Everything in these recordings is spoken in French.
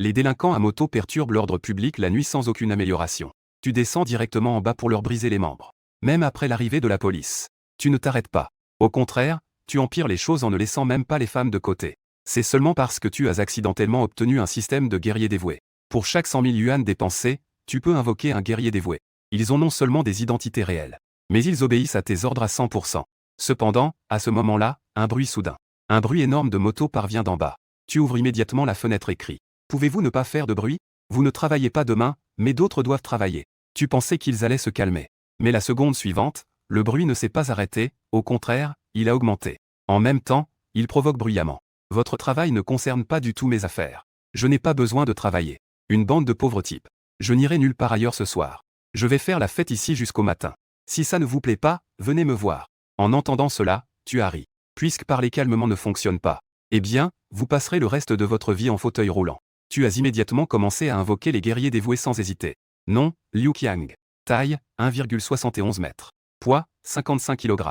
Les délinquants à moto perturbent l'ordre public la nuit sans aucune amélioration. Tu descends directement en bas pour leur briser les membres. Même après l'arrivée de la police. Tu ne t'arrêtes pas. Au contraire, tu empires les choses en ne laissant même pas les femmes de côté. C'est seulement parce que tu as accidentellement obtenu un système de guerriers dévoués. Pour chaque 100 000 yuan dépensés, tu peux invoquer un guerrier dévoué. Ils ont non seulement des identités réelles, mais ils obéissent à tes ordres à 100%. Cependant, à ce moment-là, un bruit soudain. Un bruit énorme de moto parvient d'en bas. Tu ouvres immédiatement la fenêtre et cries. Pouvez-vous ne pas faire de bruit? Vous ne travaillez pas demain, mais d'autres doivent travailler. Tu pensais qu'ils allaient se calmer. Mais la seconde suivante, le bruit ne s'est pas arrêté, au contraire, il a augmenté. En même temps, il provoque bruyamment. Votre travail ne concerne pas du tout mes affaires. Je n'ai pas besoin de travailler. Une bande de pauvres types. Je n'irai nulle part ailleurs ce soir. Je vais faire la fête ici jusqu'au matin. Si ça ne vous plaît pas, venez me voir. En entendant cela, tu as ri. Puisque parler calmement ne fonctionne pas, eh bien, vous passerez le reste de votre vie en fauteuil roulant. Tu as immédiatement commencé à invoquer les guerriers dévoués sans hésiter. Nom, Liu Qiang. Taille, 1,71 m. Poids, 55 kg.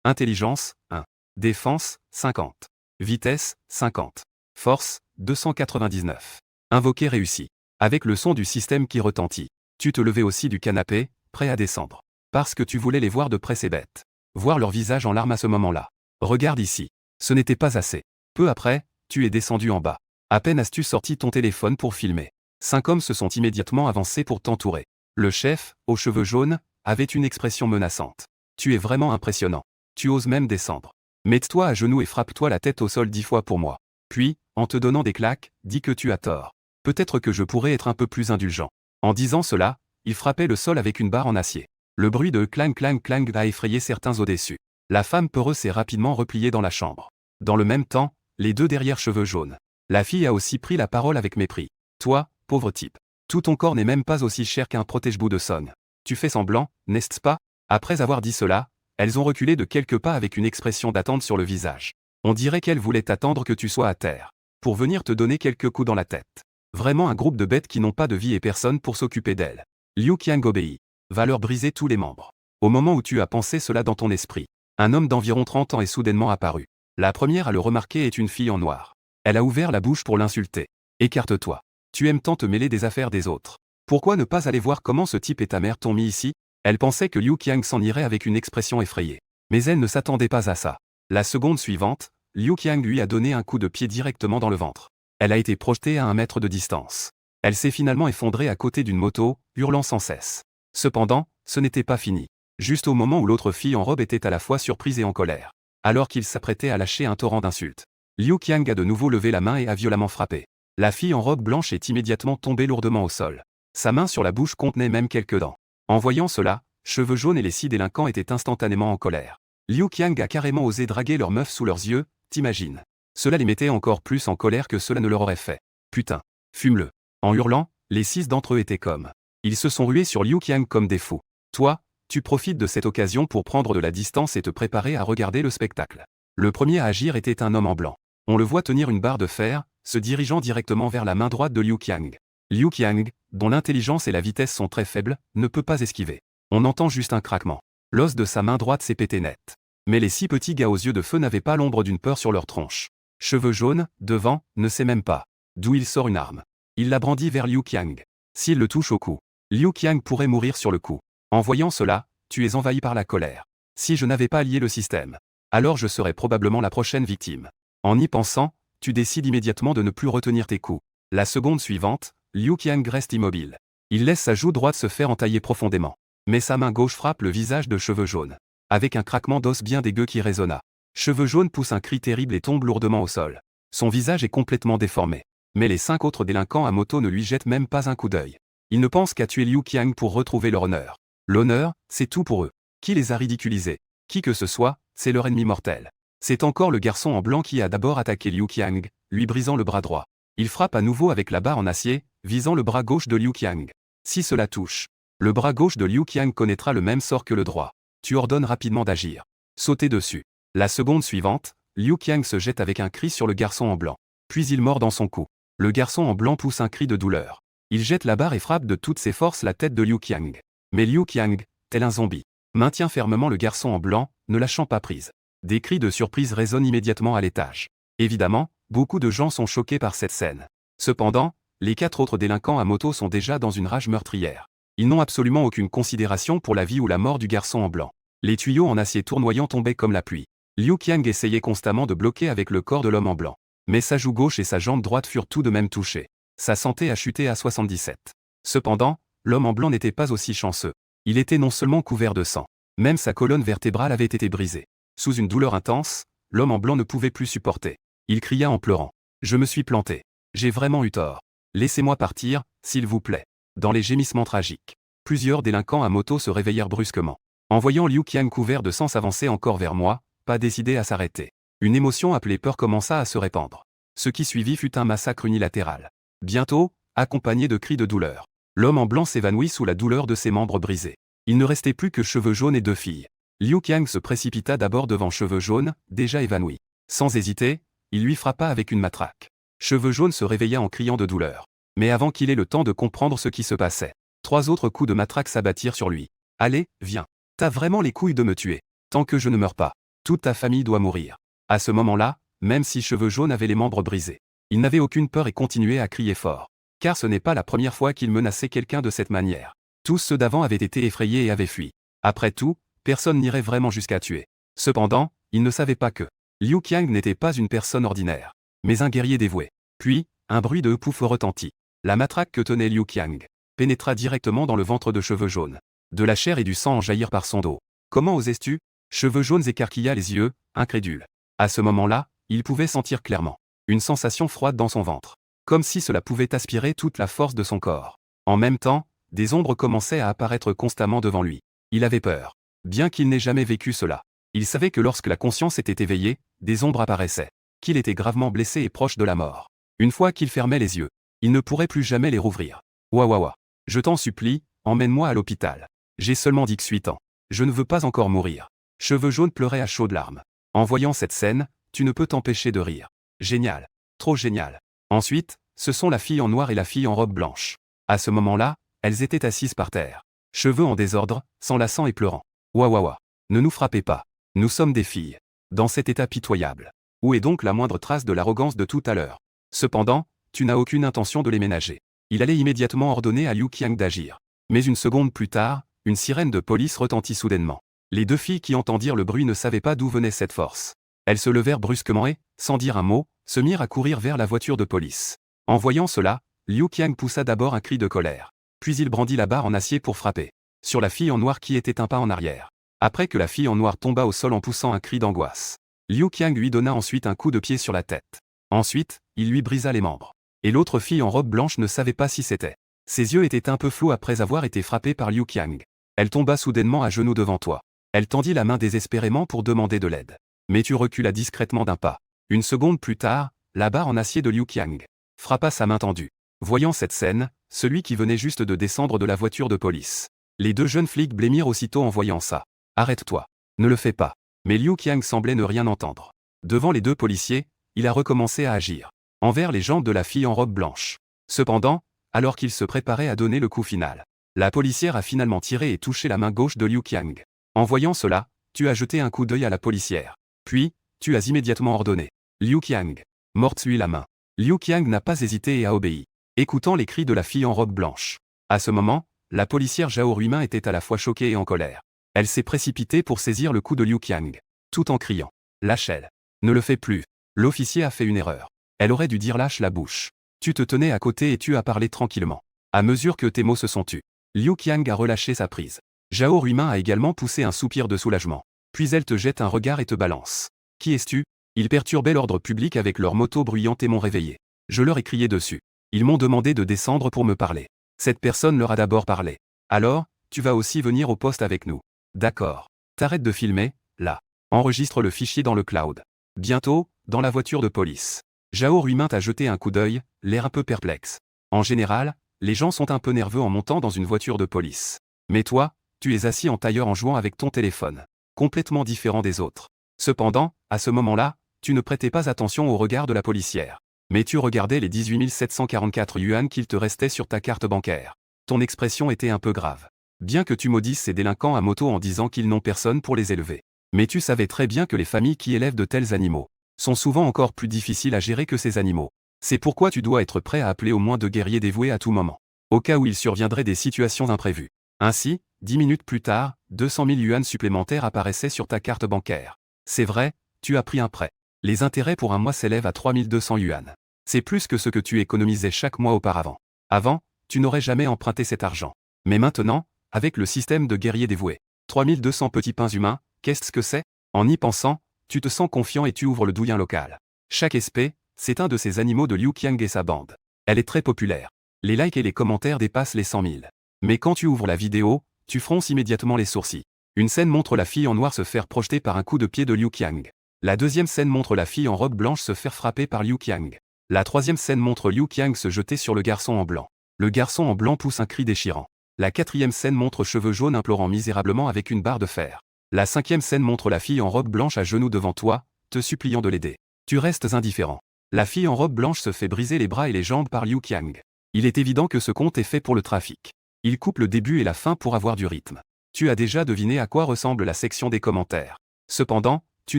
Intelligence, 1. Défense, 50. Vitesse, 50. Force, 299. Invoqué réussi. Avec le son du système qui retentit. Tu te levais aussi du canapé, prêt à descendre. Parce que tu voulais les voir de près ces bêtes. Voir leur visage en larmes à ce moment-là. Regarde ici. Ce n'était pas assez. Peu après, tu es descendu en bas. À peine as-tu sorti ton téléphone pour filmer. 5 hommes se sont immédiatement avancés pour t'entourer. Le chef, aux cheveux jaunes, avait une expression menaçante. Tu es vraiment impressionnant. Tu oses même descendre. Mets-toi à genoux et frappe-toi la tête au sol 10 fois pour moi. Puis, en te donnant des claques, dis que tu as tort. Peut-être que je pourrais être un peu plus indulgent. En disant cela, il frappait le sol avec une barre en acier. Le bruit de clang clang clang a effrayé certains au-dessus. La femme peureuse s'est rapidement repliée dans la chambre. Dans le même temps, les deux derrière cheveux jaunes. La fille a aussi pris la parole avec mépris. Toi, pauvre type. Tout ton corps n'est même pas aussi cher qu'un protège-bout de Song. Tu fais semblant, n'est-ce pas? Après avoir dit cela, elles ont reculé de quelques pas avec une expression d'attente sur le visage. On dirait qu'elles voulaient attendre que tu sois à terre. Pour venir te donner quelques coups dans la tête. Vraiment un groupe de bêtes qui n'ont pas de vie et personne pour s'occuper d'elles. Liu Qiang obéit. Va leur briser tous les membres. Au moment où tu as pensé cela dans ton esprit, un homme d'environ 30 ans est soudainement apparu. La première à le remarquer est une fille en noir. Elle a ouvert la bouche pour l'insulter. Écarte-toi. Tu aimes tant te mêler des affaires des autres. Pourquoi ne pas aller voir comment ce type et ta mère t'ont mis ici? Elle pensait que Liu Qiang s'en irait avec une expression effrayée. Mais elle ne s'attendait pas à ça. La seconde suivante, Liu Qiang lui a donné un coup de pied directement dans le ventre. Elle a été projetée à 1 mètre de distance. Elle s'est finalement effondrée à côté d'une moto, hurlant sans cesse. Cependant, ce n'était pas fini. Juste au moment où l'autre fille en robe était à la fois surprise et en colère. Alors qu'il s'apprêtait à lâcher un torrent d'insultes. Liu Qiang a de nouveau levé la main et a violemment frappé. La fille en robe blanche est immédiatement tombée lourdement au sol. Sa main sur la bouche contenait même quelques dents. En voyant cela, Cheveux jaunes et les 6 délinquants étaient instantanément en colère. Liu Qiang a carrément osé draguer leur meuf sous leurs yeux, t'imagines? Cela les mettait encore plus en colère que cela ne leur aurait fait. Putain. Fume-le. En hurlant, les 6 d'entre eux étaient comme. Ils se sont rués sur Liu Qiang comme des fous. Toi, tu profites de cette occasion pour prendre de la distance et te préparer à regarder le spectacle. Le premier à agir était un homme en blanc. On le voit tenir une barre de fer, se dirigeant directement vers la main droite de Liu Qiang. Liu Qiang, dont l'intelligence et la vitesse sont très faibles, ne peut pas esquiver. On entend juste un craquement. L'os de sa main droite s'est pété net. Mais les 6 petits gars aux yeux de feu n'avaient pas l'ombre d'une peur sur leur tronche. Cheveux jaunes, devant, ne sait même pas d'où il sort une arme. Il la brandit vers Liu Qiang. S'il le touche au cou, Liu Qiang pourrait mourir sur le coup. En voyant cela, tu es envahi par la colère. Si je n'avais pas lié le système, alors je serais probablement la prochaine victime. En y pensant, tu décides immédiatement de ne plus retenir tes coups. La seconde suivante, Liu Qiang reste immobile. Il laisse sa joue droite se faire entailler profondément. Mais sa main gauche frappe le visage de Cheveux jaunes. Avec un craquement d'os bien dégueu qui résonna. Cheveux jaunes pousse un cri terrible et tombe lourdement au sol. Son visage est complètement déformé. Mais les 5 autres délinquants à moto ne lui jettent même pas un coup d'œil. Ils ne pensent qu'à tuer Liu Qiang pour retrouver leur honneur. L'honneur, c'est tout pour eux. Qui les a ridiculisés? Qui que ce soit, c'est leur ennemi mortel. C'est encore le garçon en blanc qui a d'abord attaqué Liu Qiang, lui brisant le bras droit. Il frappe à nouveau avec la barre en acier, visant le bras gauche de Liu Qiang. Si cela touche, le bras gauche de Liu Qiang connaîtra le même sort que le droit. Tu ordonnes rapidement d'agir. Sauter dessus. La seconde suivante, Liu Qiang se jette avec un cri sur le garçon en blanc. Puis il mord dans son cou. Le garçon en blanc pousse un cri de douleur. Il jette la barre et frappe de toutes ses forces la tête de Liu Qiang. Mais Liu Qiang, tel un zombie, maintient fermement le garçon en blanc, ne lâchant pas prise. Des cris de surprise résonnent immédiatement à l'étage. Évidemment, beaucoup de gens sont choqués par cette scène. Cependant, les 4 autres délinquants à moto sont déjà dans une rage meurtrière. Ils n'ont absolument aucune considération pour la vie ou la mort du garçon en blanc. Les tuyaux en acier tournoyant tombaient comme la pluie. Liu Qiang essayait constamment de bloquer avec le corps de l'homme en blanc. Mais sa joue gauche et sa jambe droite furent tout de même touchées. Sa santé a chuté à 77. Cependant, l'homme en blanc n'était pas aussi chanceux. Il était non seulement couvert de sang, même sa colonne vertébrale avait été brisée. Sous une douleur intense, l'homme en blanc ne pouvait plus supporter. Il cria en pleurant. « Je me suis planté. J'ai vraiment eu tort. Laissez-moi partir, s'il vous plaît. » Dans les gémissements tragiques, plusieurs délinquants à moto se réveillèrent brusquement. En voyant Liu Qiang couvert de sang s'avancer encore vers moi, pas décidé à s'arrêter. Une émotion appelée peur commença à se répandre. Ce qui suivit fut un massacre unilatéral. Bientôt, accompagné de cris de douleur, l'homme en blanc s'évanouit sous la douleur de ses membres brisés. Il ne restait plus que Cheveux jaunes et 2 filles. Liu Qiang se précipita d'abord devant Cheveux jaunes, déjà évanoui. Sans hésiter, il lui frappa avec une matraque. Cheveux jaunes se réveilla en criant de douleur. Mais avant qu'il ait le temps de comprendre ce qui se passait, 3 autres coups de matraque s'abattirent sur lui. « Allez, viens. T'as vraiment les couilles de me tuer. Tant que je ne meurs pas, toute ta famille doit mourir. » À ce moment-là, même si Cheveux jaunes avait les membres brisés, il n'avait aucune peur et continuait à crier fort. Car ce n'est pas la première fois qu'il menaçait quelqu'un de cette manière. Tous ceux d'avant avaient été effrayés et avaient fui. Après tout, personne n'irait vraiment jusqu'à tuer. Cependant, il ne savait pas que Liu Qiang n'était pas une personne ordinaire, mais un guerrier dévoué. Puis, un bruit de pouf retentit. La matraque que tenait Liu Qiang pénétra directement dans le ventre de Cheveux jaunes. De la chair et du sang en jaillirent par son dos. « Comment osais-tu » Cheveux jaunes écarquilla les yeux, incrédule. À ce moment-là, il pouvait sentir clairement une sensation froide dans son ventre, comme si cela pouvait aspirer toute la force de son corps. En même temps, des ombres commençaient à apparaître constamment devant lui. Il avait peur. Bien qu'il n'ait jamais vécu cela, il savait que lorsque la conscience était éveillée, des ombres apparaissaient, qu'il était gravement blessé et proche de la mort. Une fois qu'il fermait les yeux, il ne pourrait plus jamais les rouvrir. « Ouah. Je t'en supplie, emmène-moi à l'hôpital. J'ai seulement 18 ans. Je ne veux pas encore mourir. » Cheveux jaunes pleurait à chaudes larmes. En voyant cette scène, tu ne peux t'empêcher de rire. Génial. Trop génial. Ensuite, ce sont la fille en noir et la fille en robe blanche. À ce moment-là, elles étaient assises par terre. Cheveux en désordre, s'enlaçant et pleurant. « Ouah. Ne nous frappez pas. Nous sommes des filles. » Dans cet état pitoyable. Où est donc la moindre trace de l'arrogance de tout à l'heure? Cependant, tu n'as aucune intention de les ménager. Il allait immédiatement ordonner à Liu Qiang d'agir. Mais une seconde plus tard, une sirène de police retentit soudainement. Les 2 filles qui entendirent le bruit ne savaient pas d'où venait cette force. Elles se levèrent brusquement et, sans dire un mot, se mirent à courir vers la voiture de police. En voyant cela, Liu Qiang poussa d'abord un cri de colère. Puis il brandit la barre en acier pour frapper sur la fille en noir qui était un pas en arrière. Après que la fille en noir tomba au sol en poussant un cri d'angoisse, Liu Qiang lui donna ensuite un coup de pied sur la tête. Ensuite, il lui brisa les membres. Et l'autre fille en robe blanche ne savait pas si c'était. Ses yeux étaient un peu flous après avoir été frappés par Liu Qiang. Elle tomba soudainement à genoux devant toi. Elle tendit la main désespérément pour demander de l'aide. Mais tu reculas discrètement d'un pas. Une seconde plus tard, la barre en acier de Liu Qiang frappa sa main tendue. Voyant cette scène, celui qui venait juste de descendre de la voiture de police. Les 2 jeunes flics blêmirent aussitôt en voyant ça. « Arrête-toi. Ne le fais pas. » Mais Liu Qiang semblait ne rien entendre. Devant les 2 policiers, il a recommencé à agir envers les jambes de la fille en robe blanche. Cependant, alors qu'il se préparait à donner le coup final, la policière a finalement tiré et touché la main gauche de Liu Qiang. En voyant cela, tu as jeté un coup d'œil à la policière. Puis, tu as immédiatement ordonné. « Liu Qiang, morte-lui la main. » Liu Qiang n'a pas hésité et a obéi, écoutant les cris de la fille en robe blanche. À ce moment, la policière Zhao Ruimin était à la fois choquée et en colère. Elle s'est précipitée pour saisir le cou de Liu Qiang, tout en criant. « Lâche-elle. Ne le fais plus. » L'officier a fait une erreur. Elle aurait dû dire « lâche la bouche. » Tu te tenais à côté et tu as parlé tranquillement. À mesure que tes mots se sont tus, Liu Qiang a relâché sa prise. Zhao Ruimin a également poussé un soupir de soulagement. Puis elle te jette un regard et te balance. « Qui es-tu » Ils perturbaient l'ordre public avec leur moto bruyante et m'ont réveillé. Je leur ai crié dessus. Ils m'ont demandé de descendre pour me parler. Cette personne leur a d'abord parlé. Alors, tu vas aussi venir au poste avec nous. D'accord. T'arrêtes de filmer, là. Enregistre le fichier dans le cloud. Bientôt, dans la voiture de police. Zhao Ruimin t'a jeté un coup d'œil, l'air un peu perplexe. En général, les gens sont un peu nerveux en montant dans une voiture de police. Mais toi, tu es assis en tailleur en jouant avec ton téléphone. Complètement différent des autres. Cependant, à ce moment-là, tu ne prêtais pas attention au regard de la policière. Mais tu regardais les 18 744 yuan qu'il te restait sur ta carte bancaire. Ton expression était un peu grave. Bien que tu maudisses ces délinquants à moto en disant qu'ils n'ont personne pour les élever. Mais tu savais très bien que les familles qui élèvent de tels animaux sont souvent encore plus difficiles à gérer que ces animaux. C'est pourquoi tu dois être prêt à appeler au moins 2 guerriers dévoués à tout moment, au cas où il surviendrait des situations imprévues. Ainsi, 10 minutes plus tard, 200 000 yuan supplémentaires apparaissaient sur ta carte bancaire. C'est vrai, tu as pris un prêt. Les intérêts pour un mois s'élèvent à 3200 yuan. C'est plus que ce que tu économisais chaque mois auparavant. Avant, tu n'aurais jamais emprunté cet argent. Mais maintenant, avec le système de guerriers dévoués, 3200 petits pains humains, qu'est-ce que c'est? En y pensant, tu te sens confiant et tu ouvres le douyin local. Chaque SP, c'est un de ces animaux de Liu Qiang et sa bande. Elle est très populaire. Les likes et les commentaires dépassent les 100 000. Mais quand tu ouvres la vidéo, tu fronces immédiatement les sourcils. Une scène montre la fille en noir se faire projeter par un coup de pied de Liu Qiang. La deuxième scène montre la fille en robe blanche se faire frapper par Liu Qiang. La troisième scène montre Liu Qiang se jeter sur le garçon en blanc. Le garçon en blanc pousse un cri déchirant. La quatrième scène montre cheveux jaunes implorant misérablement avec une barre de fer. La cinquième scène montre la fille en robe blanche à genoux devant toi, te suppliant de l'aider. Tu restes indifférent. La fille en robe blanche se fait briser les bras et les jambes par Liu Qiang. Il est évident que ce conte est fait pour le trafic. Il coupe le début et la fin pour avoir du rythme. Tu as déjà deviné à quoi ressemble la section des commentaires. Cependant, tu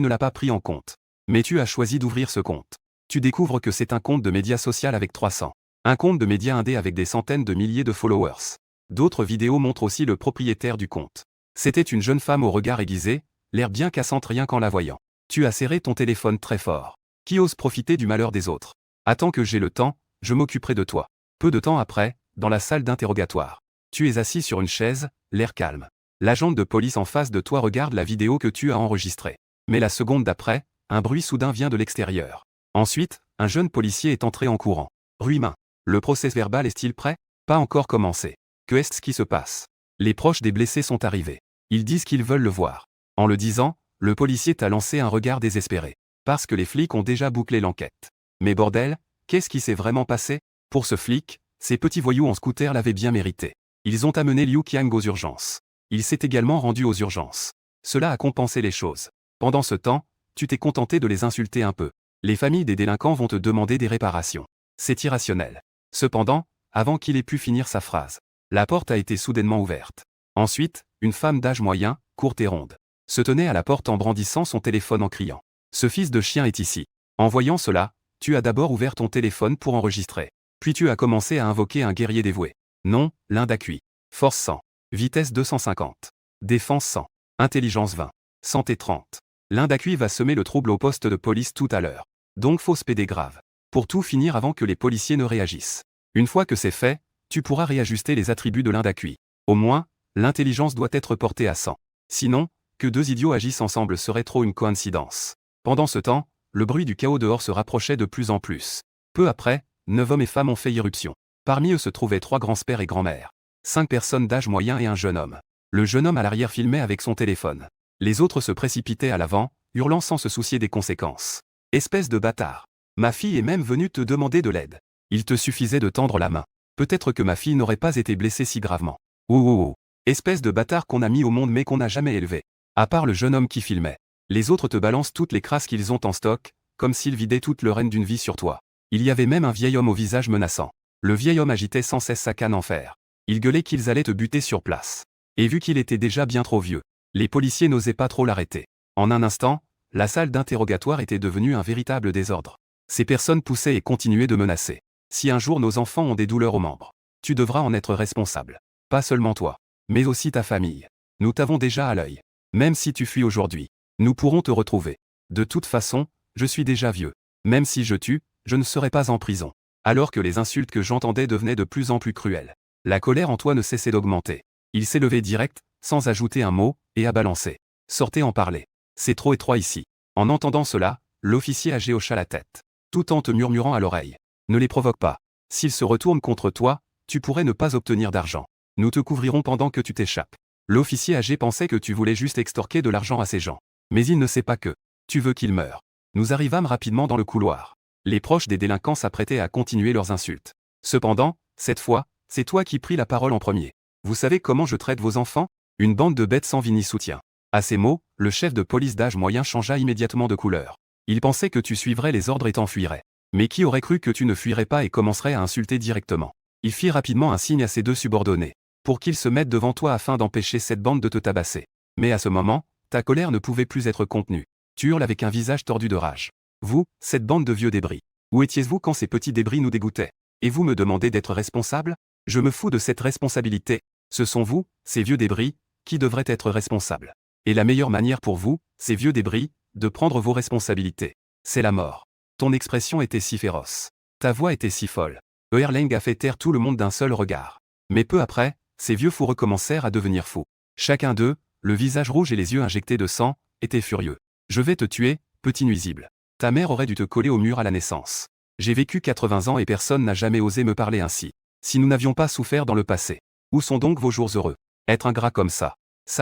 ne l'as pas pris en compte. Mais tu as choisi d'ouvrir ce compte. Tu découvres que c'est un compte de médias social avec 300. Un compte de médias indé avec des centaines de milliers de followers. D'autres vidéos montrent aussi le propriétaire du compte. C'était une jeune femme au regard aiguisé, l'air bien cassante rien qu'en la voyant. Tu as serré ton téléphone très fort. Qui ose profiter du malheur des autres? Attends que j'ai le temps, je m'occuperai de toi. Peu de temps après, dans la salle d'interrogatoire. Tu es assis sur une chaise, l'air calme. L'agent de police en face de toi regarde la vidéo que tu as enregistrée. Mais la seconde d'après, un bruit soudain vient de l'extérieur. Ensuite, un jeune policier est entré en courant. Ruimin. Le procès-verbal est-il prêt? Pas encore commencé. Que est-ce qui se passe? Les proches des blessés sont arrivés. Ils disent qu'ils veulent le voir. En le disant, le policier t'a lancé un regard désespéré. Parce que les flics ont déjà bouclé l'enquête. Mais bordel, qu'est-ce qui s'est vraiment passé? Pour ce flic, ces petits voyous en scooter l'avaient bien mérité. Ils ont amené Liu Qiang aux urgences. Il s'est également rendu aux urgences. Cela a compensé les choses. Pendant ce temps, tu t'es contenté de les insulter un peu. Les familles des délinquants vont te demander des réparations. C'est irrationnel. Cependant, avant qu'il ait pu finir sa phrase, la porte a été soudainement ouverte. Ensuite, une femme d'âge moyen, courte et ronde, se tenait à la porte en brandissant son téléphone en criant. Ce fils de chien est ici. En voyant cela, tu as d'abord ouvert ton téléphone pour enregistrer. Puis tu as commencé à invoquer un guerrier dévoué. Nom, Linda Cui. Force 100. Vitesse 250. Défense 100. Intelligence 20. Santé 30. Linda Cui va semer le trouble au poste de police tout à l'heure. Donc fausse PD grave. Pour tout finir avant que les policiers ne réagissent. Une fois que c'est fait, tu pourras réajuster les attributs de Linda Cui. Au moins, l'intelligence doit être portée à 100. Sinon, que deux idiots agissent ensemble serait trop une coïncidence. Pendant ce temps, le bruit du chaos dehors se rapprochait de plus en plus. Peu après, 9 hommes et femmes ont fait irruption. Parmi eux se trouvaient 3 grands-pères et grands-mères. 5 personnes d'âge moyen et un jeune homme. Le jeune homme à l'arrière filmait avec son téléphone. Les autres se précipitaient à l'avant, hurlant sans se soucier des conséquences. Espèce de bâtard. Ma fille est même venue te demander de l'aide. Il te suffisait de tendre la main. Peut-être que ma fille n'aurait pas été blessée si gravement. Ouh. Espèce de bâtard qu'on a mis au monde mais qu'on n'a jamais élevé. À part le jeune homme qui filmait. Les autres te balancent toutes les crasses qu'ils ont en stock, comme s'ils vidaient toute leur haine d'une vie sur toi. Il y avait même un vieil homme au visage menaçant. Le vieil homme agitait sans cesse sa canne en fer. Il gueulait qu'ils allaient te buter sur place. Et vu qu'il était déjà bien trop vieux, les policiers n'osaient pas trop l'arrêter. En un instant, la salle d'interrogatoire était devenue un véritable désordre. Ces personnes poussaient et continuaient de menacer. Si un jour nos enfants ont des douleurs aux membres, tu devras en être responsable. Pas seulement toi, mais aussi ta famille. Nous t'avons déjà à l'œil. Même si tu fuis aujourd'hui, nous pourrons te retrouver. De toute façon, je suis déjà vieux. Même si je tue, je ne serai pas en prison. Alors que les insultes que j'entendais devenaient de plus en plus cruelles. La colère en toi ne cessait d'augmenter. Il s'est levé direct, sans ajouter un mot, et a balancé. Sortez en parler. C'est trop étroit ici. En entendant cela, l'officier âgé hocha la tête, tout en te murmurant à l'oreille. Ne les provoque pas. S'ils se retournent contre toi, tu pourrais ne pas obtenir d'argent. Nous te couvrirons pendant que tu t'échappes. L'officier âgé pensait que tu voulais juste extorquer de l'argent à ces gens. Mais il ne sait pas que tu veux qu'ils meurent. Nous arrivâmes rapidement dans le couloir. Les proches des délinquants s'apprêtaient à continuer leurs insultes. Cependant, cette fois, c'est toi qui pris la parole en premier. Vous savez comment je traite vos enfants? Une bande de bêtes sans vie ni soutien. À ces mots, le chef de police d'âge moyen changea immédiatement de couleur. Il pensait que tu suivrais les ordres et t'enfuirais. Mais qui aurait cru que tu ne fuirais pas et commencerais à insulter directement? Il fit rapidement un signe à ses 2 subordonnés, pour qu'ils se mettent devant toi afin d'empêcher cette bande de te tabasser. Mais à ce moment, ta colère ne pouvait plus être contenue. Tu hurles avec un visage tordu de rage. Vous, cette bande de vieux débris. Où étiez-vous quand ces petits débris nous dégoûtaient? Et vous me demandez d'être responsable? Je me fous de cette responsabilité. Ce sont vous, ces vieux débris, qui devraient être responsables. Et la meilleure manière pour vous, ces vieux débris, de prendre vos responsabilités, c'est la mort. Ton expression était si féroce. Ta voix était si folle. Erlang a fait taire tout le monde d'un seul regard. Mais peu après, ces vieux fous recommencèrent à devenir fous. Chacun d'eux, le visage rouge et les yeux injectés de sang, était furieux. Je vais te tuer, petit nuisible. Ta mère aurait dû te coller au mur à la naissance. J'ai vécu 80 ans et personne n'a jamais osé me parler ainsi. Si nous n'avions pas souffert dans le passé. Où sont donc vos jours heureux? Être ingrat comme ça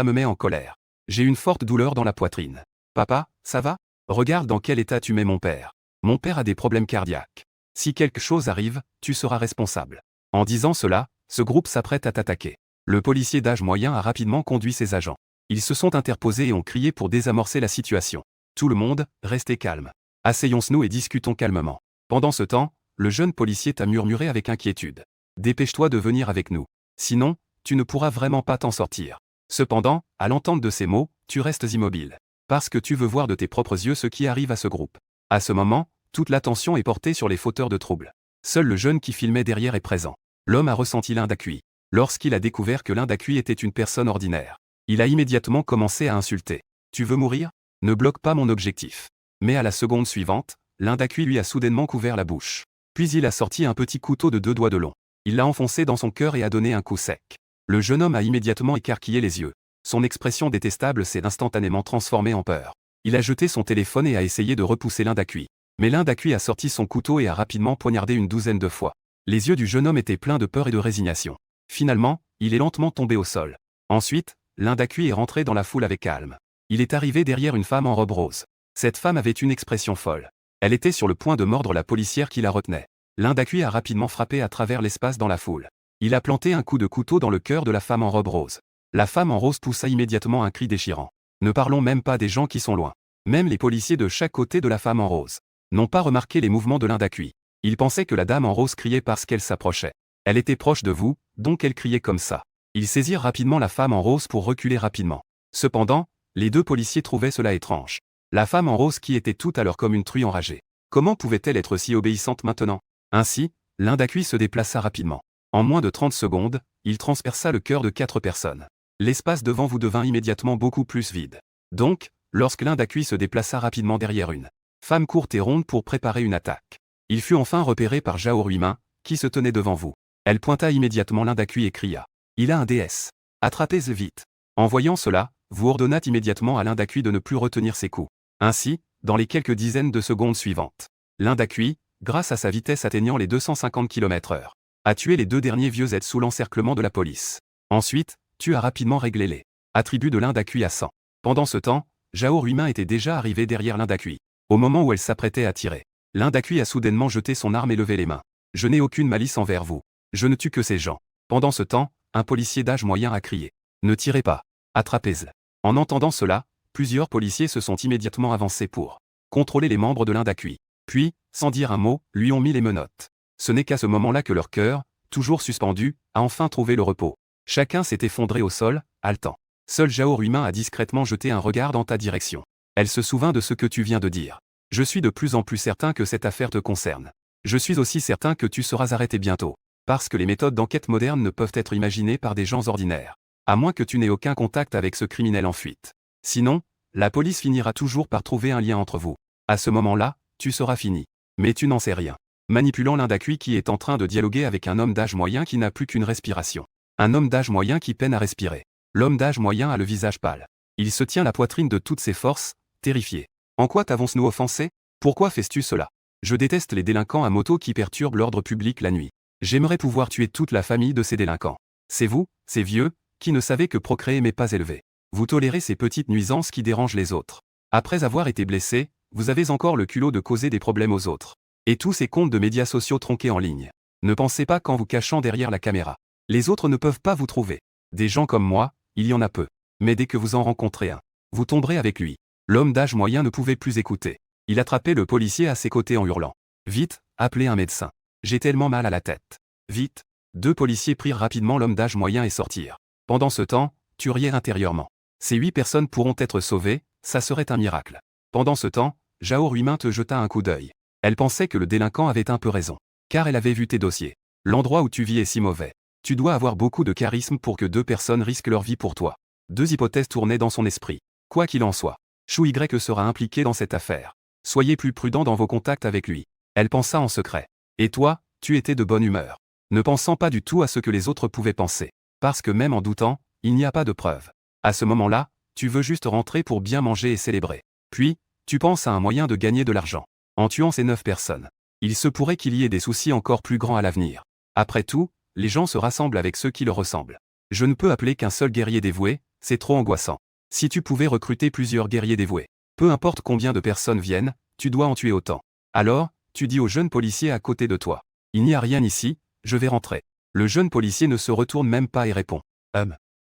me met en colère. J'ai une forte douleur dans la poitrine. Papa, ça va? Regarde dans quel état tu mets mon père. Mon père a des problèmes cardiaques. Si quelque chose arrive, tu seras responsable. En disant cela, ce groupe s'apprête à t'attaquer. Le policier d'âge moyen a rapidement conduit ses agents. Ils se sont interposés et ont crié pour désamorcer la situation. Tout le monde, restez calme. Asseyons-nous et discutons calmement. Pendant ce temps, le jeune policier t'a murmuré avec inquiétude. Dépêche-toi de venir avec nous. Sinon, tu ne pourras vraiment pas t'en sortir. Cependant, à l'entente de ces mots, tu restes immobile. Parce que tu veux voir de tes propres yeux ce qui arrive à ce groupe. À ce moment, toute l'attention est portée sur les fauteurs de troubles. Seul le jeune qui filmait derrière est présent. L'homme a ressenti l'Indaqui. Lorsqu'il a découvert que l'Indaqui était une personne ordinaire, il a immédiatement commencé à insulter. Tu veux mourir? Ne bloque pas mon objectif. Mais à la seconde suivante, l'Indaqui lui a soudainement couvert la bouche. Puis il a sorti un petit couteau de 2 doigts de long. Il l'a enfoncé dans son cœur et a donné un coup sec. Le jeune homme a immédiatement écarquillé les yeux. Son expression détestable s'est instantanément transformée en peur. Il a jeté son téléphone et a essayé de repousser l'Indaqui. Mais l'Indaqui a sorti son couteau et a rapidement poignardé une douzaine de fois. Les yeux du jeune homme étaient pleins de peur et de résignation. Finalement, il est lentement tombé au sol. Ensuite, l'Indaqui est rentré dans la foule avec calme. Il est arrivé derrière une femme en robe rose. Cette femme avait une expression folle. Elle était sur le point de mordre la policière qui la retenait. L'Indaqui a rapidement frappé à travers l'espace dans la foule. Il a planté un coup de couteau dans le cœur de la femme en robe rose. La femme en rose poussa immédiatement un cri déchirant. Ne parlons même pas des gens qui sont loin. Même les policiers de chaque côté de la femme en rose n'ont pas remarqué les mouvements de l'Indaqui. Ils pensaient que la dame en rose criait parce qu'elle s'approchait. Elle était proche de vous, donc elle criait comme ça. Ils saisirent rapidement la femme en rose pour reculer rapidement. Cependant, les 2 policiers trouvaient cela étrange. La femme en rose qui était tout à l'heure comme une truie enragée. Comment pouvait-elle être si obéissante maintenant? Ainsi, l'Indaqui se déplaça rapidement. En moins de 30 secondes, il transperça le cœur de 4 personnes. L'espace devant vous devint immédiatement beaucoup plus vide. Donc, lorsque l'Indaqui se déplaça rapidement derrière une femme courte et ronde pour préparer une attaque, il fut enfin repéré par Zhao Ruimin, qui se tenait devant vous. Elle pointa immédiatement l'Indaqui et cria. Il a un DS. Attrapez-le vite. En voyant cela, vous ordonnâtes immédiatement à l'Indaqui de ne plus retenir ses coups. Ainsi, dans les quelques dizaines de secondes suivantes, l'Indaqui, grâce à sa vitesse atteignant les 250 km/h, a tué les 2 derniers vieux aides sous l'encerclement de la police. Ensuite, tu as rapidement réglé les attributs de l'Indaqui à 100. Pendant ce temps, Zhao Ruimin était déjà arrivé derrière l'Indaqui. Au moment où elle s'apprêtait à tirer, l'Indaqui a soudainement jeté son arme et levé les mains. Je n'ai aucune malice envers vous. Je ne tue que ces gens. Pendant ce temps, un policier d'âge moyen a crié. Ne tirez pas. Attrapez-le. En entendant cela, plusieurs policiers se sont immédiatement avancés pour contrôler les membres de l'Indaqui. Puis, sans dire un mot, lui ont mis les menottes. Ce n'est qu'à ce moment-là que leur cœur, toujours suspendu, a enfin trouvé le repos. Chacun s'est effondré au sol, haletant. Seul Zhao Ruimin a discrètement jeté un regard dans ta direction. Elle se souvint de ce que tu viens de dire. Je suis de plus en plus certain que cette affaire te concerne. Je suis aussi certain que tu seras arrêté bientôt. Parce que les méthodes d'enquête modernes ne peuvent être imaginées par des gens ordinaires. À moins que tu n'aies aucun contact avec ce criminel en fuite. Sinon, la police finira toujours par trouver un lien entre vous. À ce moment-là, tu seras fini. Mais tu n'en sais rien. Manipulant l'Indaqui qui est en train de dialoguer avec un homme d'âge moyen qui n'a plus qu'une respiration. Un homme d'âge moyen qui peine à respirer. L'homme d'âge moyen a le visage pâle. Il se tient la poitrine de toutes ses forces, terrifié. En quoi t'avons-nous offensé? Pourquoi fais-tu cela? Je déteste les délinquants à moto qui perturbent l'ordre public la nuit. J'aimerais pouvoir tuer toute la famille de ces délinquants. C'est vous, ces vieux, qui ne savez que procréer mais pas élever. Vous tolérez ces petites nuisances qui dérangent les autres. Après avoir été blessé, vous avez encore le culot de causer des problèmes aux autres. Et tous ces comptes de médias sociaux tronqués en ligne. Ne pensez pas qu'en vous cachant derrière la caméra, les autres ne peuvent pas vous trouver. Des gens comme moi, il y en a peu. Mais dès que vous en rencontrez un, vous tomberez avec lui. L'homme d'âge moyen ne pouvait plus écouter. Il attrapait le policier à ses côtés en hurlant. Vite, appelez un médecin. J'ai tellement mal à la tête. Vite. 2 policiers prirent rapidement l'homme d'âge moyen et sortirent. Pendant ce temps, tu riais intérieurement. Ces 8 personnes pourront être sauvées, ça serait un miracle. Pendant ce temps, Zhao Ruimin te jeta un coup d'œil. Elle pensait que le délinquant avait un peu raison. Car elle avait vu tes dossiers. L'endroit où tu vis est si mauvais. Tu dois avoir beaucoup de charisme pour que deux personnes risquent leur vie pour toi. Deux hypothèses tournaient dans son esprit. Quoi qu'il en soit, Chou Y sera impliqué dans cette affaire. Soyez plus prudent dans vos contacts avec lui. Elle pensa en secret. Et toi, tu étais de bonne humeur. Ne pensant pas du tout à ce que les autres pouvaient penser. Parce que même en doutant, il n'y a pas de preuve. À ce moment-là, tu veux juste rentrer pour bien manger et célébrer. Puis, tu penses à un moyen de gagner de l'argent. En tuant ces 9 personnes. Il se pourrait qu'il y ait des soucis encore plus grands à l'avenir. Après tout, les gens se rassemblent avec ceux qui leur ressemblent. Je ne peux appeler qu'un seul guerrier dévoué, c'est trop angoissant. Si tu pouvais recruter plusieurs guerriers dévoués, peu importe combien de personnes viennent, tu dois en tuer autant. Alors, tu dis au jeune policier à côté de toi. Il n'y a rien ici, je vais rentrer. Le jeune policier ne se retourne même pas et répond.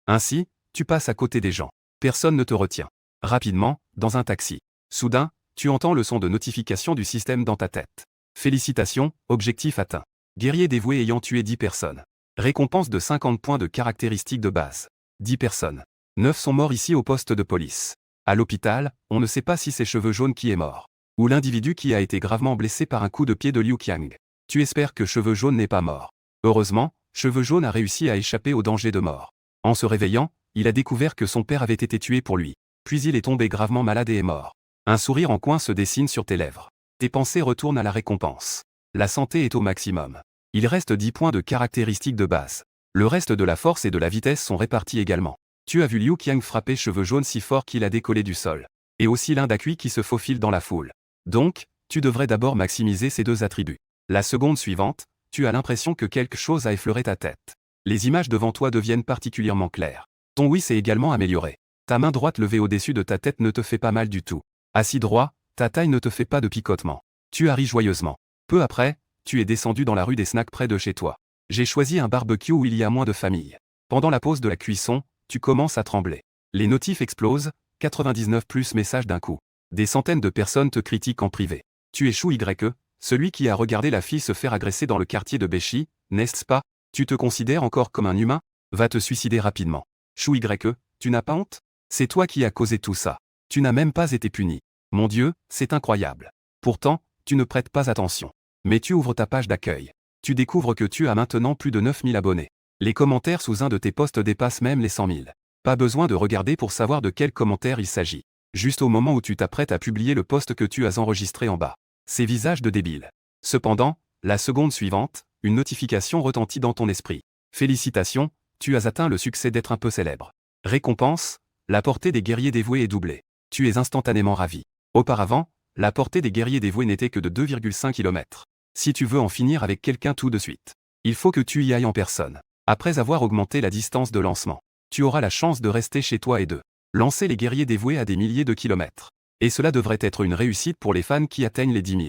Ainsi, tu passes à côté des gens. Personne ne te retient. Rapidement, dans un taxi. Soudain, tu entends le son de notification du système dans ta tête. Félicitations, objectif atteint. Guerrier dévoué ayant tué 10 personnes. Récompense de 50 points de caractéristiques de base. 10 personnes. 9 sont morts ici au poste de police. À l'hôpital, on ne sait pas si c'est Cheveux Jaunes qui est mort. Ou l'individu qui a été gravement blessé par un coup de pied de Liu Qiang. Tu espères que Cheveux Jaunes n'est pas mort. Heureusement, Cheveux Jaunes a réussi à échapper au danger de mort. En se réveillant, il a découvert que son père avait été tué pour lui. Puis il est tombé gravement malade et est mort. Un sourire en coin se dessine sur tes lèvres. Tes pensées retournent à la récompense. La santé est au maximum. Il reste 10 points de caractéristiques de base. Le reste de la force et de la vitesse sont répartis également. Tu as vu Liu Qiang frapper Cheveux Jaunes si fort qu'il a décollé du sol. Et aussi l'Inde à cuit qui se faufile dans la foule. Donc, tu devrais d'abord maximiser ces deux attributs. La seconde suivante, tu as l'impression que quelque chose a effleuré ta tête. Les images devant toi deviennent particulièrement claires. Ton oui s'est également amélioré. Ta main droite levée au-dessus de ta tête ne te fait pas mal du tout. Assis droit, ta taille ne te fait pas de picotement. Tu as ri joyeusement. Peu après, tu es descendu dans la rue des snacks près de chez toi. J'ai choisi un barbecue où il y a moins de famille. Pendant la pause de la cuisson, tu commences à trembler. Les notifs explosent, 99 plus messages d'un coup. Des centaines de personnes te critiquent en privé. Tu es Chou Y, celui qui a regardé la fille se faire agresser dans le quartier de Béchi, n'est-ce pas? Tu te considères encore comme un humain? Va te suicider rapidement. Chou Y, tu n'as pas honte? C'est toi qui as causé tout ça. Tu n'as même pas été puni. Mon Dieu, c'est incroyable. Pourtant, tu ne prêtes pas attention. Mais tu ouvres ta page d'accueil. Tu découvres que tu as maintenant plus de 9000 abonnés. Les commentaires sous un de tes posts dépassent même les 100 000. Pas besoin de regarder pour savoir de quel commentaire il s'agit. Juste au moment où tu t'apprêtes à publier le post que tu as enregistré en bas. Ces visages de débiles. Cependant, la seconde suivante, une notification retentit dans ton esprit. Félicitations, tu as atteint le succès d'être un peu célèbre. Récompense, la portée des guerriers dévoués est doublée. Tu es instantanément ravi. Auparavant, la portée des guerriers dévoués n'était que de 2,5 km. Si tu veux en finir avec quelqu'un tout de suite, il faut que tu y ailles en personne. Après avoir augmenté la distance de lancement, tu auras la chance de rester chez toi et de lancer les guerriers dévoués à des milliers de kilomètres. Et cela devrait être une réussite pour les fans qui atteignent les 10 000.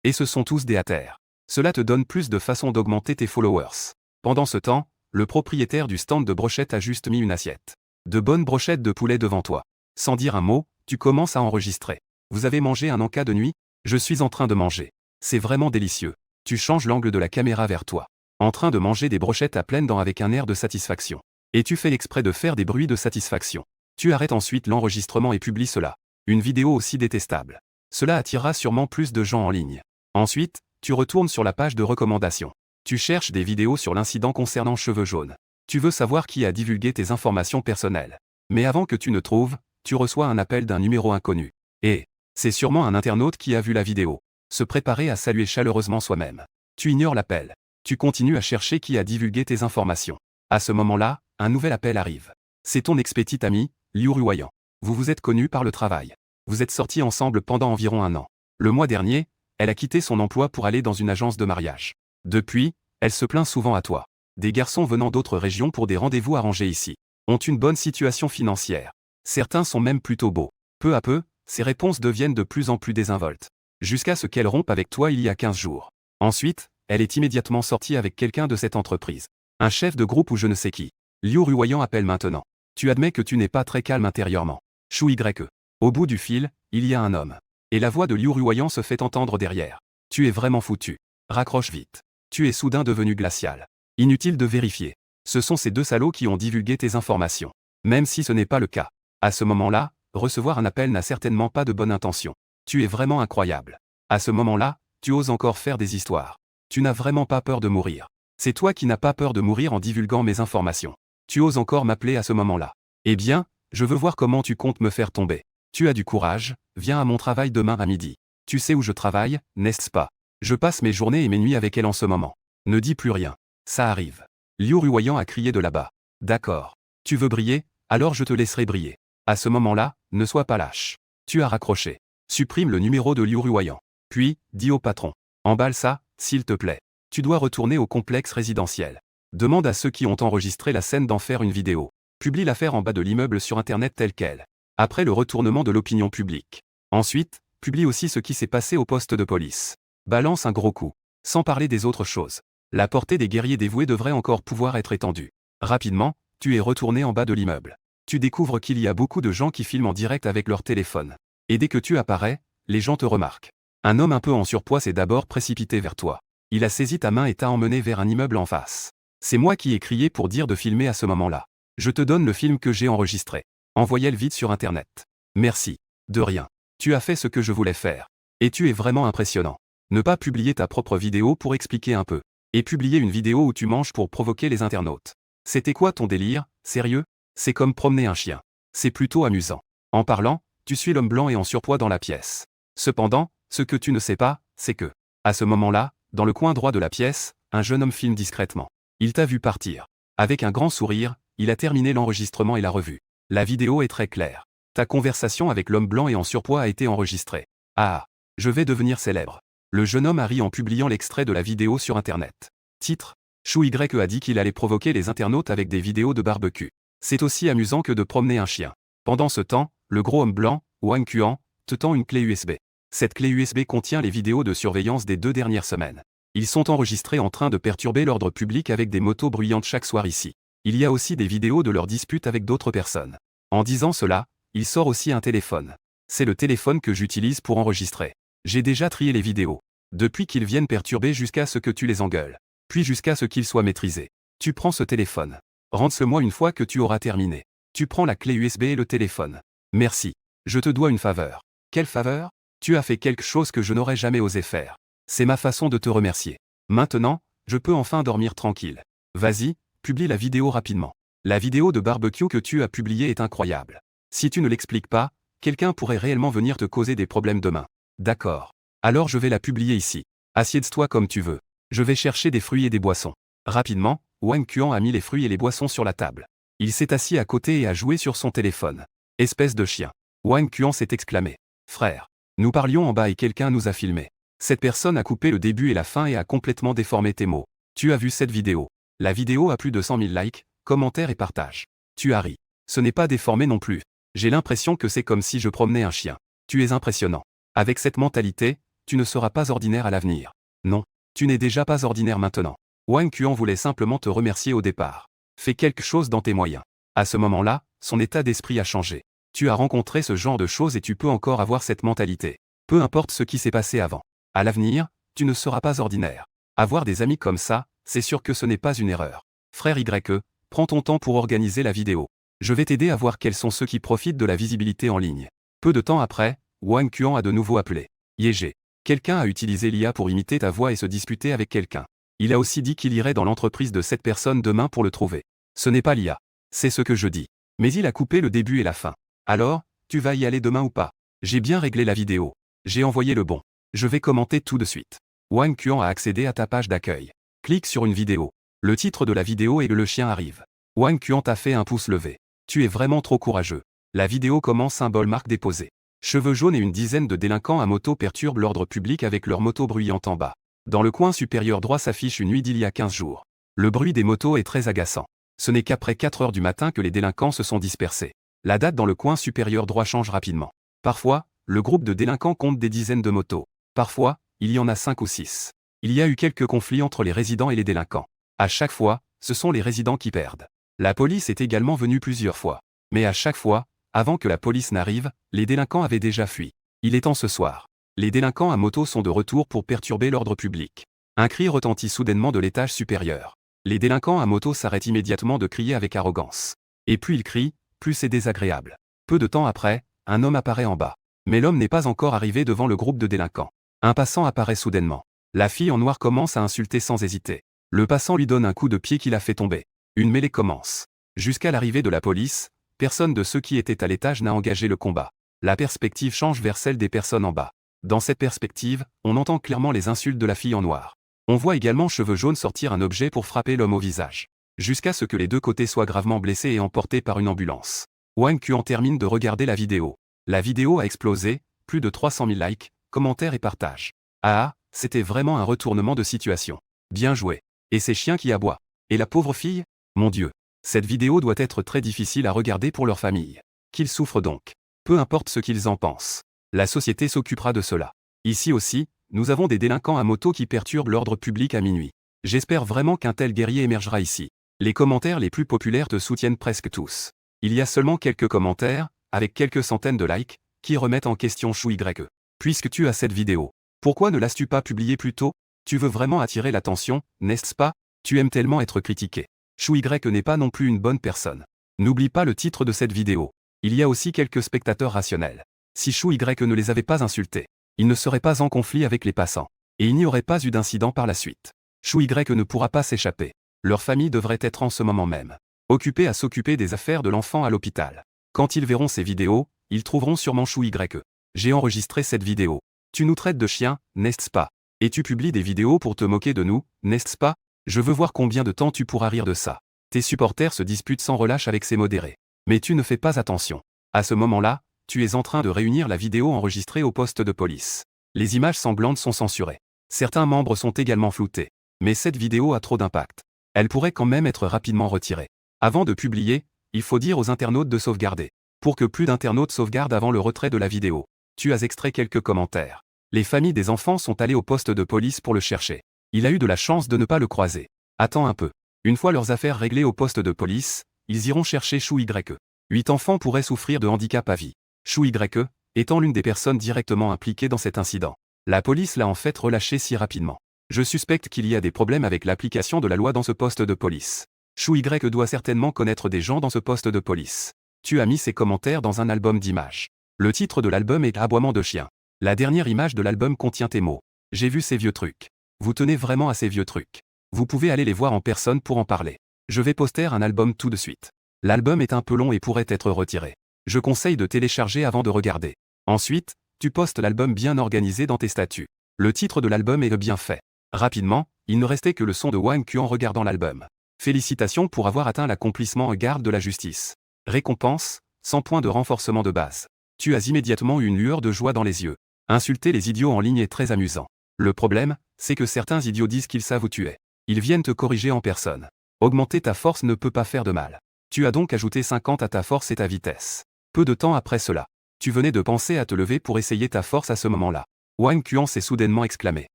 Et ce sont tous des haters. Cela te donne plus de façons d'augmenter tes followers. Pendant ce temps, le propriétaire du stand de brochettes a juste mis une assiette. De bonnes brochettes de poulet devant toi. Sans dire un mot, tu commences à enregistrer. Vous avez mangé un encas de nuit? Je suis en train de manger. C'est vraiment délicieux. Tu changes l'angle de la caméra vers toi. En train de manger des brochettes à pleines dents avec un air de satisfaction. Et tu fais l'exprès de faire des bruits de satisfaction. Tu arrêtes ensuite l'enregistrement et publies cela. Une vidéo aussi détestable. Cela attirera sûrement plus de gens en ligne. Ensuite, tu retournes sur la page de recommandation. Tu cherches des vidéos sur l'incident concernant Cheveux Jaunes. Tu veux savoir qui a divulgué tes informations personnelles. Mais avant que tu ne trouves, tu reçois un appel d'un numéro inconnu. Et c'est sûrement un internaute qui a vu la vidéo. Se préparer à saluer chaleureusement soi-même. Tu ignores l'appel. Tu continues à chercher qui a divulgué tes informations. À ce moment-là, un nouvel appel arrive. C'est ton ex-petit ami, Liu Ruoyan. Vous vous êtes connus par le travail. Vous êtes sortis ensemble pendant environ 1 an. Le mois dernier, elle a quitté son emploi pour aller dans une agence de mariage. Depuis, elle se plaint souvent à toi. Des garçons venant d'autres régions pour des rendez-vous arrangés ici ont une bonne situation financière. Certains sont même plutôt beaux. Peu à peu, ses réponses deviennent de plus en plus désinvoltes. Jusqu'à ce qu'elle rompe avec toi il y a 15 jours. Ensuite, elle est immédiatement sortie avec quelqu'un de cette entreprise. Un chef de groupe ou je ne sais qui. Liu Ruoyan appelle maintenant. Tu admets que tu n'es pas très calme intérieurement. Chou Y. Au bout du fil, il y a un homme. Et la voix de Liu Ruoyan se fait entendre derrière. Tu es vraiment foutu. Raccroche vite. Tu es soudain devenu glacial. Inutile de vérifier. Ce sont ces 2 salauds qui ont divulgué tes informations. Même si ce n'est pas le cas. À ce moment-là, recevoir un appel n'a certainement pas de bonne intention. Tu es vraiment incroyable. À ce moment-là, tu oses encore faire des histoires. Tu n'as vraiment pas peur de mourir. C'est toi qui n'as pas peur de mourir en divulguant mes informations. Tu oses encore m'appeler à ce moment-là. Eh bien, je veux voir comment tu comptes me faire tomber. Tu as du courage, viens à mon travail demain à midi. Tu sais où je travaille, n'est-ce pas? Je passe mes journées et mes nuits avec elle en ce moment. Ne dis plus rien. Ça arrive. Liu Ruoyan a crié de là-bas. D'accord. Tu veux briller? Alors je te laisserai briller. À ce moment-là, ne sois pas lâche. Tu as raccroché. Supprime le numéro de Liu Ruoyan. Puis, dis au patron. Emballe ça, s'il te plaît. Tu dois retourner au complexe résidentiel. Demande à ceux qui ont enregistré la scène d'en faire une vidéo. Publie l'affaire en bas de l'immeuble sur Internet telle qu'elle. Après le retournement de l'opinion publique. Ensuite, publie aussi ce qui s'est passé au poste de police. Balance un gros coup. Sans parler des autres choses. La portée des guerriers dévoués devrait encore pouvoir être étendue. Rapidement, tu es retourné en bas de l'immeuble. Tu découvres qu'il y a beaucoup de gens qui filment en direct avec leur téléphone. Et dès que tu apparais, les gens te remarquent. Un homme un peu en surpoids s'est d'abord précipité vers toi. Il a saisi ta main et t'a emmené vers un immeuble en face. C'est moi qui ai crié pour dire de filmer à ce moment-là. Je te donne le film que j'ai enregistré. Envoyez-le vite sur Internet. Merci. De rien. Tu as fait ce que je voulais faire. Et tu es vraiment impressionnant. Ne pas publier ta propre vidéo pour expliquer un peu. Et publier une vidéo où tu manges pour provoquer les internautes. C'était quoi ton délire, sérieux? C'est comme promener un chien. C'est plutôt amusant. En parlant, tu suis l'homme blanc et en surpoids dans la pièce. Cependant, ce que tu ne sais pas, c'est que, à ce moment-là, dans le coin droit de la pièce, un jeune homme filme discrètement. Il t'a vu partir. Avec un grand sourire, il a terminé l'enregistrement et l'a revu. La vidéo est très claire. Ta conversation avec l'homme blanc et en surpoids a été enregistrée. Ah, je vais devenir célèbre. Le jeune homme a ri en publiant l'extrait de la vidéo sur Internet. Titre: Chou Y a dit qu'il allait provoquer les internautes avec des vidéos de barbecue. C'est aussi amusant que de promener un chien. Pendant ce temps, le gros homme blanc, Wang Kuan, te tend une clé USB. Cette clé USB contient les vidéos de surveillance des 2 dernières semaines. Ils sont enregistrés en train de perturber l'ordre public avec des motos bruyantes chaque soir ici. Il y a aussi des vidéos de leurs disputes avec d'autres personnes. En disant cela, il sort aussi un téléphone. C'est le téléphone que j'utilise pour enregistrer. J'ai déjà trié les vidéos. Depuis qu'ils viennent perturber jusqu'à ce que tu les engueules. Puis jusqu'à ce qu'ils soient maîtrisés. Tu prends ce téléphone. Rends-le-moi une fois que tu auras terminé. Tu prends la clé USB et le téléphone. Merci. Je te dois une faveur. Quelle faveur? Tu as fait quelque chose que je n'aurais jamais osé faire. C'est ma façon de te remercier. Maintenant, je peux enfin dormir tranquille. Vas-y, publie la vidéo rapidement. La vidéo de barbecue que tu as publiée est incroyable. Si tu ne l'expliques pas, quelqu'un pourrait réellement venir te causer des problèmes demain. D'accord. Alors je vais la publier ici. Assieds-toi comme tu veux. Je vais chercher des fruits et des boissons. Rapidement, Wang Kuan a mis les fruits et les boissons sur la table. Il s'est assis à côté et a joué sur son téléphone. Espèce de chien. Wang Kuan s'est exclamé. Frère. Nous parlions en bas et quelqu'un nous a filmé. Cette personne a coupé le début et la fin et a complètement déformé tes mots. Tu as vu cette vidéo. La vidéo a plus de 100 000 likes, commentaires et partages. Tu as ri. Ce n'est pas déformé non plus. J'ai l'impression que c'est comme si je promenais un chien. Tu es impressionnant. Avec cette mentalité, tu ne seras pas ordinaire à l'avenir. Non. Tu n'es déjà pas ordinaire maintenant. Wang Kuan voulait simplement te remercier au départ. Fais quelque chose dans tes moyens. À ce moment-là, son état d'esprit a changé. Tu as rencontré ce genre de choses et tu peux encore avoir cette mentalité. Peu importe ce qui s'est passé avant. À l'avenir, tu ne seras pas ordinaire. Avoir des amis comme ça, c'est sûr que ce n'est pas une erreur. Frère YE, prends ton temps pour organiser la vidéo. Je vais t'aider à voir quels sont ceux qui profitent de la visibilité en ligne. Peu de temps après, Wang Kuan a de nouveau appelé. Yege. Quelqu'un a utilisé l'IA pour imiter ta voix et se disputer avec quelqu'un. Il a aussi dit qu'il irait dans l'entreprise de cette personne demain pour le trouver. Ce n'est pas l'IA. C'est ce que je dis. Mais il a coupé le début et la fin. Alors, tu vas y aller demain ou pas? J'ai bien réglé la vidéo. J'ai envoyé le bon. Je vais commenter tout de suite. Wang Kuan a accédé à ta page d'accueil. Clique sur une vidéo. Le titre de la vidéo est Le chien arrive. Wang Kuan t'a fait un pouce levé. Tu es vraiment trop courageux. La vidéo commence symbole marque déposée. Cheveux jaunes et une dizaine de délinquants à moto perturbent l'ordre public avec leurs motos bruyantes en bas. Dans le coin supérieur droit s'affiche une nuit d'il y a 15 jours. Le bruit des motos est très agaçant. Ce n'est qu'après 4 heures du matin que les délinquants se sont dispersés. La date dans le coin supérieur droit change rapidement. Parfois, le groupe de délinquants compte des dizaines de motos. Parfois, il y en a 5 ou 6. Il y a eu quelques conflits entre les résidents et les délinquants. À chaque fois, ce sont les résidents qui perdent. La police est également venue plusieurs fois. Mais à chaque fois, avant que la police n'arrive, les délinquants avaient déjà fui. Il est temps ce soir. Les délinquants à moto sont de retour pour perturber l'ordre public. Un cri retentit soudainement de l'étage supérieur. Les délinquants à moto s'arrêtent immédiatement de crier avec arrogance. Et plus ils crient, plus c'est désagréable. Peu de temps après, un homme apparaît en bas. Mais l'homme n'est pas encore arrivé devant le groupe de délinquants. Un passant apparaît soudainement. La fille en noir commence à insulter sans hésiter. Le passant lui donne un coup de pied qui la fait tomber. Une mêlée commence. Jusqu'à l'arrivée de la police, personne de ceux qui étaient à l'étage n'a engagé le combat. La perspective change vers celle des personnes en bas. Dans cette perspective, on entend clairement les insultes de la fille en noir. On voit également Cheveux Jaunes sortir un objet pour frapper l'homme au visage. Jusqu'à ce que les deux côtés soient gravement blessés et emportés par une ambulance. Wang Quan termine de regarder la vidéo. La vidéo a explosé, plus de 300 000 likes, commentaires et partages. Ah, c'était vraiment un retournement de situation. Bien joué. Et ces chiens qui aboient. Et la pauvre fille? Mon Dieu. Cette vidéo doit être très difficile à regarder pour leur famille. Qu'ils souffrent donc. Peu importe ce qu'ils en pensent. La société s'occupera de cela. Ici aussi, nous avons des délinquants à moto qui perturbent l'ordre public à minuit. J'espère vraiment qu'un tel guerrier émergera ici. Les commentaires les plus populaires te soutiennent presque tous. Il y a seulement quelques commentaires, avec quelques centaines de likes, qui remettent en question Chou YE. Puisque tu as cette vidéo, pourquoi ne l'as-tu pas publiée plus tôt? Tu veux vraiment attirer l'attention, n'est-ce pas? Tu aimes tellement être critiqué. Chou YE n'est pas non plus une bonne personne. N'oublie pas le titre de cette vidéo. Il y a aussi quelques spectateurs rationnels. Si Chou YE ne les avait pas insultés, il ne serait pas en conflit avec les passants. Et il n'y aurait pas eu d'incident par la suite. Chou YE ne pourra pas s'échapper. Leur famille devrait être en ce moment même occupée à s'occuper des affaires de l'enfant à l'hôpital. Quand ils verront ces vidéos, ils trouveront sûrement Chou YE. J'ai enregistré cette vidéo. Tu nous traites de chiens, n'est-ce pas? Et tu publies des vidéos pour te moquer de nous, n'est-ce pas? Je veux voir combien de temps tu pourras rire de ça. Tes supporters se disputent sans relâche avec ces modérés. Mais tu ne fais pas attention. À ce moment-là, tu es en train de réunir la vidéo enregistrée au poste de police. Les images sanglantes sont censurées. Certains membres sont également floutés. Mais cette vidéo a trop d'impact. Elle pourrait quand même être rapidement retirée. Avant de publier, il faut dire aux internautes de sauvegarder. Pour que plus d'internautes sauvegardent avant le retrait de la vidéo. Tu as extrait quelques commentaires. Les familles des enfants sont allées au poste de police pour le chercher. Il a eu de la chance de ne pas le croiser. Attends un peu. Une fois leurs affaires réglées au poste de police, ils iront chercher Chou YE. 8 enfants pourraient souffrir de handicap à vie. Chou YE, étant l'une des personnes directement impliquées dans cet incident. La police l'a en fait relâché si rapidement. Je suspecte qu'il y a des problèmes avec l'application de la loi dans ce poste de police. Chou YE doit certainement connaître des gens dans ce poste de police. Tu as mis ces commentaires dans un album d'images. Le titre de l'album est Aboiement de chien. La dernière image de l'album contient tes mots. J'ai vu ces vieux trucs. Vous tenez vraiment à ces vieux trucs. Vous pouvez aller les voir en personne pour en parler. Je vais poster un album tout de suite. L'album est un peu long et pourrait être retiré. Je conseille de télécharger avant de regarder. Ensuite, tu postes l'album bien organisé dans tes statuts. Le titre de l'album est bien fait. Rapidement, il ne restait que le son de Wang Quan en regardant l'album. Félicitations pour avoir atteint l'accomplissement en garde de la justice. Récompense, 100 points de renforcement de base. Tu as immédiatement eu une lueur de joie dans les yeux. Insulter les idiots en ligne est très amusant. Le problème, c'est que certains idiots disent qu'ils savent où tu es. Ils viennent te corriger en personne. Augmenter ta force ne peut pas faire de mal. Tu as donc ajouté 50 à ta force et ta vitesse. Peu de temps après cela, tu venais de penser à te lever pour essayer ta force à ce moment-là. Wang Quan s'est soudainement exclamé.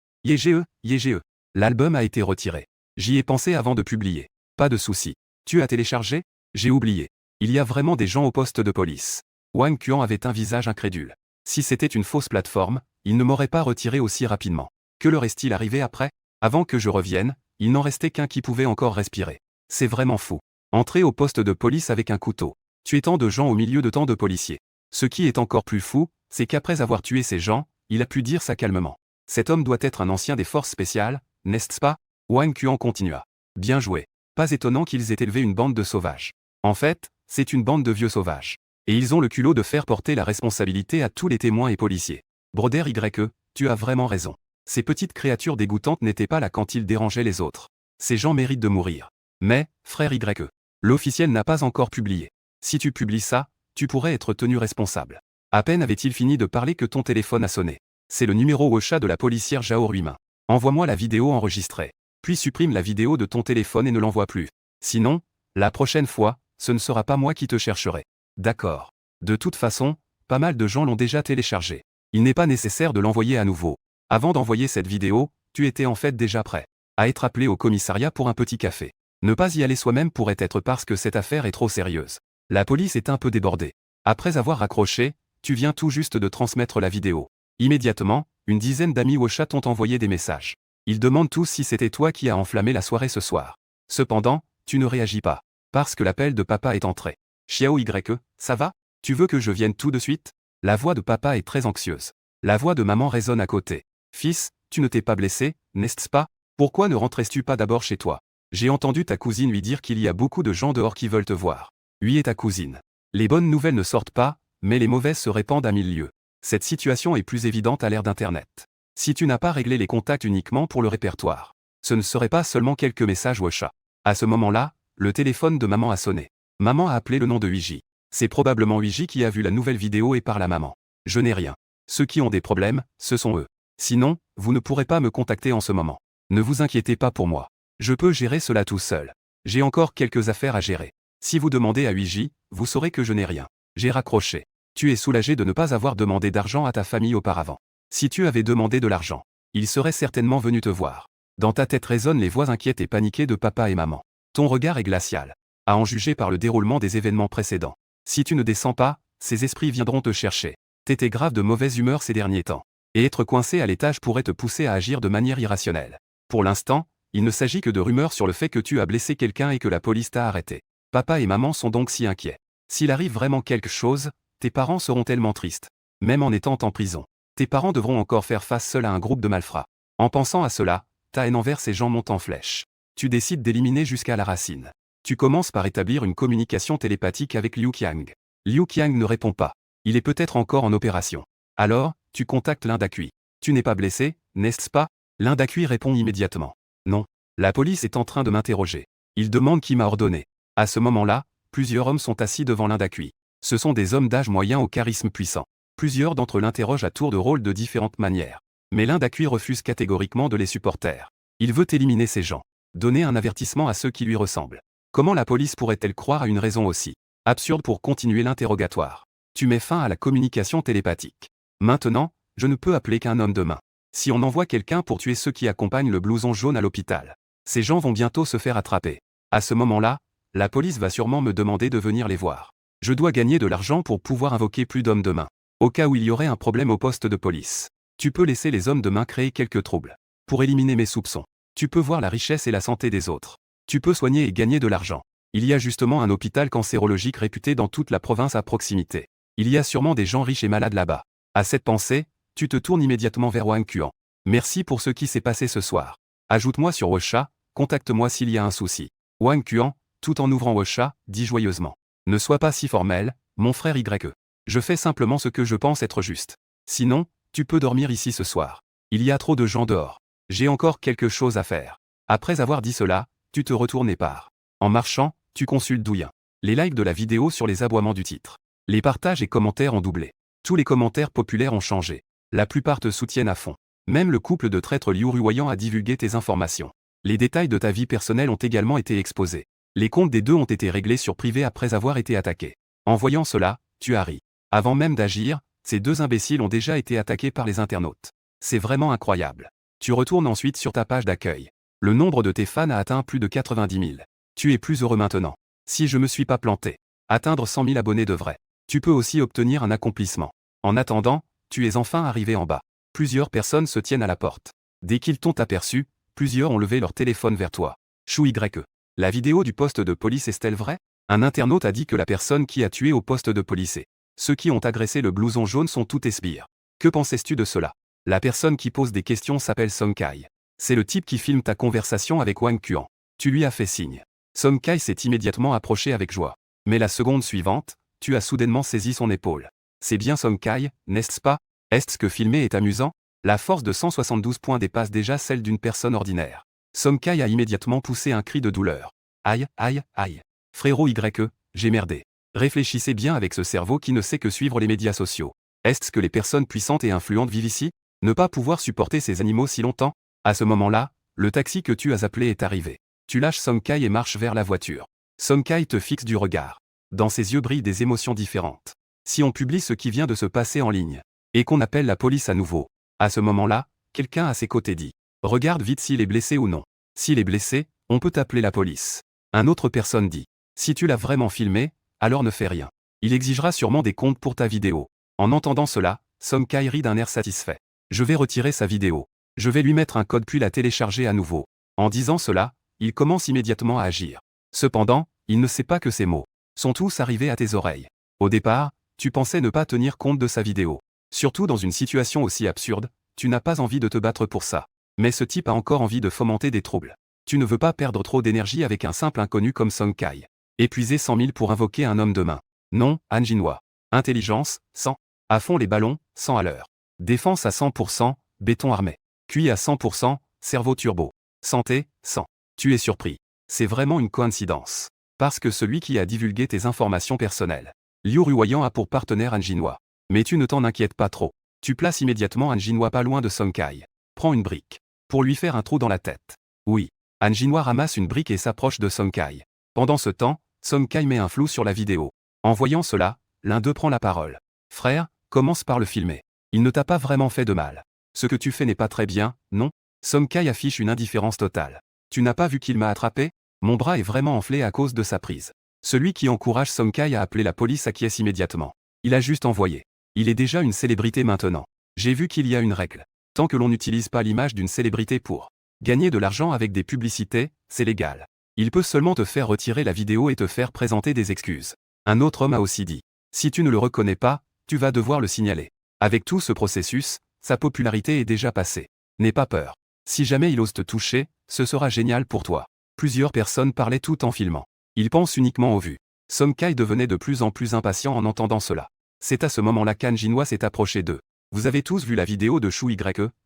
Yége, yége. L'album a été retiré. J'y ai pensé avant de publier. Pas de souci. Tu as téléchargé? J'ai oublié. Il y a vraiment des gens au poste de police. Wang Quan avait un visage incrédule. Si c'était une fausse plateforme, il ne m'aurait pas retiré aussi rapidement. Que leur est-il arrivé après? Avant que je revienne, il n'en restait qu'un qui pouvait encore respirer. C'est vraiment fou. Entrer au poste de police avec un couteau. Tuer tant de gens au milieu de tant de policiers. Ce qui est encore plus fou, c'est qu'après avoir tué ces gens, il a pu dire ça calmement. Cet homme doit être un ancien des forces spéciales, n'est-ce pas? Wang Quan continua. Bien joué. Pas étonnant qu'ils aient élevé une bande de sauvages. En fait, c'est une bande de vieux sauvages. Et ils ont le culot de faire porter la responsabilité à tous les témoins et policiers. Broder YE, tu as vraiment raison. Ces petites créatures dégoûtantes n'étaient pas là quand ils dérangeaient les autres. Ces gens méritent de mourir. Mais, frère YE, l'officiel n'a pas encore publié. Si tu publies ça, tu pourrais être tenu responsable. À peine avait-il fini de parler que ton téléphone a sonné. C'est le numéro Ocha de la policière Zhao Ruimin. Envoie-moi la vidéo enregistrée. Puis supprime la vidéo de ton téléphone et ne l'envoie plus. Sinon, la prochaine fois, ce ne sera pas moi qui te chercherai. D'accord. De toute façon, pas mal de gens l'ont déjà téléchargé. Il n'est pas nécessaire de l'envoyer à nouveau. Avant d'envoyer cette vidéo, tu étais en fait déjà prêt à être appelé au commissariat pour un petit café. Ne pas y aller soi-même pourrait être parce que cette affaire est trop sérieuse. La police est un peu débordée. Après avoir raccroché, tu viens tout juste de transmettre la vidéo. Immédiatement, une dizaine d'amis Ocha t'ont envoyé des messages. Ils demandent tous si c'était toi qui as enflammé la soirée ce soir. Cependant, tu ne réagis pas. Parce que l'appel de papa est entré. Xiao YE, ça va? Tu veux que je vienne tout de suite? La voix de papa est très anxieuse. La voix de maman résonne à côté. Fils, tu ne t'es pas blessé, n'est-ce pas? Pourquoi ne rentrais-tu pas d'abord chez toi? J'ai entendu ta cousine lui dire qu'il y a beaucoup de gens dehors qui veulent te voir. Lui et ta cousine. Les bonnes nouvelles ne sortent pas, mais les mauvaises se répandent à mille lieues. Cette situation est plus évidente à l'ère d'Internet. Si tu n'as pas réglé les contacts uniquement pour le répertoire, ce ne serait pas seulement quelques messages WhatsApp. À ce moment-là, le téléphone de maman a sonné. Maman a appelé le nom de Luigi. C'est probablement Luigi qui a vu la nouvelle vidéo et parle à maman. Je n'ai rien. Ceux qui ont des problèmes, ce sont eux. Sinon, vous ne pourrez pas me contacter en ce moment. Ne vous inquiétez pas pour moi. Je peux gérer cela tout seul. J'ai encore quelques affaires à gérer. Si vous demandez à Luigi, vous saurez que je n'ai rien. J'ai raccroché. Tu es soulagé de ne pas avoir demandé d'argent à ta famille auparavant. Si tu avais demandé de l'argent, ils seraient certainement venus te voir. Dans ta tête résonnent les voix inquiètes et paniquées de papa et maman. Ton regard est glacial. À en juger par le déroulement des événements précédents. Si tu ne descends pas, ces esprits viendront te chercher. T'étais grave de mauvaise humeur ces derniers temps. Et être coincé à l'étage pourrait te pousser à agir de manière irrationnelle. Pour l'instant, il ne s'agit que de rumeurs sur le fait que tu as blessé quelqu'un et que la police t'a arrêté. Papa et maman sont donc si inquiets. S'il arrive vraiment quelque chose, tes parents seront tellement tristes. Même en étant en prison, tes parents devront encore faire face seuls à un groupe de malfrats. En pensant à cela, ta haine envers ces gens monte en flèche. Tu décides d'éliminer jusqu'à la racine. Tu commences par établir une communication télépathique avec Liu Qiang. Liu Qiang ne répond pas. Il est peut-être encore en opération. Alors, tu contactes l'Indaqui. Tu n'es pas blessé, n'est-ce pas? L'Indaqui répond immédiatement. Non. La police est en train de m'interroger. Il demande qui m'a ordonné. À ce moment-là, plusieurs hommes sont assis devant l'Indaqui. Ce sont des hommes d'âge moyen au charisme puissant. Plusieurs d'entre eux l'interrogent à tour de rôle de différentes manières. Mais l'Indaqui refuse catégoriquement de les supporter. Il veut éliminer ces gens. Donner un avertissement à ceux qui lui ressemblent. Comment la police pourrait-elle croire à une raison aussi absurde pour continuer l'interrogatoire? Tu mets fin à la communication télépathique. Maintenant, je ne peux appeler qu'un homme de main. Si on envoie quelqu'un pour tuer ceux qui accompagnent le blouson jaune à l'hôpital, ces gens vont bientôt se faire attraper. À ce moment-là, la police va sûrement me demander de venir les voir. Je dois gagner de l'argent pour pouvoir invoquer plus d'hommes de main. Au cas où il y aurait un problème au poste de police. Tu peux laisser les hommes de main créer quelques troubles. Pour éliminer mes soupçons. Tu peux voir la richesse et la santé des autres. Tu peux soigner et gagner de l'argent. Il y a justement un hôpital cancérologique réputé dans toute la province à proximité. Il y a sûrement des gens riches et malades là-bas. À cette pensée, tu te tournes immédiatement vers Wang Quan. Merci pour ce qui s'est passé ce soir. Ajoute-moi sur WeChat, contacte-moi s'il y a un souci. Wang Quan, tout en ouvrant WeChat, dit joyeusement. Ne sois pas si formel, mon frère YE. Je fais simplement ce que je pense être juste. Sinon, tu peux dormir ici ce soir. Il y a trop de gens dehors. J'ai encore quelque chose à faire. Après avoir dit cela, tu te retournes et pars. En marchant, tu consultes Douyin. Les likes de la vidéo sur les aboiements du titre. Les partages et commentaires ont doublé. Tous les commentaires populaires ont changé. La plupart te soutiennent à fond. Même le couple de traîtres Liu Ruoyang a divulgué tes informations. Les détails de ta vie personnelle ont également été exposés. Les comptes des deux ont été réglés sur privé après avoir été attaqués. En voyant cela, tu as ri. Avant même d'agir, ces deux imbéciles ont déjà été attaqués par les internautes. C'est vraiment incroyable. Tu retournes ensuite sur ta page d'accueil. Le nombre de tes fans a atteint plus de 90 000. Tu es plus heureux maintenant. Si je me suis pas planté. Atteindre 100 000 abonnés devrait. Tu peux aussi obtenir un accomplissement. En attendant, tu es enfin arrivé en bas. Plusieurs personnes se tiennent à la porte. Dès qu'ils t'ont aperçu, plusieurs ont levé leur téléphone vers toi. Chou YE. La vidéo du poste de police est-elle vraie? Un internaute a dit que la personne qui a tué au poste de police et ceux qui ont agressé le blouson jaune sont tous des sbires. Que pensais-tu de cela? La personne qui pose des questions s'appelle Song Kai. C'est le type qui filme ta conversation avec Wang Quan. Tu lui as fait signe. Song Kai s'est immédiatement approché avec joie. Mais la seconde suivante, tu as soudainement saisi son épaule. C'est bien Song Kai, n'est-ce pas? Est-ce que filmer est amusant? La force de 172 points dépasse déjà celle d'une personne ordinaire. Song Kai a immédiatement poussé un cri de douleur. Aïe, aïe, aïe. Frérot YE, j'ai merdé. Réfléchissez bien avec ce cerveau qui ne sait que suivre les médias sociaux. Est-ce que les personnes puissantes et influentes vivent ici? Ne pas pouvoir supporter ces animaux si longtemps? À ce moment-là, le taxi que tu as appelé est arrivé. Tu lâches Song Kai et marches vers la voiture. Song Kai te fixe du regard. Dans ses yeux brillent des émotions différentes. Si on publie ce qui vient de se passer en ligne, et qu'on appelle la police à nouveau, à ce moment-là, quelqu'un à ses côtés dit « Regarde vite s'il est blessé ou non. S'il est blessé, on peut appeler la police. » Un autre personne dit « Si tu l'as vraiment filmé, alors ne fais rien. Il exigera sûrement des comptes pour ta vidéo. » En entendant cela, Song Kai rit d'un air satisfait. Je vais retirer sa vidéo. Je vais lui mettre un code puis la télécharger à nouveau. En disant cela, il commence immédiatement à agir. Cependant, il ne sait pas que ces mots sont tous arrivés à tes oreilles. Au départ, tu pensais ne pas tenir compte de sa vidéo. Surtout dans une situation aussi absurde, tu n'as pas envie de te battre pour ça. Mais ce type a encore envie de fomenter des troubles. Tu ne veux pas perdre trop d'énergie avec un simple inconnu comme Song Kai. Épuiser 100 000 pour invoquer un homme de main. Non, Han Jinhwa. Intelligence, 100. À fond les ballons, 100 à l'heure. Défense à 100%, béton armé. QI à 100%, cerveau turbo. Santé, 100. Tu es surpris. C'est vraiment une coïncidence. Parce que celui qui a divulgué tes informations personnelles. Liu Ruoyan a pour partenaire Han Jinhwa. Mais tu ne t'en inquiètes pas trop. Tu places immédiatement Han Jinhwa pas loin de Song Kai. Prends une brique. Pour lui faire un trou dans la tête. Oui. Han Jinhwa ramasse une brique et s'approche de Song Kai. Pendant ce temps, Song Kai met un flou sur la vidéo. En voyant cela, l'un d'eux prend la parole. Frère, commence par le filmer. Il ne t'a pas vraiment fait de mal. Ce que tu fais n'est pas très bien, non? Song Kai affiche une indifférence totale. Tu n'as pas vu qu'il m'a attrapé? Mon bras est vraiment enflé à cause de sa prise. Celui qui encourage Song Kai à appeler la police acquiesce immédiatement. Il a juste envoyé. Il est déjà une célébrité maintenant. J'ai vu qu'il y a une règle. Tant que l'on n'utilise pas l'image d'une célébrité pour gagner de l'argent avec des publicités, c'est légal. Il peut seulement te faire retirer la vidéo et te faire présenter des excuses. Un autre homme a aussi dit. Si tu ne le reconnais pas, tu vas devoir le signaler. Avec tout ce processus, sa popularité est déjà passée. N'aie pas peur. Si jamais il ose te toucher, ce sera génial pour toi. Plusieurs personnes parlaient tout en filmant. Ils pensent uniquement aux vues. Song Kai devenait de plus en plus impatient en entendant cela. C'est à ce moment-là qu'Han Jinhwa s'est approché d'eux. Vous avez tous vu la vidéo de Shu Ye,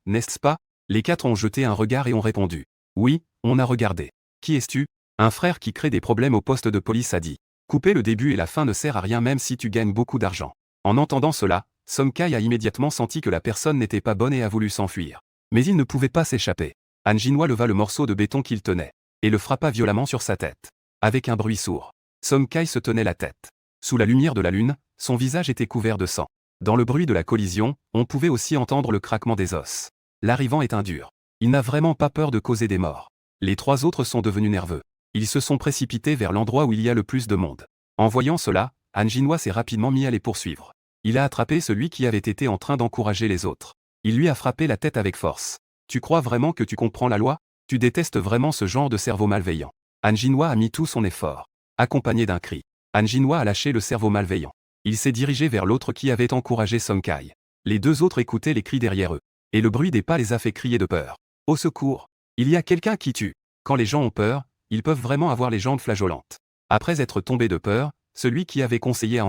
n'est-ce pas? Les quatre ont jeté un regard et ont répondu. Oui, on a regardé. Qui es-tu? Un frère qui crée des problèmes au poste de police a dit. Couper le début et la fin ne sert à rien même si tu gagnes beaucoup d'argent. En entendant cela, Song Kai a immédiatement senti que la personne n'était pas bonne et a voulu s'enfuir. Mais il ne pouvait pas s'échapper. Han Jinhwa leva le morceau de béton qu'il tenait et le frappa violemment sur sa tête. Avec un bruit sourd, Song Kai se tenait la tête. Sous la lumière de la lune, son visage était couvert de sang. Dans le bruit de la collision, on pouvait aussi entendre le craquement des os. L'arrivant est un dur. Il n'a vraiment pas peur de causer des morts. Les trois autres sont devenus nerveux. Ils se sont précipités vers l'endroit où il y a le plus de monde. En voyant cela, Han Jinhwa s'est rapidement mis à les poursuivre. Il a attrapé celui qui avait été en train d'encourager les autres. Il lui a frappé la tête avec force. Tu crois vraiment que tu comprends la loi? Tu détestes vraiment ce genre de cerveau malveillant. Han Jinhwa a mis tout son effort. Accompagné d'un cri, Han Jinhwa a lâché le cerveau malveillant. Il s'est dirigé vers l'autre qui avait encouragé Song Kai. Les deux autres écoutaient les cris derrière eux. Et le bruit des pas les a fait crier de peur. Au secours! Il y a quelqu'un qui tue. Quand les gens ont peur, ils peuvent vraiment avoir les jambes flageolantes. Après être tombé de peur, celui qui avait conseillé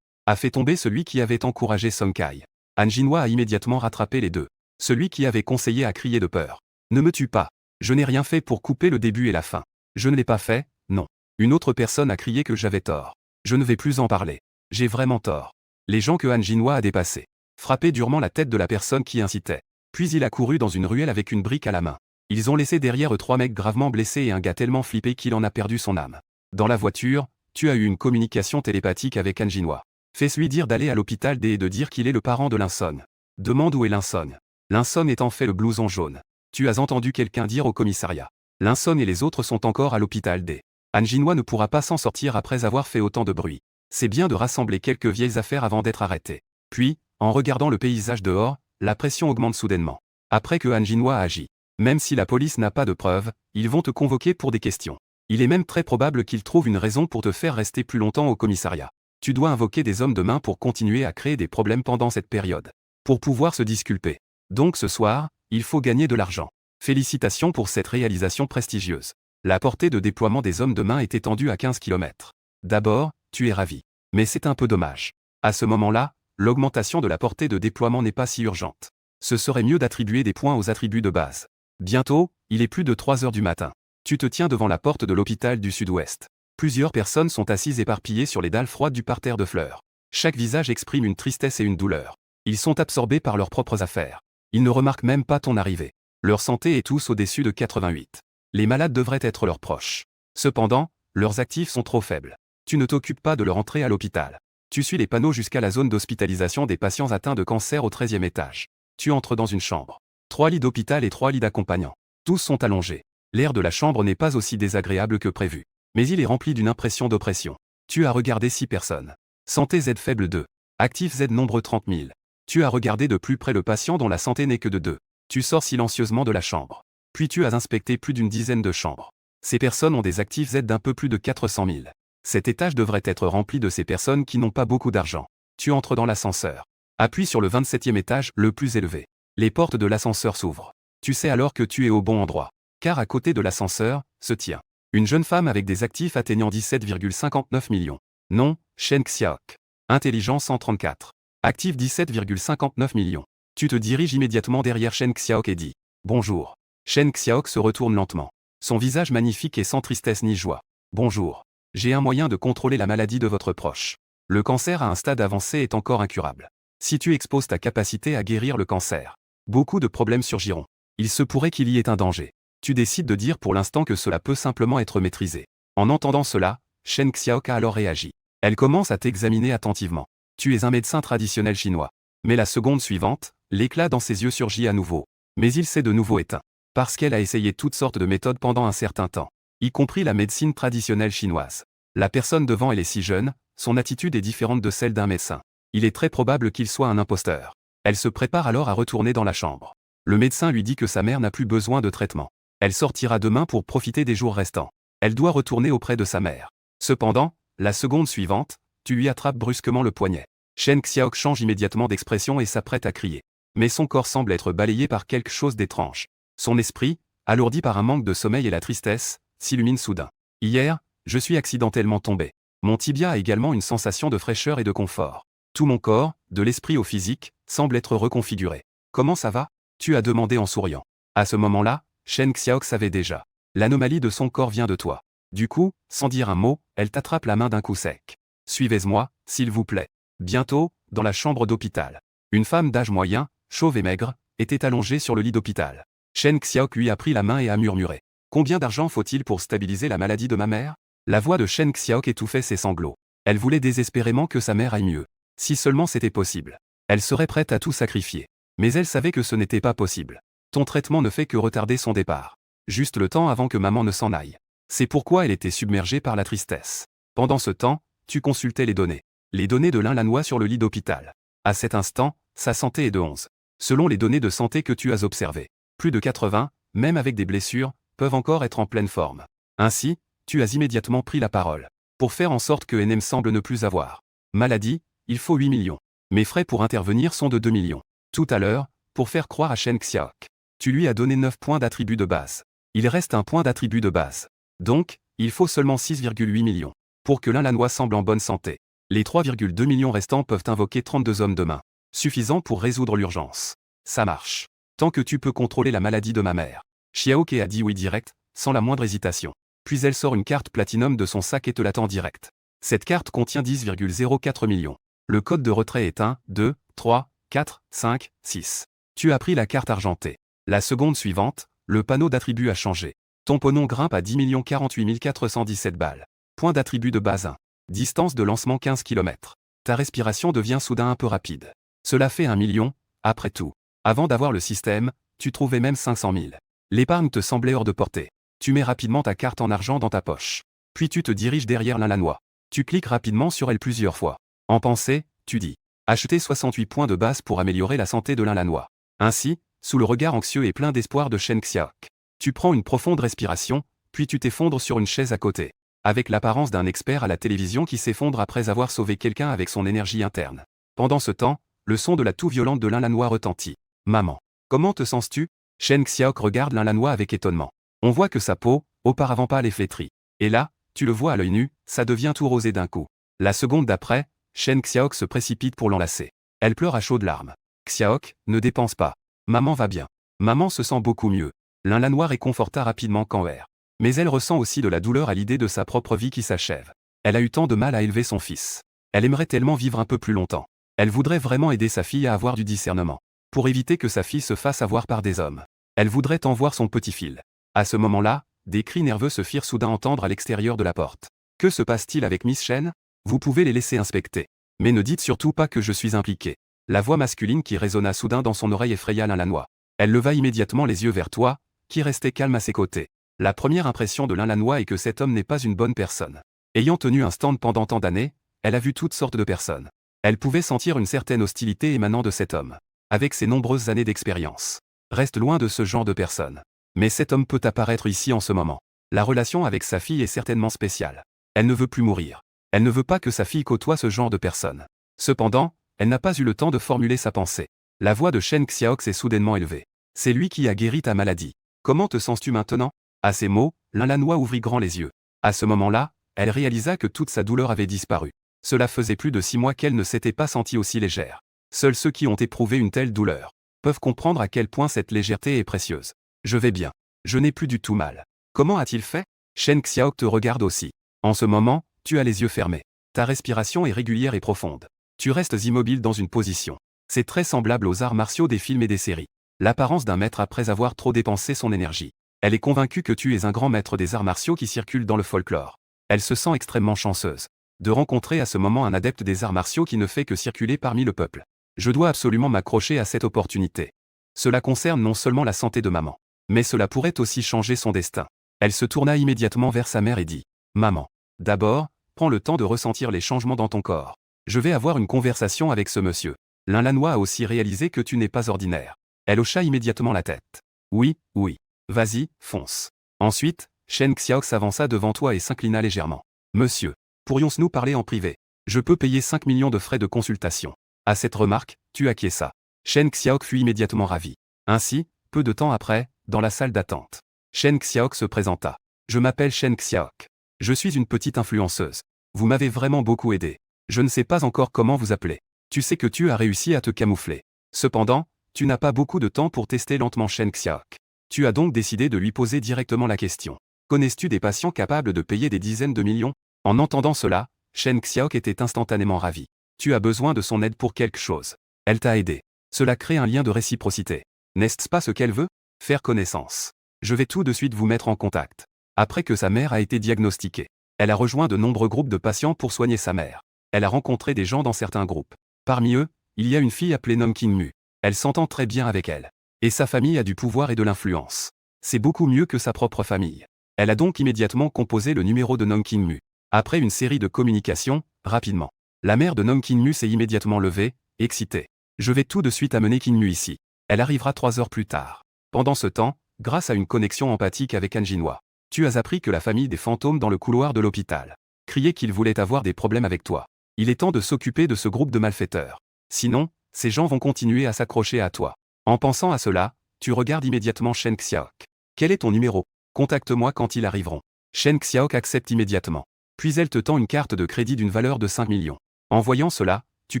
a fait tomber celui qui avait encouragé Song Kai. Han Jinhwa a immédiatement rattrapé les deux. Celui qui avait conseillé a crié de peur. Ne me tue pas. Je n'ai rien fait pour couper le début et la fin. Je ne l'ai pas fait, non. Une autre personne a crié que j'avais tort. Je ne vais plus en parler. J'ai vraiment tort. Les gens que Han Jinhwa a dépassés. Frappé durement la tête de la personne qui incitait. Puis il a couru dans une ruelle avec une brique à la main. Ils ont laissé derrière eux trois mecs gravement blessés et un gars tellement flippé qu'il en a perdu son âme. Dans la voiture, tu as eu une communication télépathique avec Han Jinhwa. Fais-lui dire d'aller à l'hôpital D et de dire qu'il est le parent de l'insomne. Demande où est l'insomne. L'insomne est en fait le blouson jaune. Tu as entendu quelqu'un dire au commissariat. L'insomne et les autres sont encore à l'hôpital D. Han Jinhwa ne pourra pas s'en sortir après avoir fait autant de bruit. C'est bien de rassembler quelques vieilles affaires avant d'être arrêté. Puis, en regardant le paysage dehors, la pression augmente soudainement. Après que Han Jinhwa a agi. Même si la police n'a pas de preuves, ils vont te convoquer pour des questions. Il est même très probable qu'ils trouvent une raison pour te faire rester plus longtemps au commissariat. Tu dois invoquer des hommes de main pour continuer à créer des problèmes pendant cette période. Pour pouvoir se disculper. Donc ce soir, il faut gagner de l'argent. Félicitations pour cette réalisation prestigieuse. La portée de déploiement des hommes de main est étendue à 15 km. D'abord, tu es ravi. Mais c'est un peu dommage. À ce moment-là, l'augmentation de la portée de déploiement n'est pas si urgente. Ce serait mieux d'attribuer des points aux attributs de base. Bientôt, il est plus de 3 heures du matin. Tu te tiens devant la porte de l'hôpital du Sud-Ouest. Plusieurs personnes sont assises éparpillées sur les dalles froides du parterre de fleurs. Chaque visage exprime une tristesse et une douleur. Ils sont absorbés par leurs propres affaires. Ils ne remarquent même pas ton arrivée. Leur santé est tous au-dessus de 88. Les malades devraient être leurs proches. Cependant, leurs actifs sont trop faibles. Tu ne t'occupes pas de leur entrée à l'hôpital. Tu suis les panneaux jusqu'à la zone d'hospitalisation des patients atteints de cancer au 13e étage. Tu entres dans une chambre. 3 lits d'hôpital et 3 lits d'accompagnants. Tous sont allongés. L'air de la chambre n'est pas aussi désagréable que prévu. Mais il est rempli d'une impression d'oppression. Tu as regardé 6 personnes. Santé Z faible 2. Actif Z nombre 30 000. Tu as regardé de plus près le patient dont la santé n'est que de 2. Tu sors silencieusement de la chambre. Puis tu as inspecté plus d'une dizaine de chambres. Ces personnes ont des actifs Z d'un peu plus de 400 000. Cet étage devrait être rempli de ces personnes qui n'ont pas beaucoup d'argent. Tu entres dans l'ascenseur. Appuie sur le 27e étage, le plus élevé. Les portes de l'ascenseur s'ouvrent. Tu sais alors que tu es au bon endroit. Car à côté de l'ascenseur, se tient une jeune femme avec des actifs atteignant 17,59 millions. Nom, Shen Xiaok. Intelligence 134. Actif 17,59 millions. Tu te diriges immédiatement derrière Shen Xiaok et dis « Bonjour ». Shen Xiaok se retourne lentement. Son visage magnifique et sans tristesse ni joie. « Bonjour. J'ai un moyen de contrôler la maladie de votre proche. Le cancer à un stade avancé est encore incurable. Si tu exposes ta capacité à guérir le cancer, beaucoup de problèmes surgiront. Il se pourrait qu'il y ait un danger. Tu décides de dire pour l'instant que cela peut simplement être maîtrisé. » En entendant cela, Shen Xiaok a alors réagi. Elle commence à t'examiner attentivement. Tu es un médecin traditionnel chinois. Mais la seconde suivante, l'éclat dans ses yeux surgit à nouveau. Mais il s'est de nouveau éteint. Parce qu'elle a essayé toutes sortes de méthodes pendant un certain temps, y compris la médecine traditionnelle chinoise. La personne devant elle est si jeune, son attitude est différente de celle d'un médecin. Il est très probable qu'il soit un imposteur. Elle se prépare alors à retourner dans la chambre. Le médecin lui dit que sa mère n'a plus besoin de traitement. Elle sortira demain pour profiter des jours restants. Elle doit retourner auprès de sa mère. Cependant, la seconde suivante, tu lui attrapes brusquement le poignet. Shen Xiaok change immédiatement d'expression et s'apprête à crier. Mais son corps semble être balayé par quelque chose d'étrange. Son esprit, alourdi par un manque de sommeil et la tristesse, s'illumine soudain. Hier, je suis accidentellement tombé. Mon tibia a également une sensation de fraîcheur et de confort. Tout mon corps, de l'esprit au physique, semble être reconfiguré. Comment ça va ? Tu as demandé en souriant. À ce moment-là, Shen Xiaok savait déjà. L'anomalie de son corps vient de toi. Du coup, sans dire un mot, elle t'attrape la main d'un coup sec. Suivez-moi, s'il vous plaît. Bientôt, dans la chambre d'hôpital. Une femme d'âge moyen, chauve et maigre, était allongée sur le lit d'hôpital. Shen Xiaok lui a pris la main et a murmuré. Combien d'argent faut-il pour stabiliser la maladie de ma mère ? La voix de Shen Xiaok étouffait ses sanglots. Elle voulait désespérément que sa mère aille mieux. Si seulement c'était possible. Elle serait prête à tout sacrifier. Mais elle savait que ce n'était pas possible. Ton traitement ne fait que retarder son départ. Juste le temps avant que maman ne s'en aille. C'est pourquoi elle était submergée par la tristesse. Pendant ce temps, tu consultais les données. Les données de Lin Lannoy sur le lit d'hôpital. À cet instant, sa santé est de 11. Selon les données de santé que tu as observées, plus de 80, même avec des blessures, peuvent encore être en pleine forme. Ainsi, tu as immédiatement pris la parole. Pour faire en sorte que NM semble ne plus avoir maladie, il faut 8 millions. Mes frais pour intervenir sont de 2 millions. Tout à l'heure, pour faire croire à Shen Xiaok, tu lui as donné 9 points d'attribut de base. Il reste un point d'attribut de base. Donc, il faut seulement 6,8 millions. Pour que Lin Lannoy semble en bonne santé. Les 3,2 millions restants peuvent invoquer 32 hommes de main. Suffisant pour résoudre l'urgence. Ça marche. Tant que tu peux contrôler la maladie de ma mère. Xiaoke a dit oui direct, sans la moindre hésitation. Puis elle sort une carte platinum de son sac et te la tend direct. Cette carte contient 10,04 millions. Le code de retrait est 1, 2, 3, 4, 5, 6. Tu as pris la carte argentée. La seconde suivante, le panneau d'attribut a changé. Ton pognon grimpe à 10 48 417 balles. Point d'attribut de base 1. Distance de lancement 15 km. Ta respiration devient soudain un peu rapide. Cela fait 1 million, après tout. Avant d'avoir le système, tu trouvais même 500 000. L'épargne te semblait hors de portée. Tu mets rapidement ta carte en argent dans ta poche. Puis tu te diriges derrière Lin Lannoy. Tu cliques rapidement sur elle plusieurs fois. En pensée, tu dis « Acheter 68 points de base pour améliorer la santé de Lin Lannoy ». Ainsi, sous le regard anxieux et plein d'espoir de Shen Xiaok, tu prends une profonde respiration, puis tu t'effondres sur une chaise à côté. Avec l'apparence d'un expert à la télévision qui s'effondre après avoir sauvé quelqu'un avec son énergie interne. Pendant ce temps, le son de la toux violente de Lin Lannoy retentit. « Maman, comment te sens-tu » Shen Xiaok regarde Lin Lannoy avec étonnement. On voit que sa peau, auparavant pâle et flétrie. Et là, tu le vois à l'œil nu, ça devient tout rosé d'un coup. La seconde d'après, Shen Xiaok se précipite pour l'enlacer. Elle pleure à chaudes larmes. Xiaok, ne dépense pas. Maman va bien. Maman se sent beaucoup mieux. Lin Lannoy réconforta rapidement Kanwer. Mais elle ressent aussi de la douleur à l'idée de sa propre vie qui s'achève. Elle a eu tant de mal à élever son fils. Elle aimerait tellement vivre un peu plus longtemps. Elle voudrait vraiment aider sa fille à avoir du discernement. Pour éviter que sa fille se fasse avoir par des hommes. Elle voudrait en voir son petit fil. À ce moment-là, des cris nerveux se firent soudain entendre à l'extérieur de la porte. Que se passe-t-il avec Miss Shen ? Vous pouvez les laisser inspecter. Mais ne dites surtout pas que je suis impliqué. La voix masculine qui résonna soudain dans son oreille effraya Lin Lannoy. Elle leva immédiatement les yeux vers toi, qui restait calme à ses côtés. La première impression de Lin Lannoy est que cet homme n'est pas une bonne personne. Ayant tenu un stand pendant tant d'années, elle a vu toutes sortes de personnes. Elle pouvait sentir une certaine hostilité émanant de cet homme. Avec ses nombreuses années d'expérience. Reste loin de ce genre de personne. Mais cet homme peut apparaître ici en ce moment. La relation avec sa fille est certainement spéciale. Elle ne veut plus mourir. Elle ne veut pas que sa fille côtoie ce genre de personne. Cependant, elle n'a pas eu le temps de formuler sa pensée. La voix de Shen Xiaox s'est soudainement élevée. C'est lui qui a guéri ta maladie. Comment te sens-tu maintenant? À ces mots, Lin Lannoy ouvrit grand les yeux. À ce moment-là, elle réalisa que toute sa douleur avait disparu. Cela faisait plus de 6 mois qu'elle ne s'était pas sentie aussi légère. Seuls ceux qui ont éprouvé une telle douleur peuvent comprendre à quel point cette légèreté est précieuse. Je vais bien. Je n'ai plus du tout mal. Comment a-t-il fait? Shen Xiaox te regarde aussi. En ce moment, tu as les yeux fermés. Ta respiration est régulière et profonde. Tu restes immobile dans une position. C'est très semblable aux arts martiaux des films et des séries. L'apparence d'un maître après avoir trop dépensé son énergie. Elle est convaincue que tu es un grand maître des arts martiaux qui circulent dans le folklore. Elle se sent extrêmement chanceuse de rencontrer à ce moment un adepte des arts martiaux qui ne fait que circuler parmi le peuple. Je dois absolument m'accrocher à cette opportunité. Cela concerne non seulement la santé de maman, mais cela pourrait aussi changer son destin. Elle se tourna immédiatement vers sa mère et dit « Maman, d'abord, prends le temps de ressentir les changements dans ton corps. Je vais avoir une conversation avec ce monsieur. Lin Lannoy a aussi réalisé que tu n'es pas ordinaire. » Elle hocha immédiatement la tête. « Oui, oui. Vas-y, fonce. » Ensuite, Shen Xiaox s'avança devant toi et s'inclina légèrement. « Monsieur, pourrions-nous parler en privé? Je peux payer 5 millions de frais de consultation. » À cette remarque, tu acquiesça. Shen Xiaox fut immédiatement ravi. Ainsi, peu de temps après, dans la salle d'attente, Shen Xiaox se présenta. « Je m'appelle Shen Xiaox. Je suis une petite influenceuse. Vous m'avez vraiment beaucoup aidé. Je ne sais pas encore comment vous appeler. Tu sais que tu as réussi à te camoufler. Cependant, tu n'as pas beaucoup de temps pour tester lentement Shen Xiaox. Tu as donc décidé de lui poser directement la question. Connais-tu des patients capables de payer des dizaines de millions? » En entendant cela, Shen Xiaox était instantanément ravi. Tu as besoin de son aide pour quelque chose. Elle t'a aidé. Cela crée un lien de réciprocité. N'est-ce pas ce qu'elle veut? Faire connaissance. Je vais tout de suite vous mettre en contact. Après que sa mère a été diagnostiquée, elle a rejoint de nombreux groupes de patients pour soigner sa mère. Elle a rencontré des gens dans certains groupes. Parmi eux, il y a une fille appelée Nam King-mu. Elle s'entend très bien avec elle. Et sa famille a du pouvoir et de l'influence. C'est beaucoup mieux que sa propre famille. Elle a donc immédiatement composé le numéro de Nam King-mu. Après une série de communications, rapidement, la mère de Nam King-mu s'est immédiatement levée, excitée. Je vais tout de suite amener King-mu ici. Elle arrivera 3 heures plus tard. Pendant ce temps, grâce à une connexion empathique avec Han Jinhua, tu as appris que la famille des fantômes dans le couloir de l'hôpital criait qu'ils voulaient avoir des problèmes avec toi. Il est temps de s'occuper de ce groupe de malfaiteurs. Sinon, ces gens vont continuer à s'accrocher à toi. En pensant à cela, tu regardes immédiatement Shen Xiaox. Quel est ton numéro? Contacte-moi quand ils arriveront. Shen Xiaox accepte immédiatement. Puis elle te tend une carte de crédit d'une valeur de 5 millions. En voyant cela, tu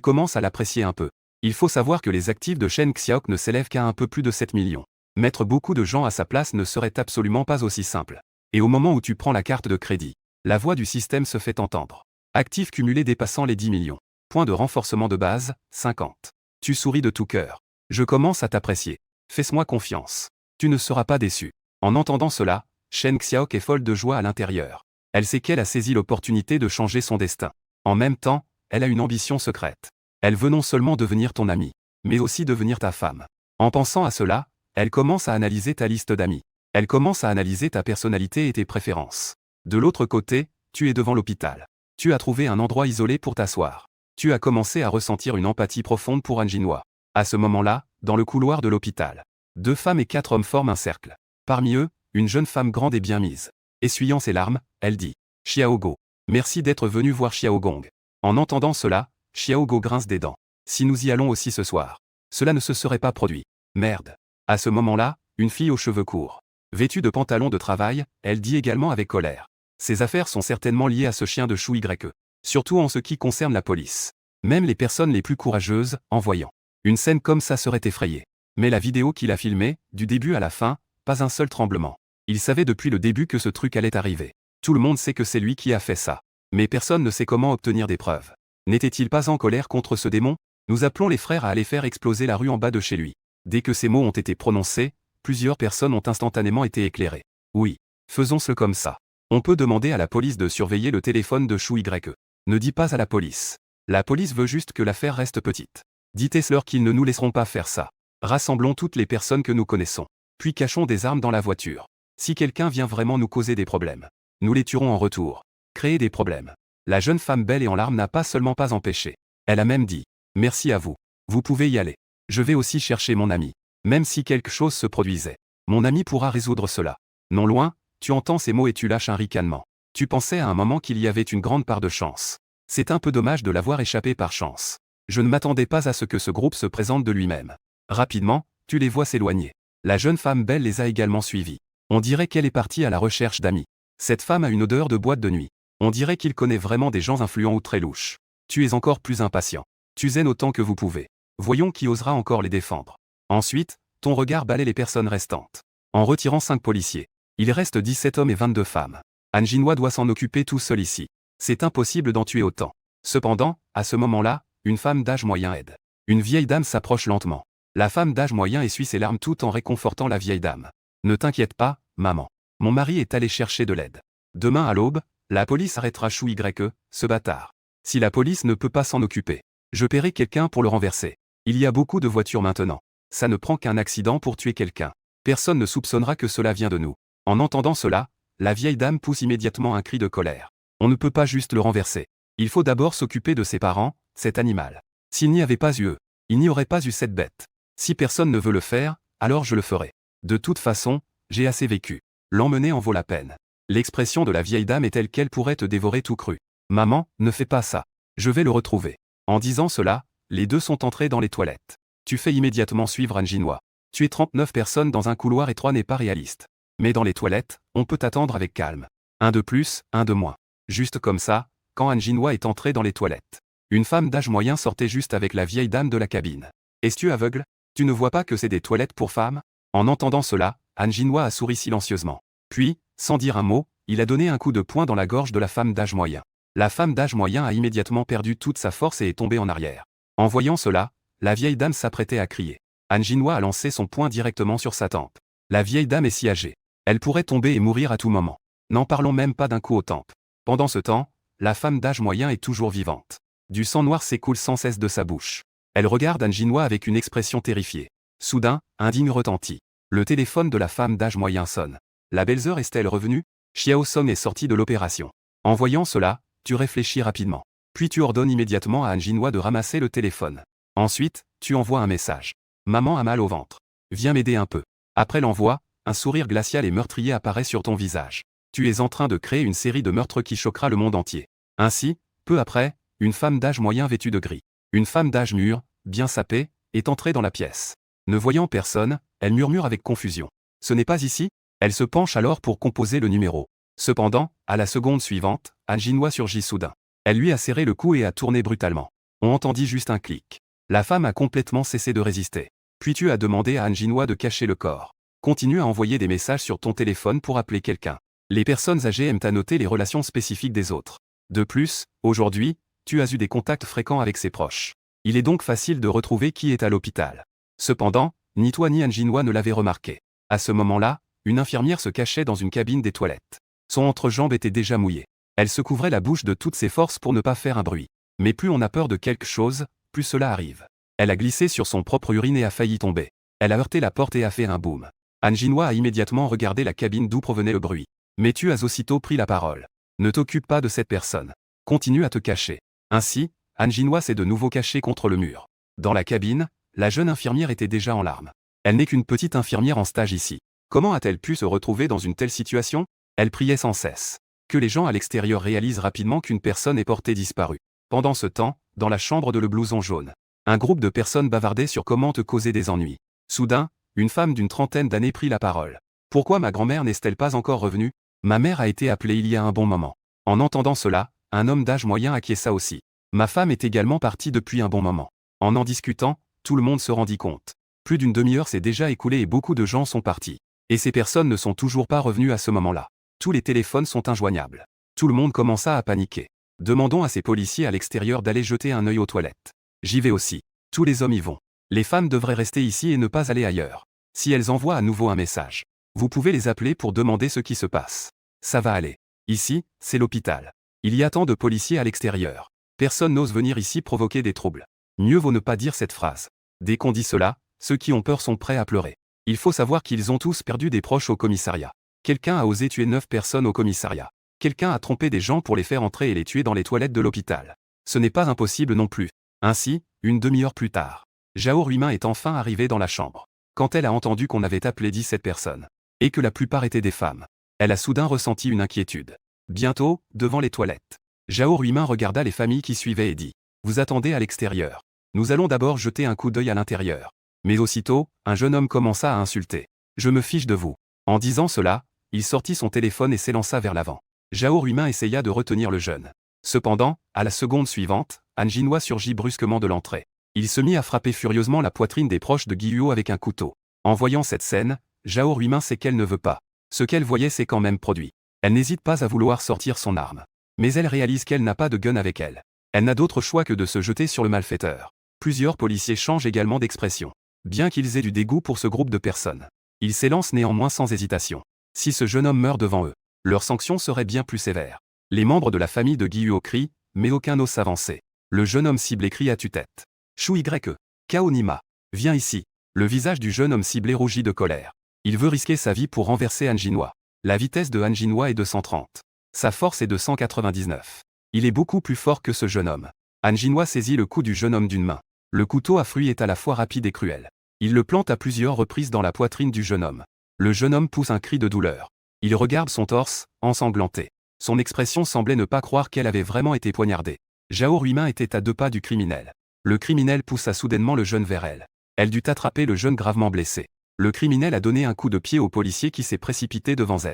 commences à l'apprécier un peu. Il faut savoir que les actifs de Shen Xiaox ne s'élèvent qu'à un peu plus de 7 millions. Mettre beaucoup de gens à sa place ne serait absolument pas aussi simple. Et au moment où tu prends la carte de crédit, la voix du système se fait entendre. Actifs cumulés dépassant les 10 millions. Point de renforcement de base, 50. Tu souris de tout cœur. Je commence à t'apprécier. Fais-moi confiance. Tu ne seras pas déçu. En entendant cela, Shen Xiaox est folle de joie à l'intérieur. Elle sait qu'elle a saisi l'opportunité de changer son destin. En même temps, elle a une ambition secrète. Elle veut non seulement devenir ton amie, mais aussi devenir ta femme. En pensant à cela, elle commence à analyser ta liste d'amis. Elle commence à analyser ta personnalité et tes préférences. De l'autre côté, tu es devant l'hôpital. Tu as trouvé un endroit isolé pour t'asseoir. Tu as commencé à ressentir une empathie profonde pour Han Jinhua. À ce moment-là, dans le couloir de l'hôpital, 2 femmes et 4 hommes forment un cercle. Parmi eux, une jeune femme grande et bien mise. Essuyant ses larmes, elle dit « Xiaogo, merci d'être venu voir Xiaogong. » En entendant cela, Xiaogo grince des dents. « Si nous y allons aussi ce soir, cela ne se serait pas produit. Merde. » À ce moment-là, une fille aux cheveux courts, vêtue de pantalon de travail, elle dit également avec colère. Ces affaires sont certainement liées à ce chien de chou YE. Surtout en ce qui concerne la police. Même les personnes les plus courageuses, en voyant une scène comme ça, seraient effrayées. Mais la vidéo qu'il a filmée, du début à la fin, pas un seul tremblement. Il savait depuis le début que ce truc allait arriver. Tout le monde sait que c'est lui qui a fait ça. Mais personne ne sait comment obtenir des preuves. N'était-il pas en colère contre ce démon? Nous appelons les frères à aller faire exploser la rue en bas de chez lui. Dès que ces mots ont été prononcés, plusieurs personnes ont instantanément été éclairées. Oui, faisons-ce comme ça. On peut demander à la police de surveiller le téléphone de Chou YE. Ne dis pas à la police. La police veut juste que l'affaire reste petite. Dites-leur qu'ils ne nous laisseront pas faire ça. Rassemblons toutes les personnes que nous connaissons. Puis cachons des armes dans la voiture. Si quelqu'un vient vraiment nous causer des problèmes, nous les tuerons en retour. Créer des problèmes. La jeune femme belle et en larmes n'a pas seulement pas empêché. Elle a même dit « Merci à vous. Vous pouvez y aller. Je vais aussi chercher mon ami. Même si quelque chose se produisait, mon ami pourra résoudre cela. » Non loin, tu entends ces mots et tu lâches un ricanement. Tu pensais à un moment qu'il y avait une grande part de chance. C'est un peu dommage de l'avoir échappé par chance. Je ne m'attendais pas à ce que ce groupe se présente de lui-même. Rapidement, tu les vois s'éloigner. La jeune femme belle les a également suivis. On dirait qu'elle est partie à la recherche d'amis. Cette femme a une odeur de boîte de nuit. On dirait qu'il connaît vraiment des gens influents ou très louches. Tu es encore plus impatient. Tu zen autant que vous pouvez. Voyons qui osera encore les défendre. Ensuite, ton regard balaie les personnes restantes. En retirant 5 policiers. Il reste 17 hommes et 22 femmes. Han Jinhua doit s'en occuper tout seul ici. C'est impossible d'en tuer autant. Cependant, à ce moment-là, une femme d'âge moyen aide. Une vieille dame s'approche lentement. La femme d'âge moyen essuie ses larmes tout en réconfortant la vieille dame. Ne t'inquiète pas, maman. Mon mari est allé chercher de l'aide. Demain à l'aube, la police arrêtera Chou YE, ce bâtard. Si la police ne peut pas s'en occuper, je paierai quelqu'un pour le renverser. Il y a beaucoup de voitures maintenant. Ça ne prend qu'un accident pour tuer quelqu'un. Personne ne soupçonnera que cela vient de nous. En entendant cela, la vieille dame pousse immédiatement un cri de colère. On ne peut pas juste le renverser. Il faut d'abord s'occuper de ses parents, cet animal. S'il n'y avait pas eu eux, il n'y aurait pas eu cette bête. Si personne ne veut le faire, alors je le ferai. De toute façon, j'ai assez vécu. L'emmener en vaut la peine. L'expression de la vieille dame est telle qu'elle pourrait te dévorer tout cru. Maman, ne fais pas ça. Je vais le retrouver. En disant cela, les deux sont entrés dans les toilettes. Tu fais immédiatement suivre Han Jinhua. Tuer 39 personnes dans un couloir étroit n'est pas réaliste. Mais dans les toilettes, on peut attendre avec calme. Un de plus, un de moins. Juste comme ça, quand Han Jinhua est entré dans les toilettes. Une femme d'âge moyen sortait juste avec la vieille dame de la cabine. Es-tu aveugle? Tu ne vois pas que c'est des toilettes pour femmes? En entendant cela, Han Jinhua a souri silencieusement. Puis, sans dire un mot, il a donné un coup de poing dans la gorge de la femme d'âge moyen. La femme d'âge moyen a immédiatement perdu toute sa force et est tombée en arrière. En voyant cela, la vieille dame s'apprêtait à crier. Han Jinhua a lancé son poing directement sur sa tempe. La vieille dame est si âgée. Elle pourrait tomber et mourir à tout moment. N'en parlons même pas d'un coup aux tempes. Pendant ce temps, la femme d'âge moyen est toujours vivante. Du sang noir s'écoule sans cesse de sa bouche. Elle regarde Han Jinhua avec une expression terrifiée. Soudain, un digne retentit. Le téléphone de la femme d'âge moyen sonne. La belle-sœur est-elle revenue? Xiao Song est sorti de l'opération. En voyant cela, tu réfléchis rapidement. Puis tu ordonnes immédiatement à Han Jinhua de ramasser le téléphone. Ensuite, tu envoies un message. Maman a mal au ventre. Viens m'aider un peu. Après l'envoi, un sourire glacial et meurtrier apparaît sur ton visage. Tu es en train de créer une série de meurtres qui choquera le monde entier. Ainsi, peu après, une femme d'âge moyen vêtue de gris. Une femme d'âge mûr, bien sapée, est entrée dans la pièce. Ne voyant personne, elle murmure avec confusion. Ce n'est pas ici? Elle se penche alors pour composer le numéro. Cependant, à la seconde suivante, Han Jinhua surgit soudain. Elle lui a serré le cou et a tourné brutalement. On entendit juste un clic. La femme a complètement cessé de résister. Puis tu as demandé à Han Jinhua de cacher le corps. Continue à envoyer des messages sur ton téléphone pour appeler quelqu'un. Les personnes âgées aiment à noter les relations spécifiques des autres. De plus, aujourd'hui, tu as eu des contacts fréquents avec ses proches. Il est donc facile de retrouver qui est à l'hôpital. Cependant, ni toi ni Han Jinhua ne l'avez remarqué. À ce moment-là, une infirmière se cachait dans une cabine des toilettes. Son entrejambe était déjà mouillée. Elle se couvrait la bouche de toutes ses forces pour ne pas faire un bruit. Mais plus on a peur de quelque chose, plus cela arrive. Elle a glissé sur son propre urine et a failli tomber. Elle a heurté la porte et a fait un boom. Han Jinhua a immédiatement regardé la cabine d'où provenait le bruit. Mais tu as aussitôt pris la parole. Ne t'occupe pas de cette personne. Continue à te cacher. Ainsi, Han Jinhua s'est de nouveau caché contre le mur. Dans la cabine, la jeune infirmière était déjà en larmes. Elle n'est qu'une petite infirmière en stage ici. Comment a-t-elle pu se retrouver dans une telle situation? Elle priait sans cesse. Que les gens à l'extérieur réalisent rapidement qu'une personne est portée disparue. Pendant ce temps, dans la chambre de le blouson jaune, un groupe de personnes bavardait sur comment te causer des ennuis. Soudain, une femme d'une trentaine d'années prit la parole. Pourquoi ma grand-mère n'est-elle pas encore revenue? Ma mère a été appelée il y a un bon moment. En entendant cela, un homme d'âge moyen acquiesça aussi. Ma femme est également partie depuis un bon moment. En discutant, tout le monde se rendit compte. Plus d'une demi-heure s'est déjà écoulée et beaucoup de gens sont partis. Et ces personnes ne sont toujours pas revenues à ce moment-là. Tous les téléphones sont injoignables. Tout le monde commença à paniquer. Demandons à ces policiers à l'extérieur d'aller jeter un œil aux toilettes. J'y vais aussi. Tous les hommes y vont. Les femmes devraient rester ici et ne pas aller ailleurs. Si elles envoient à nouveau un message, vous pouvez les appeler pour demander ce qui se passe. Ça va aller. Ici, c'est l'hôpital. Il y a tant de policiers à l'extérieur. Personne n'ose venir ici provoquer des troubles. Mieux vaut ne pas dire cette phrase. Dès qu'on dit cela, ceux qui ont peur sont prêts à pleurer. Il faut savoir qu'ils ont tous perdu des proches au commissariat. Quelqu'un a osé tuer 9 personnes au commissariat. Quelqu'un a trompé des gens pour les faire entrer et les tuer dans les toilettes de l'hôpital. Ce n'est pas impossible non plus. Ainsi, une demi-heure plus tard, Zhao Ruimin est enfin arrivée dans la chambre. Quand elle a entendu qu'on avait appelé 17 personnes, et que la plupart étaient des femmes, elle a soudain ressenti une inquiétude. Bientôt, devant les toilettes, Zhao Ruimin regarda les familles qui suivaient et dit « Vous attendez à l'extérieur. Nous allons d'abord jeter un coup d'œil à l'intérieur. Mais aussitôt, un jeune homme commença à insulter. « Je me fiche de vous ». En disant cela, il sortit son téléphone et s'élança vers l'avant. Zhao Ruimin essaya de retenir le jeune. Cependant, à la seconde suivante, Han Jinhua surgit brusquement de l'entrée. Il se mit à frapper furieusement la poitrine des proches de Guiyuo avec un couteau. En voyant cette scène, Zhao Ruimin sait qu'elle ne veut pas. Ce qu'elle voyait s'est quand même produit. Elle n'hésite pas à vouloir sortir son arme. Mais elle réalise qu'elle n'a pas de gun avec elle. Elle n'a d'autre choix que de se jeter sur le malfaiteur. Plusieurs policiers changent également d'expression. Bien qu'ils aient du dégoût pour ce groupe de personnes, ils s'élancent néanmoins sans hésitation. Si ce jeune homme meurt devant eux, leur sanction serait bien plus sévère. Les membres de la famille de Guiyuo crient, mais aucun n'ose s'avancer. Le jeune homme ciblé crie à tue-tête. Shu Y. Kaonima, viens ici. Le visage du jeune homme ciblé rougit de colère. Il veut risquer sa vie pour renverser Han Jinhua. La vitesse de Han Jinhua est de 130. Sa force est de 199. Il est beaucoup plus fort que ce jeune homme. Han Jinhua saisit le cou du jeune homme d'une main. Le couteau à fruits est à la fois rapide et cruel. Il le plante à plusieurs reprises dans la poitrine du jeune homme. Le jeune homme pousse un cri de douleur. Il regarde son torse, ensanglanté. Son expression semblait ne pas croire qu'elle avait vraiment été poignardée. Zhao Ruimin était à 2 pas du criminel. Le criminel poussa soudainement le jeune vers elle. Elle dut attraper le jeune gravement blessé. Le criminel a donné un coup de pied au policier qui s'est précipité devant Z.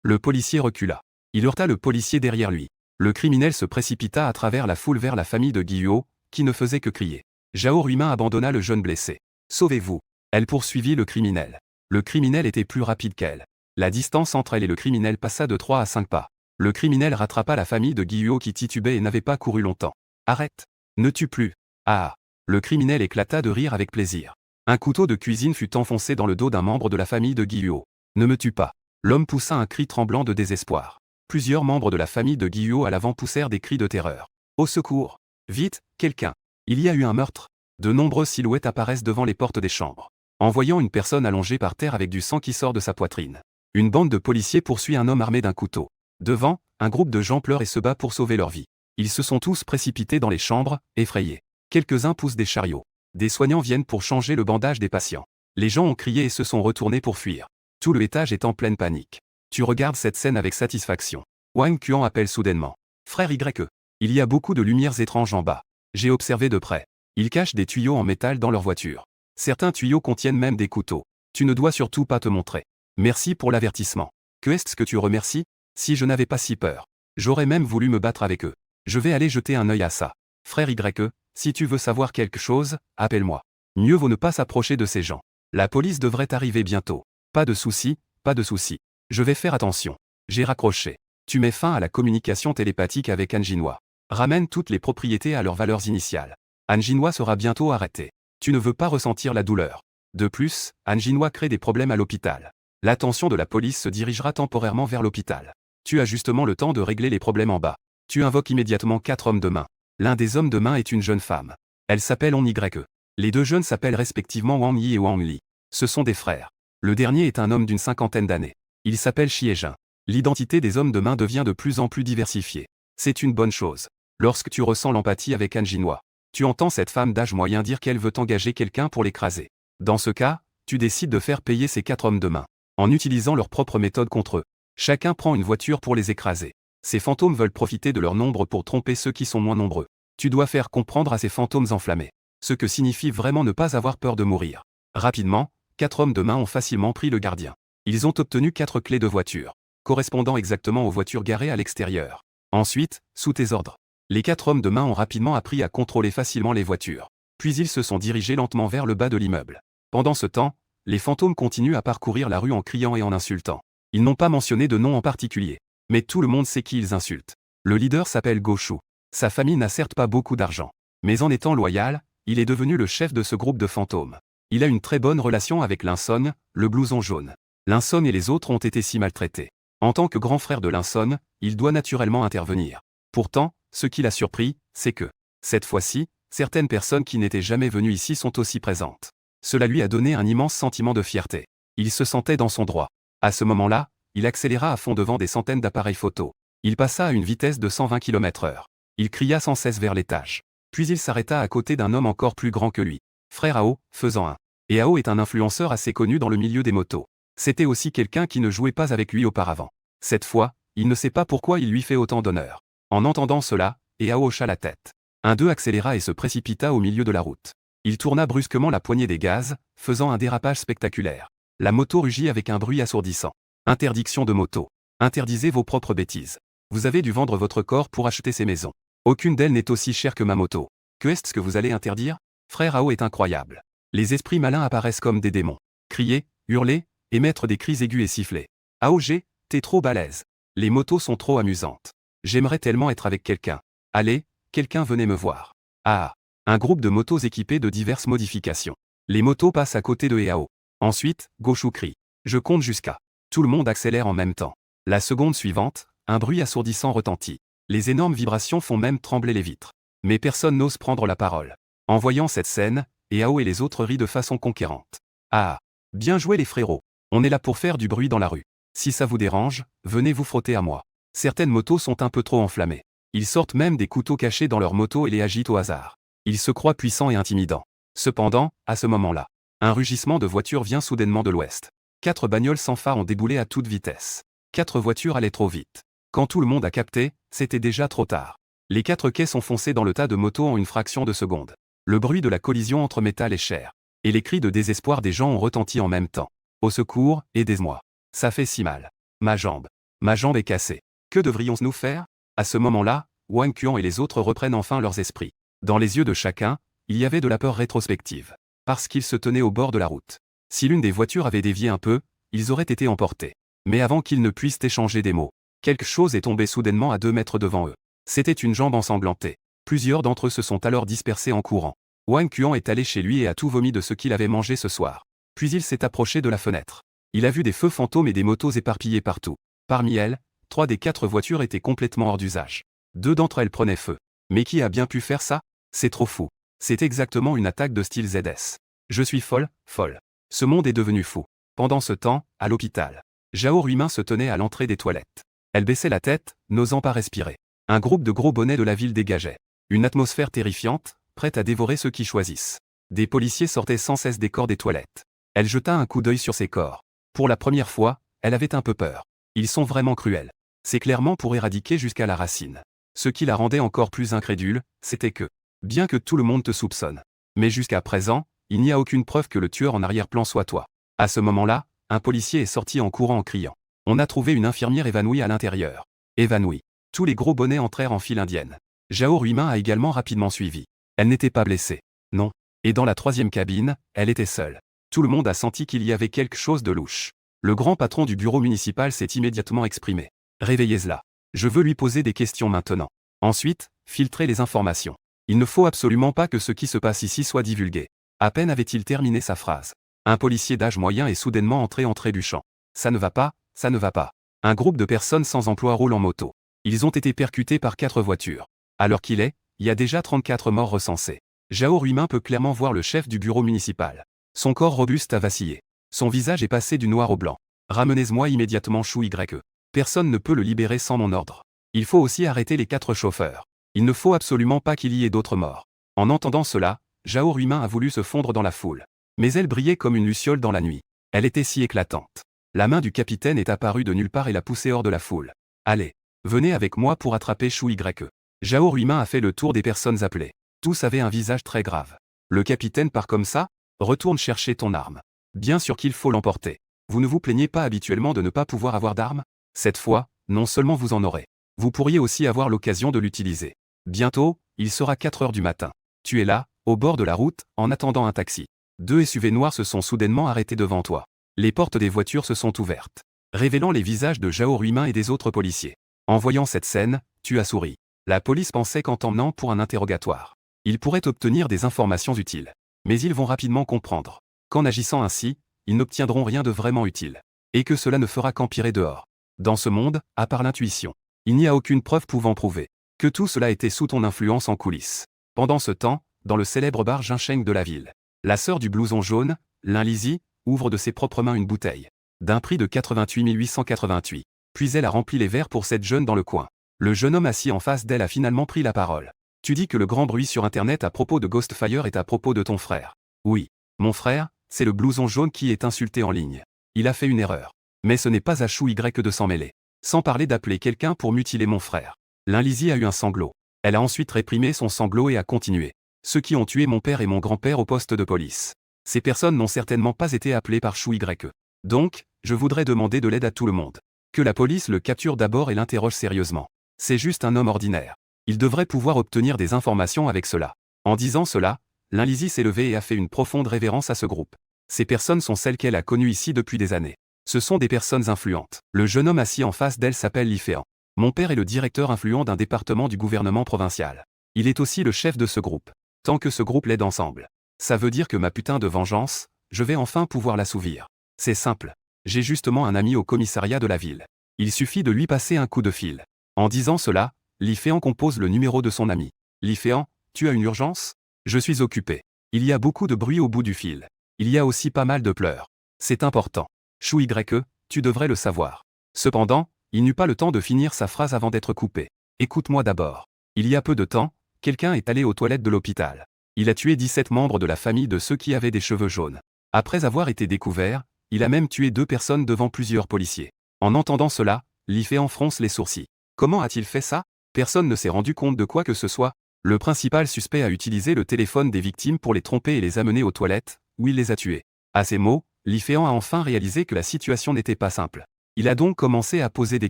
Le policier recula. Il heurta le policier derrière lui. Le criminel se précipita à travers la foule vers la famille de Guiyuo, qui ne faisait que crier. Zhao Ruimin abandonna le jeune blessé. « Sauvez-vous !» Elle poursuivit le criminel. Le criminel était plus rapide qu'elle. La distance entre elle et le criminel passa de 3 à 5 pas. Le criminel rattrapa la famille de Guiyuo qui titubait et n'avait pas couru longtemps. « Arrête ! Ne tue plus !» Ah ! Le criminel éclata de rire avec plaisir. Un couteau de cuisine fut enfoncé dans le dos d'un membre de la famille de Guiyuo. « Ne me tue pas !» L'homme poussa un cri tremblant de désespoir. Plusieurs membres de la famille de Guiyuo à l'avant poussèrent des cris de terreur. « Au secours ! Vite, quelqu'un ! Il y a eu un meurtre !» De nombreuses silhouettes apparaissent devant les portes des chambres. En voyant une personne allongée par terre avec du sang qui sort de sa poitrine, une bande de policiers poursuit un homme armé d'un couteau. Devant, un groupe de gens pleure et se bat pour sauver leur vie. Ils se sont tous précipités dans les chambres, effrayés. Quelques-uns poussent des chariots. Des soignants viennent pour changer le bandage des patients. Les gens ont crié et se sont retournés pour fuir. Tout le étage est en pleine panique. Tu regardes cette scène avec satisfaction. Wang Quan appelle soudainement. Frère Y. Il y a beaucoup de lumières étranges en bas. J'ai observé de près. Ils cachent des tuyaux en métal dans leur voiture. Certains tuyaux contiennent même des couteaux. Tu ne dois surtout pas te montrer. Merci pour l'avertissement. Que est-ce que tu remercies? Si je n'avais pas si peur, j'aurais même voulu me battre avec eux. Je vais aller jeter un œil à ça. Frère Y, si tu veux savoir quelque chose, appelle-moi. Mieux vaut ne pas s'approcher de ces gens. La police devrait arriver bientôt. Pas de souci, pas de souci. Je vais faire attention. J'ai raccroché. Tu mets fin à la communication télépathique avec Han Jinhua. Ramène toutes les propriétés à leurs valeurs initiales. Han Jinhua sera bientôt arrêté. Tu ne veux pas ressentir la douleur. De plus, Han Jinhua crée des problèmes à l'hôpital. L'attention de la police se dirigera temporairement vers l'hôpital. Tu as justement le temps de régler les problèmes en bas. Tu invoques immédiatement 4 hommes de main. L'un des hommes de main est une jeune femme. Elle s'appelle On Y. Les 2 jeunes s'appellent respectivement Wang Yi et Wang Li. Ce sont des frères. Le dernier est un homme d'une 50aine d'années. Il s'appelle Xie Jin. L'identité des hommes de main devient de plus en plus diversifiée. C'est une bonne chose. Lorsque tu ressens l'empathie avec Han Jinhua, tu entends cette femme d'âge moyen dire qu'elle veut engager quelqu'un pour l'écraser. Dans ce cas, tu décides de faire payer ces 4 hommes de main, en utilisant leur propre méthode contre eux. Chacun prend une voiture pour les écraser. Ces fantômes veulent profiter de leur nombre pour tromper ceux qui sont moins nombreux. Tu dois faire comprendre à ces fantômes enflammés ce que signifie vraiment ne pas avoir peur de mourir. Rapidement, 4 hommes de main ont facilement pris le gardien. Ils ont obtenu 4 clés de voiture, correspondant exactement aux voitures garées à l'extérieur. Ensuite, sous tes ordres, les 4 hommes de main ont rapidement appris à contrôler facilement les voitures. Puis ils se sont dirigés lentement vers le bas de l'immeuble. Pendant ce temps, les fantômes continuent à parcourir la rue en criant et en insultant. Ils n'ont pas mentionné de nom en particulier. Mais tout le monde sait qui ils insultent. Le leader s'appelle Goshu. Sa famille n'a certes pas beaucoup d'argent. Mais en étant loyal, il est devenu le chef de ce groupe de fantômes. Il a une très bonne relation avec Linson, le blouson jaune. Linson et les autres ont été si maltraités. En tant que grand frère de Linson, il doit naturellement intervenir. Pourtant, ce qui l'a surpris, c'est que, cette fois-ci, certaines personnes qui n'étaient jamais venues ici sont aussi présentes. Cela lui a donné un immense sentiment de fierté. Il se sentait dans son droit. À ce moment-là, il accéléra à fond devant des centaines d'appareils photo. Il passa à une vitesse de 120 km/h. Il cria sans cesse vers l'étage. Puis il s'arrêta à côté d'un homme encore plus grand que lui. Frère Ao, faisant un. Et Ao est un influenceur assez connu dans le milieu des motos. C'était aussi quelqu'un qui ne jouait pas avec lui auparavant. Cette fois, il ne sait pas pourquoi il lui fait autant d'honneur. En entendant cela, Ao hocha la tête. Un d'eux accéléra et se précipita au milieu de la route. Il tourna brusquement la poignée des gaz, faisant un dérapage spectaculaire. La moto rugit avec un bruit assourdissant. Interdiction de moto. Interdisez vos propres bêtises. Vous avez dû vendre votre corps pour acheter ces maisons. Aucune d'elles n'est aussi chère que ma moto. Que est-ce que vous allez interdire? Frère Ao est incroyable. Les esprits malins apparaissent comme des démons. Crier, hurler, émettre des cris aigus et siffler. AOG, t'es trop balèze. Les motos sont trop amusantes. J'aimerais tellement être avec quelqu'un. Allez, quelqu'un venez me voir. Ah. Un groupe de motos équipées de diverses modifications. Les motos passent à côté de Ao. Ensuite, Goshu crie. Je compte jusqu'à. Tout le monde accélère en même temps. La seconde suivante, un bruit assourdissant retentit. Les énormes vibrations font même trembler les vitres. Mais personne n'ose prendre la parole. En voyant cette scène, Ao et les autres rient de façon conquérante. Ah. Bien joué les frérots. On est là pour faire du bruit dans la rue. Si ça vous dérange, venez vous frotter à moi. Certaines motos sont un peu trop enflammées. Ils sortent même des couteaux cachés dans leurs motos et les agitent au hasard. Ils se croient puissants et intimidants. Cependant, à ce moment-là, un rugissement de voiture vient soudainement de l'ouest. 4 bagnoles sans phare ont déboulé à toute vitesse. 4 voitures allaient trop vite. Quand tout le monde a capté, c'était déjà trop tard. Les 4 quais sont foncés dans le tas de motos en une fraction de seconde. Le bruit de la collision entre métal et chair. Et les cris de désespoir des gens ont retenti en même temps. Au secours, aidez-moi. Ça fait si mal. Ma jambe. Ma jambe est cassée. Que devrions-nous faire? À ce moment-là, Wang Quan et les autres reprennent enfin leurs esprits. Dans les yeux de chacun, il y avait de la peur rétrospective. Parce qu'ils se tenaient au bord de la route. Si l'une des voitures avait dévié un peu, ils auraient été emportés. Mais avant qu'ils ne puissent échanger des mots, quelque chose est tombé soudainement à 2 mètres devant eux. C'était une jambe ensanglantée. Plusieurs d'entre eux se sont alors dispersés en courant. Wang Quan est allé chez lui et a tout vomi de ce qu'il avait mangé ce soir. Puis il s'est approché de la fenêtre. Il a vu des feux fantômes et des motos éparpillées partout. Parmi elles, 3 des 4 voitures étaient complètement hors d'usage. 2 d'entre elles prenaient feu. Mais qui a bien pu faire ça? C'est trop fou. C'est exactement une attaque de style ZS. Je suis folle, folle. Ce monde est devenu fou. Pendant ce temps, à l'hôpital, Zhao Ruimin se tenait à l'entrée des toilettes. Elle baissait la tête, n'osant pas respirer. Un groupe de gros bonnets de la ville dégageait. Une atmosphère terrifiante, prête à dévorer ceux qui choisissent. Des policiers sortaient sans cesse des corps des toilettes. Elle jeta un coup d'œil sur ces corps. Pour la première fois, elle avait un peu peur. Ils sont vraiment cruels. C'est clairement pour éradiquer jusqu'à la racine. Ce qui la rendait encore plus incrédule, c'était que, bien que tout le monde te soupçonne, mais jusqu'à présent, il n'y a aucune preuve que le tueur en arrière-plan soit toi. À ce moment-là, un policier est sorti en courant en criant. On a trouvé une infirmière évanouie à l'intérieur. Évanouie. Tous les gros bonnets entrèrent en file indienne. Zhao Ruimin a également rapidement suivi. Elle n'était pas blessée. Non. Et dans la 3e cabine, elle était seule. Tout le monde a senti qu'il y avait quelque chose de louche. Le grand patron du bureau municipal s'est immédiatement exprimé. Réveillez-la. Je veux lui poser des questions maintenant. Ensuite, filtrez les informations. Il ne faut absolument pas que ce qui se passe ici soit divulgué. À peine avait-il terminé sa phrase. Un policier d'âge moyen est soudainement entré en trébuchant. Ça ne va pas, ça ne va pas. Un groupe de personnes sans emploi roule en moto. Ils ont été percutés par 4 voitures. À l'heure qu'il est, il y a déjà 34 morts recensés. Zhao Ruimin peut clairement voir le chef du bureau municipal. Son corps robuste a vacillé. Son visage est passé du noir au blanc. Ramenez-moi immédiatement Chou YE. Personne ne peut le libérer sans mon ordre. Il faut aussi arrêter les 4 chauffeurs. Il ne faut absolument pas qu'il y ait d'autres morts. En entendant cela, Zhao Ruimin a voulu se fondre dans la foule. Mais elle brillait comme une luciole dans la nuit. Elle était si éclatante. La main du capitaine est apparue de nulle part et l'a poussée hors de la foule. Allez, venez avec moi pour attraper Chou YE. Zhao Ruimin a fait le tour des personnes appelées. Tous avaient un visage très grave. Le capitaine part comme ça? Retourne chercher ton arme. Bien sûr qu'il faut l'emporter. Vous ne vous plaignez pas habituellement de ne pas pouvoir avoir d'arme? Cette fois, non seulement vous en aurez. Vous pourriez aussi avoir l'occasion de l'utiliser. Bientôt, il sera 4 heures du matin. Tu es là, au bord de la route, en attendant un taxi. 2 SUV noirs se sont soudainement arrêtés devant toi. Les portes des voitures se sont ouvertes, révélant les visages de Zhao Ruimin et des autres policiers. En voyant cette scène, tu as souri. La police pensait qu'en t'emmenant pour un interrogatoire, ils pourraient obtenir des informations utiles. Mais ils vont rapidement comprendre qu'en agissant ainsi, ils n'obtiendront rien de vraiment utile. Et que cela ne fera qu'empirer dehors. Dans ce monde, à part l'intuition, il n'y a aucune preuve pouvant prouver que tout cela était sous ton influence en coulisses. Pendant ce temps, dans le célèbre bar Jinsheng de la ville, la sœur du blouson jaune, Lin Lizzy, ouvre de ses propres mains une bouteille, d'un prix de 88 888. Puis elle a rempli les verres pour cette jeune dans le coin. Le jeune homme assis en face d'elle a finalement pris la parole. Tu dis que le grand bruit sur Internet à propos de Ghostfire est à propos de ton frère. Oui. Mon frère, c'est le blouson jaune qui est insulté en ligne. Il a fait une erreur. Mais ce n'est pas à Chou Y de s'en mêler. Sans parler d'appeler quelqu'un pour mutiler mon frère. Lin Lizzy a eu un sanglot. Elle a ensuite réprimé son sanglot et a continué. Ceux qui ont tué mon père et mon grand-père au poste de police. Ces personnes n'ont certainement pas été appelées par Chou YE. Donc, je voudrais demander de l'aide à tout le monde. Que la police le capture d'abord et l'interroge sérieusement. C'est juste un homme ordinaire. Il devrait pouvoir obtenir des informations avec cela. En disant cela, Linlisy s'est levée et a fait une profonde révérence à ce groupe. Ces personnes sont celles qu'elle a connues ici depuis des années. Ce sont des personnes influentes. Le jeune homme assis en face d'elle s'appelle Li Féan. Mon père est le directeur influent d'un département du gouvernement provincial. Il est aussi le chef de ce groupe. Tant que ce groupe l'aide ensemble. Ça veut dire que ma putain de vengeance, je vais enfin pouvoir l'assouvir. C'est simple. J'ai justement un ami au commissariat de la ville. Il suffit de lui passer un coup de fil. En disant cela, Li Féan compose le numéro de son ami. Li Féan, tu as une urgence? Je suis occupé. Il y a beaucoup de bruit au bout du fil. Il y a aussi pas mal de pleurs. C'est important. Chou YE, tu devrais le savoir. Cependant, il n'eut pas le temps de finir sa phrase avant d'être coupé. Écoute-moi d'abord. Il y a peu de temps, quelqu'un est allé aux toilettes de l'hôpital. Il a tué 17 membres de la famille de ceux qui avaient des cheveux jaunes. Après avoir été découvert, il a même tué 2 personnes devant plusieurs policiers. En entendant cela, Li Féan fronce les sourcils. Comment a-t-il fait ça? Personne ne s'est rendu compte de quoi que ce soit. Le principal suspect a utilisé le téléphone des victimes pour les tromper et les amener aux toilettes, où il les a tués. À ces mots, Li Féan a enfin réalisé que la situation n'était pas simple. Il a donc commencé à poser des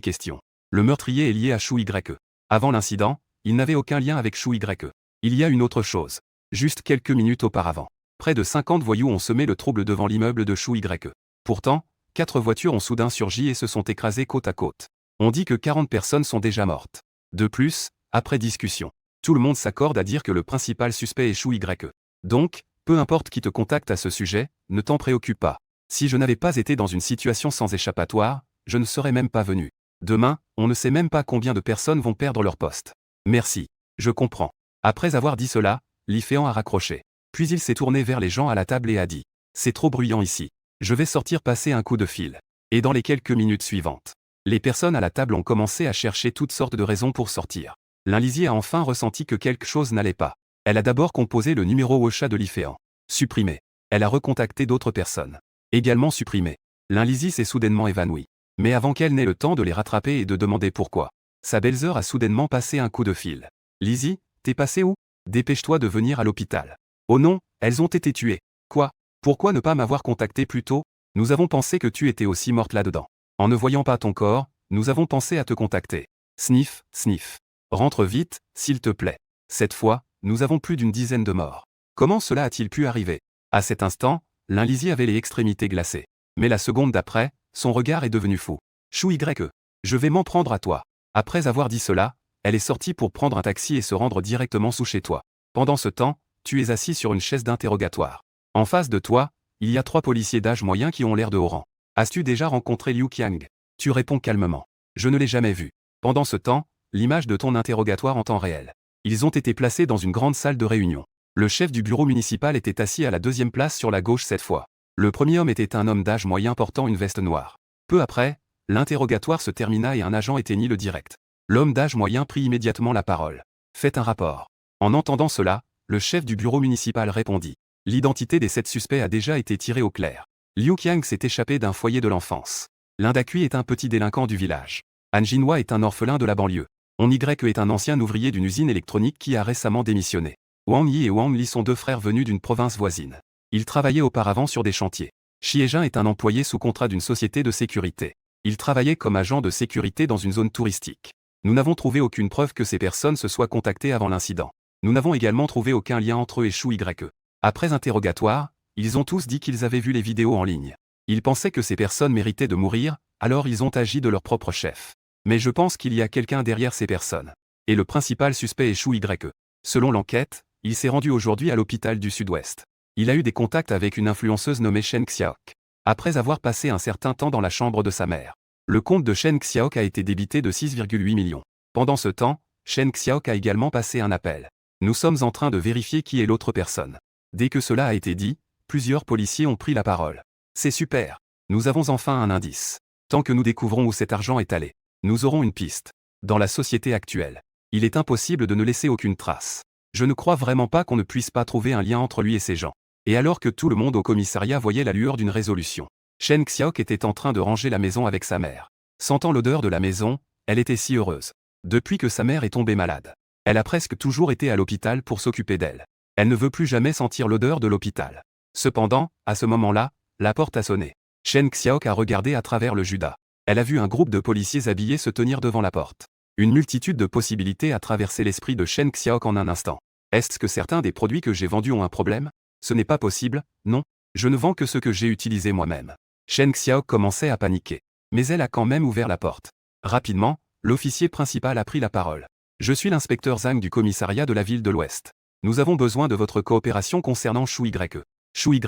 questions. Le meurtrier est lié à Chou YE. Avant l'incident, il n'avait aucun lien avec Chou YE. Il y a une autre chose. Juste quelques minutes auparavant, près de 50 voyous ont semé le trouble devant l'immeuble de Chou YE. Pourtant, 4 voitures ont soudain surgi et se sont écrasées côte à côte. On dit que 40 personnes sont déjà mortes. De plus, après discussion, tout le monde s'accorde à dire que le principal suspect est Chou YE. Donc, peu importe qui te contacte à ce sujet, ne t'en préoccupe pas. Si je n'avais pas été dans une situation sans échappatoire, je ne serais même pas venu. Demain, on ne sait même pas combien de personnes vont perdre leur poste. Merci. Je comprends. Après avoir dit cela, Li Féan a raccroché. Puis il s'est tourné vers les gens à la table et a dit « C'est trop bruyant ici. Je vais sortir passer un coup de fil. » Et dans les quelques minutes suivantes, les personnes à la table ont commencé à chercher toutes sortes de raisons pour sortir. Linlisy a enfin ressenti que quelque chose n'allait pas. Elle a d'abord composé le numéro WhatsApp de Li Féan. Supprimé. Elle a recontacté d'autres personnes. Également supprimé. Linlisy s'est soudainement évanouie. Mais avant qu'elle n'ait le temps de les rattraper et de demander pourquoi, sa belle-sœur a soudainement passé un coup de fil. « Lizzy, t'es passé où? Dépêche-toi de venir à l'hôpital. » « Oh non, elles ont été tuées. »« Quoi? Pourquoi ne pas m'avoir contacté plus tôt? Nous avons pensé que tu étais aussi morte là-dedans. En ne voyant pas ton corps, nous avons pensé à te contacter. » Sniff, sniff. « Rentre vite, s'il te plaît. Cette fois, nous avons plus d'une dizaine de morts. » Comment cela a-t-il pu arriver? À cet instant, Linlisy avait les extrémités glacées. Mais la seconde d'après, son regard est devenu fou. « Chou YE. Je vais m'en prendre à toi. » Après avoir dit cela, elle est sortie pour prendre un taxi et se rendre directement sous chez toi. Pendant ce temps, tu es assis sur une chaise d'interrogatoire. En face de toi, il y a 3 policiers d'âge moyen qui ont l'air de haut rang. As-tu déjà rencontré Liu Qiang? Tu réponds calmement. Je ne l'ai jamais vu. Pendant ce temps, l'image de ton interrogatoire en temps réel. Ils ont été placés dans une grande salle de réunion. Le chef du bureau municipal était assis à la 2e place sur la gauche cette fois. Le premier homme était un homme d'âge moyen portant une veste noire. Peu après, l'interrogatoire se termina et un agent éteignit le direct. L'homme d'âge moyen prit immédiatement la parole. Faites un rapport. En entendant cela, le chef du bureau municipal répondit. L'identité des 7 suspects a déjà été tirée au clair. Liu Qiang s'est échappé d'un foyer de l'enfance. L'Indacui est un petit délinquant du village. Han Jinhua est un orphelin de la banlieue. On Y est un ancien ouvrier d'une usine électronique qui a récemment démissionné. Wang Yi et Wang Li sont 2 frères venus d'une province voisine. Ils travaillaient auparavant sur des chantiers. Xie est un employé sous contrat d'une société de sécurité. Il travaillait comme agent de sécurité dans une zone touristique. Nous n'avons trouvé aucune preuve que ces personnes se soient contactées avant l'incident. Nous n'avons également trouvé aucun lien entre eux et Chou YE. Après interrogatoire, ils ont tous dit qu'ils avaient vu les vidéos en ligne. Ils pensaient que ces personnes méritaient de mourir, alors ils ont agi de leur propre chef. Mais je pense qu'il y a quelqu'un derrière ces personnes. Et le principal suspect est Chou YE. Selon l'enquête, il s'est rendu aujourd'hui à l'hôpital du Sud-Ouest. Il a eu des contacts avec une influenceuse nommée Shen Xiaok. Après avoir passé un certain temps dans la chambre de sa mère, le compte de Shen Xiaok a été débité de 6,8 millions. Pendant ce temps, Shen Xiaok a également passé un appel. Nous sommes en train de vérifier qui est l'autre personne. Dès que cela a été dit, plusieurs policiers ont pris la parole. C'est super. Nous avons enfin un indice. Tant que nous découvrons où cet argent est allé, nous aurons une piste. Dans la société actuelle, il est impossible de ne laisser aucune trace. Je ne crois vraiment pas qu'on ne puisse pas trouver un lien entre lui et ces gens. Et alors que tout le monde au commissariat voyait la lueur d'une résolution, Shen Xiaok était en train de ranger la maison avec sa mère. Sentant l'odeur de la maison, elle était si heureuse. Depuis que sa mère est tombée malade, elle a presque toujours été à l'hôpital pour s'occuper d'elle. Elle ne veut plus jamais sentir l'odeur de l'hôpital. Cependant, à ce moment-là, la porte a sonné. Shen Xiaok a regardé à travers le judas. Elle a vu un groupe de policiers habillés se tenir devant la porte. Une multitude de possibilités a traversé l'esprit de Shen Xiaok en un instant. Est-ce que certains des produits que j'ai vendus ont un problème? Ce n'est pas possible, non. Je ne vends que ce que j'ai utilisé moi-même. Shen Xiaok commençait à paniquer. Mais elle a quand même ouvert la porte. Rapidement, l'officier principal a pris la parole. Je suis l'inspecteur Zhang du commissariat de la ville de l'Ouest. Nous avons besoin de votre coopération concernant Shu Ye. Shu Ye.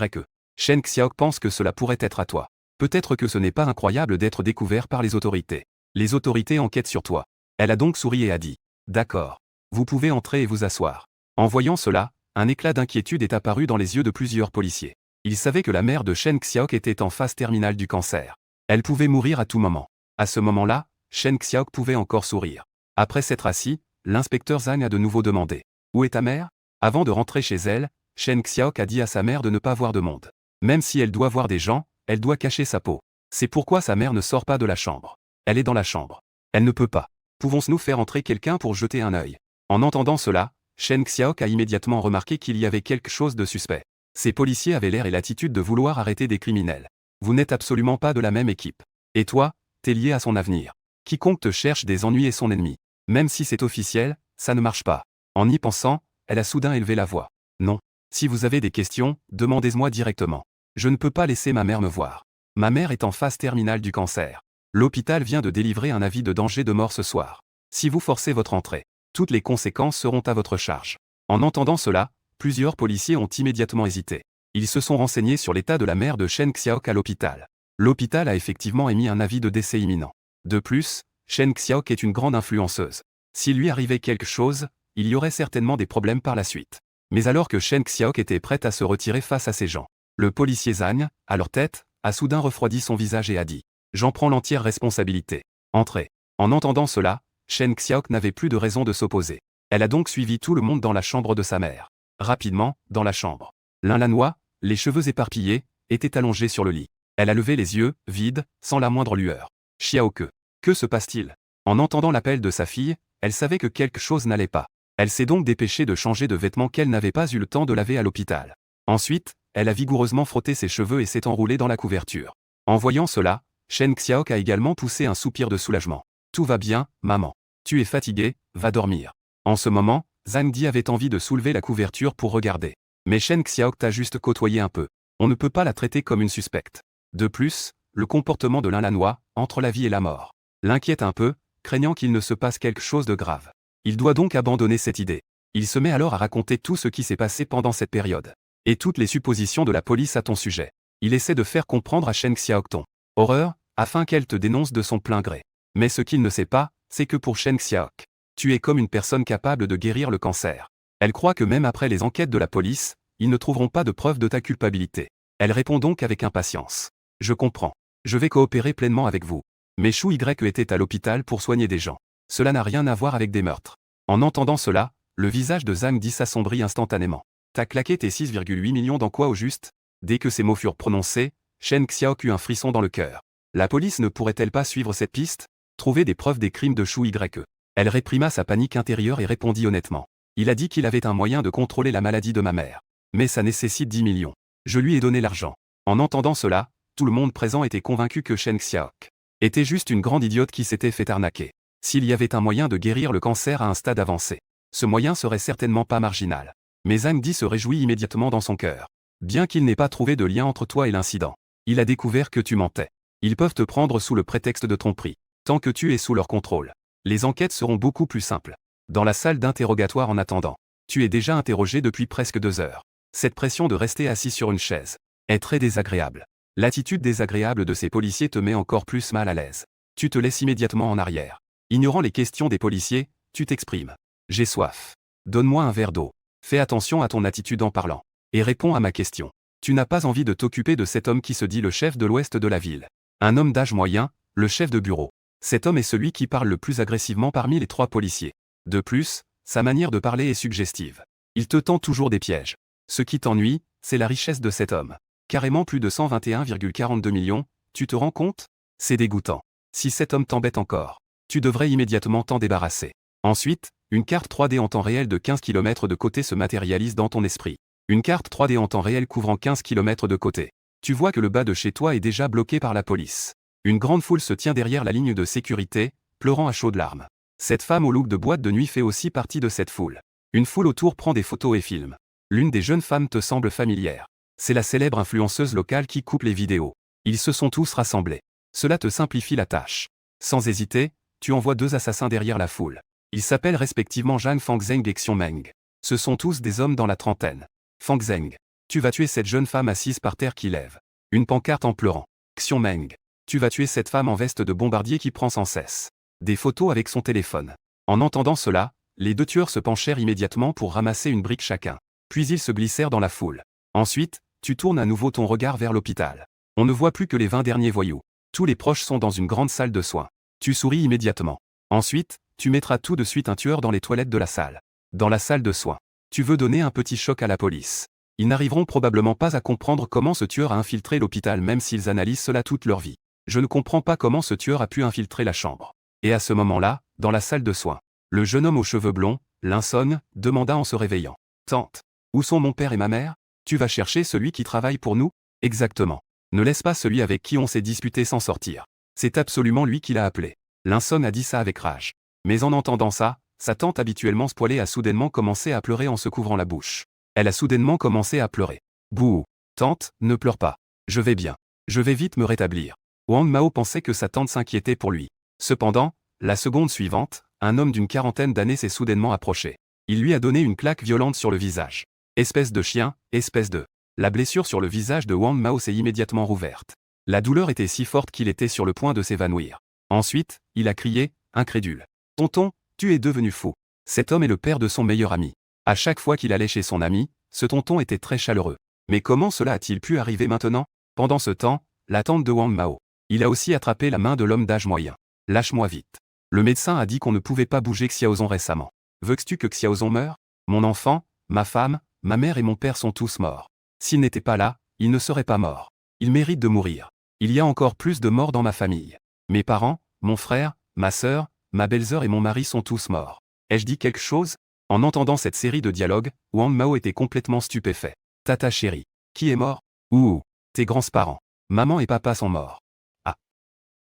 Shen Xiaok pense que cela pourrait être à toi. Peut-être que ce n'est pas incroyable d'être découvert par les autorités. Les autorités enquêtent sur toi. Elle a donc souri et a dit. D'accord. Vous pouvez entrer et vous asseoir. En voyant cela, un éclat d'inquiétude est apparu dans les yeux de plusieurs policiers. Ils savaient que la mère de Shen Xiaok était en phase terminale du cancer. Elle pouvait mourir à tout moment. À ce moment-là, Shen Xiaok pouvait encore sourire. Après s'être assis, l'inspecteur Zhang a de nouveau demandé. Où est ta mère? Avant de rentrer chez elle, Shen Xiaok a dit à sa mère de ne pas voir de monde. Même si elle doit voir des gens, elle doit cacher sa peau. C'est pourquoi sa mère ne sort pas de la chambre. Elle est dans la chambre. Elle ne peut pas. Pouvons-nous faire entrer quelqu'un pour jeter un œil? En entendant cela, Shen Xiaok a immédiatement remarqué qu'il y avait quelque chose de suspect. Ces policiers avaient l'air et l'attitude de vouloir arrêter des criminels. Vous n'êtes absolument pas de la même équipe. Et toi, t'es lié à son avenir. Quiconque te cherche des ennuis est son ennemi. Même si c'est officiel, ça ne marche pas. En y pensant, elle a soudain élevé la voix. Non. Si vous avez des questions, demandez-moi directement. Je ne peux pas laisser ma mère me voir. Ma mère est en phase terminale du cancer. L'hôpital vient de délivrer un avis de danger de mort ce soir. Si vous forcez votre entrée, toutes les conséquences seront à votre charge. En entendant cela, plusieurs policiers ont immédiatement hésité. Ils se sont renseignés sur l'état de la mère de Shen Xiaok à l'hôpital. L'hôpital a effectivement émis un avis de décès imminent. De plus, Shen Xiaok est une grande influenceuse. S'il lui arrivait quelque chose, il y aurait certainement des problèmes par la suite. Mais alors que Shen Xiaok était prête à se retirer face à ces gens, le policier Zhang, à leur tête, a soudain refroidi son visage et a dit « J'en prends l'entière responsabilité. Entrez ». En entendant cela, Shen Xiaok n'avait plus de raison de s'opposer. Elle a donc suivi tout le monde dans la chambre de sa mère. Rapidement, dans la chambre. L'un Lannoy, les cheveux éparpillés, était allongé sur le lit. Elle a levé les yeux, vides, sans la moindre lueur. Xiaoke. Que se passe-t-il? En entendant l'appel de sa fille, elle savait que quelque chose n'allait pas. Elle s'est donc dépêchée de changer de vêtements qu'elle n'avait pas eu le temps de laver à l'hôpital. Ensuite, elle a vigoureusement frotté ses cheveux et s'est enroulée dans la couverture. En voyant cela, Shen Xiaok a également poussé un soupir de soulagement. Tout va bien, maman. Tu es fatiguée, va dormir. En ce moment, Zhang Di avait envie de soulever la couverture pour regarder. Mais Shen Xiaok t'a juste côtoyé un peu. On ne peut pas la traiter comme une suspecte. De plus, le comportement de l'un Lannoy, entre la vie et la mort, l'inquiète un peu, craignant qu'il ne se passe quelque chose de grave. Il doit donc abandonner cette idée. Il se met alors à raconter tout ce qui s'est passé pendant cette période. Et toutes les suppositions de la police à ton sujet. Il essaie de faire comprendre à Shen Xiaok ton horreur, afin qu'elle te dénonce de son plein gré. Mais ce qu'il ne sait pas, c'est que pour Shen Xiaok, tu es comme une personne capable de guérir le cancer. Elle croit que même après les enquêtes de la police, ils ne trouveront pas de preuve de ta culpabilité. Elle répond donc avec impatience. Je comprends. Je vais coopérer pleinement avec vous. Mais Shu Y était à l'hôpital pour soigner des gens. Cela n'a rien à voir avec des meurtres. En entendant cela, le visage de Zhang Di s'assombrit instantanément. T'as claqué tes 6,8 millions dans quoi au juste? Dès que ces mots furent prononcés, Shen Xiaok eut un frisson dans le cœur. La police ne pourrait-elle pas suivre cette piste? Trouver des preuves des crimes de Shu Y. Elle réprima sa panique intérieure et répondit honnêtement. Il a dit qu'il avait un moyen de contrôler la maladie de ma mère. Mais ça nécessite 10 millions. Je lui ai donné l'argent. En entendant cela, tout le monde présent était convaincu que Shen Xiaok était juste une grande idiote qui s'était fait arnaquer. S'il y avait un moyen de guérir le cancer à un stade avancé, ce moyen serait certainement pas marginal. Mais Zhang Di se réjouit immédiatement dans son cœur. Bien qu'il n'ait pas trouvé de lien entre toi et l'incident, il a découvert que tu mentais. Ils peuvent te prendre sous le prétexte de tromperie. Tant que tu es sous leur contrôle, les enquêtes seront beaucoup plus simples. Dans la salle d'interrogatoire en attendant, tu es déjà interrogé depuis presque 2 heures. Cette pression de rester assis sur une chaise est très désagréable. L'attitude désagréable de ces policiers te met encore plus mal à l'aise. Tu te laisses immédiatement en arrière. Ignorant les questions des policiers, tu t'exprimes. J'ai soif. Donne-moi un verre d'eau. Fais attention à ton attitude en parlant. Et réponds à ma question. Tu n'as pas envie de t'occuper de cet homme qui se dit le chef de l'ouest de la ville. Un homme d'âge moyen, le chef de bureau. Cet homme est celui qui parle le plus agressivement parmi les 3 policiers. De plus, sa manière de parler est suggestive. Il te tend toujours des pièges. Ce qui t'ennuie, c'est la richesse de cet homme. Carrément plus de 121,42 millions, tu te rends compte? C'est dégoûtant. Si cet homme t'embête encore, tu devrais immédiatement t'en débarrasser. Ensuite, Une carte 3D en temps réel de 15 km de côté se matérialise dans ton esprit. Une carte 3D en temps réel couvrant 15 km de côté. Tu vois que le bas de chez toi est déjà bloqué par la police. Une grande foule se tient derrière la ligne de sécurité, pleurant à chaudes larmes. Cette femme au look de boîte de nuit fait aussi partie de cette foule. Une foule autour prend des photos et filme. L'une des jeunes femmes te semble familière. C'est la célèbre influenceuse locale qui coupe les vidéos. Ils se sont tous rassemblés. Cela te simplifie la tâche. Sans hésiter, tu envoies 2 assassins derrière la foule. Ils s'appellent respectivement Zhang Fangzheng et Xiongmeng. Ce sont tous des hommes dans la trentaine. Fangzheng, tu vas tuer cette jeune femme assise par terre qui lève une pancarte en pleurant. Xiongmeng, tu vas tuer cette femme en veste de bombardier qui prend sans cesse des photos avec son téléphone. En entendant cela, les 2 tueurs se penchèrent immédiatement pour ramasser une brique chacun. Puis ils se glissèrent dans la foule. Ensuite, tu tournes à nouveau ton regard vers l'hôpital. On ne voit plus que les 20 derniers voyous. Tous les proches sont dans une grande salle de soins. Tu souris immédiatement. Ensuite, tu mettras tout de suite un tueur dans les toilettes de la salle. Dans la salle de soins. Tu veux donner un petit choc à la police. Ils n'arriveront probablement pas à comprendre comment ce tueur a infiltré l'hôpital même s'ils analysent cela toute leur vie. Je ne comprends pas comment ce tueur a pu infiltrer la chambre. Et à ce moment-là, dans la salle de soins, le jeune homme aux cheveux blonds, l'insomne, demanda en se réveillant. Tante, où sont mon père et ma mère? Tu vas chercher celui qui travaille pour nous? Exactement. Ne laisse pas celui avec qui on s'est disputé s'en sortir. C'est absolument lui qui l'a appelé. L'insomne a dit ça avec rage. Mais en entendant ça, sa tante habituellement spoilée a soudainement commencé à pleurer en se couvrant la bouche. Elle a soudainement commencé à pleurer. Bouh! Tante, ne pleure pas. Je vais bien. Je vais vite me rétablir. Wang Mao pensait que sa tante s'inquiétait pour lui. Cependant, la seconde suivante, un homme d'une quarantaine d'années s'est soudainement approché. Il lui a donné une claque violente sur le visage. Espèce de chien, espèce de... La blessure sur le visage de Wang Mao s'est immédiatement rouverte. La douleur était si forte qu'il était sur le point de s'évanouir. Ensuite, il a crié, incrédule. Tonton, tu es devenu fou. Cet homme est le père de son meilleur ami. À chaque fois qu'il allait chez son ami, ce tonton était très chaleureux. Mais comment cela a-t-il pu arriver maintenant? Pendant ce temps, la tante de Wang Mao. Il a aussi attrapé la main de l'homme d'âge moyen. Lâche-moi vite. Le médecin a dit qu'on ne pouvait pas bouger Xiaozong récemment. Veux-tu que Xiaozong meure? Mon enfant, ma femme, ma mère et mon père sont tous morts. S'ils n'étaient pas là, ils ne seraient pas morts. Ils méritent de mourir. Il y a encore plus de morts dans ma famille. Mes parents, mon frère, ma sœur, ma belle-sœur et mon mari sont tous morts. Ai-je dit quelque chose? En entendant cette série de dialogues, Wang Mao était complètement stupéfait. Tata chérie. Qui est mort? Ouh, tes grands-parents. Maman et papa sont morts. Ah.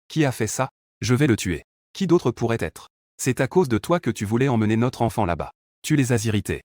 Qui a fait ça? Je vais le tuer. Qui d'autre pourrait être? C'est à cause de toi que tu voulais emmener notre enfant là-bas. Tu les as irrités.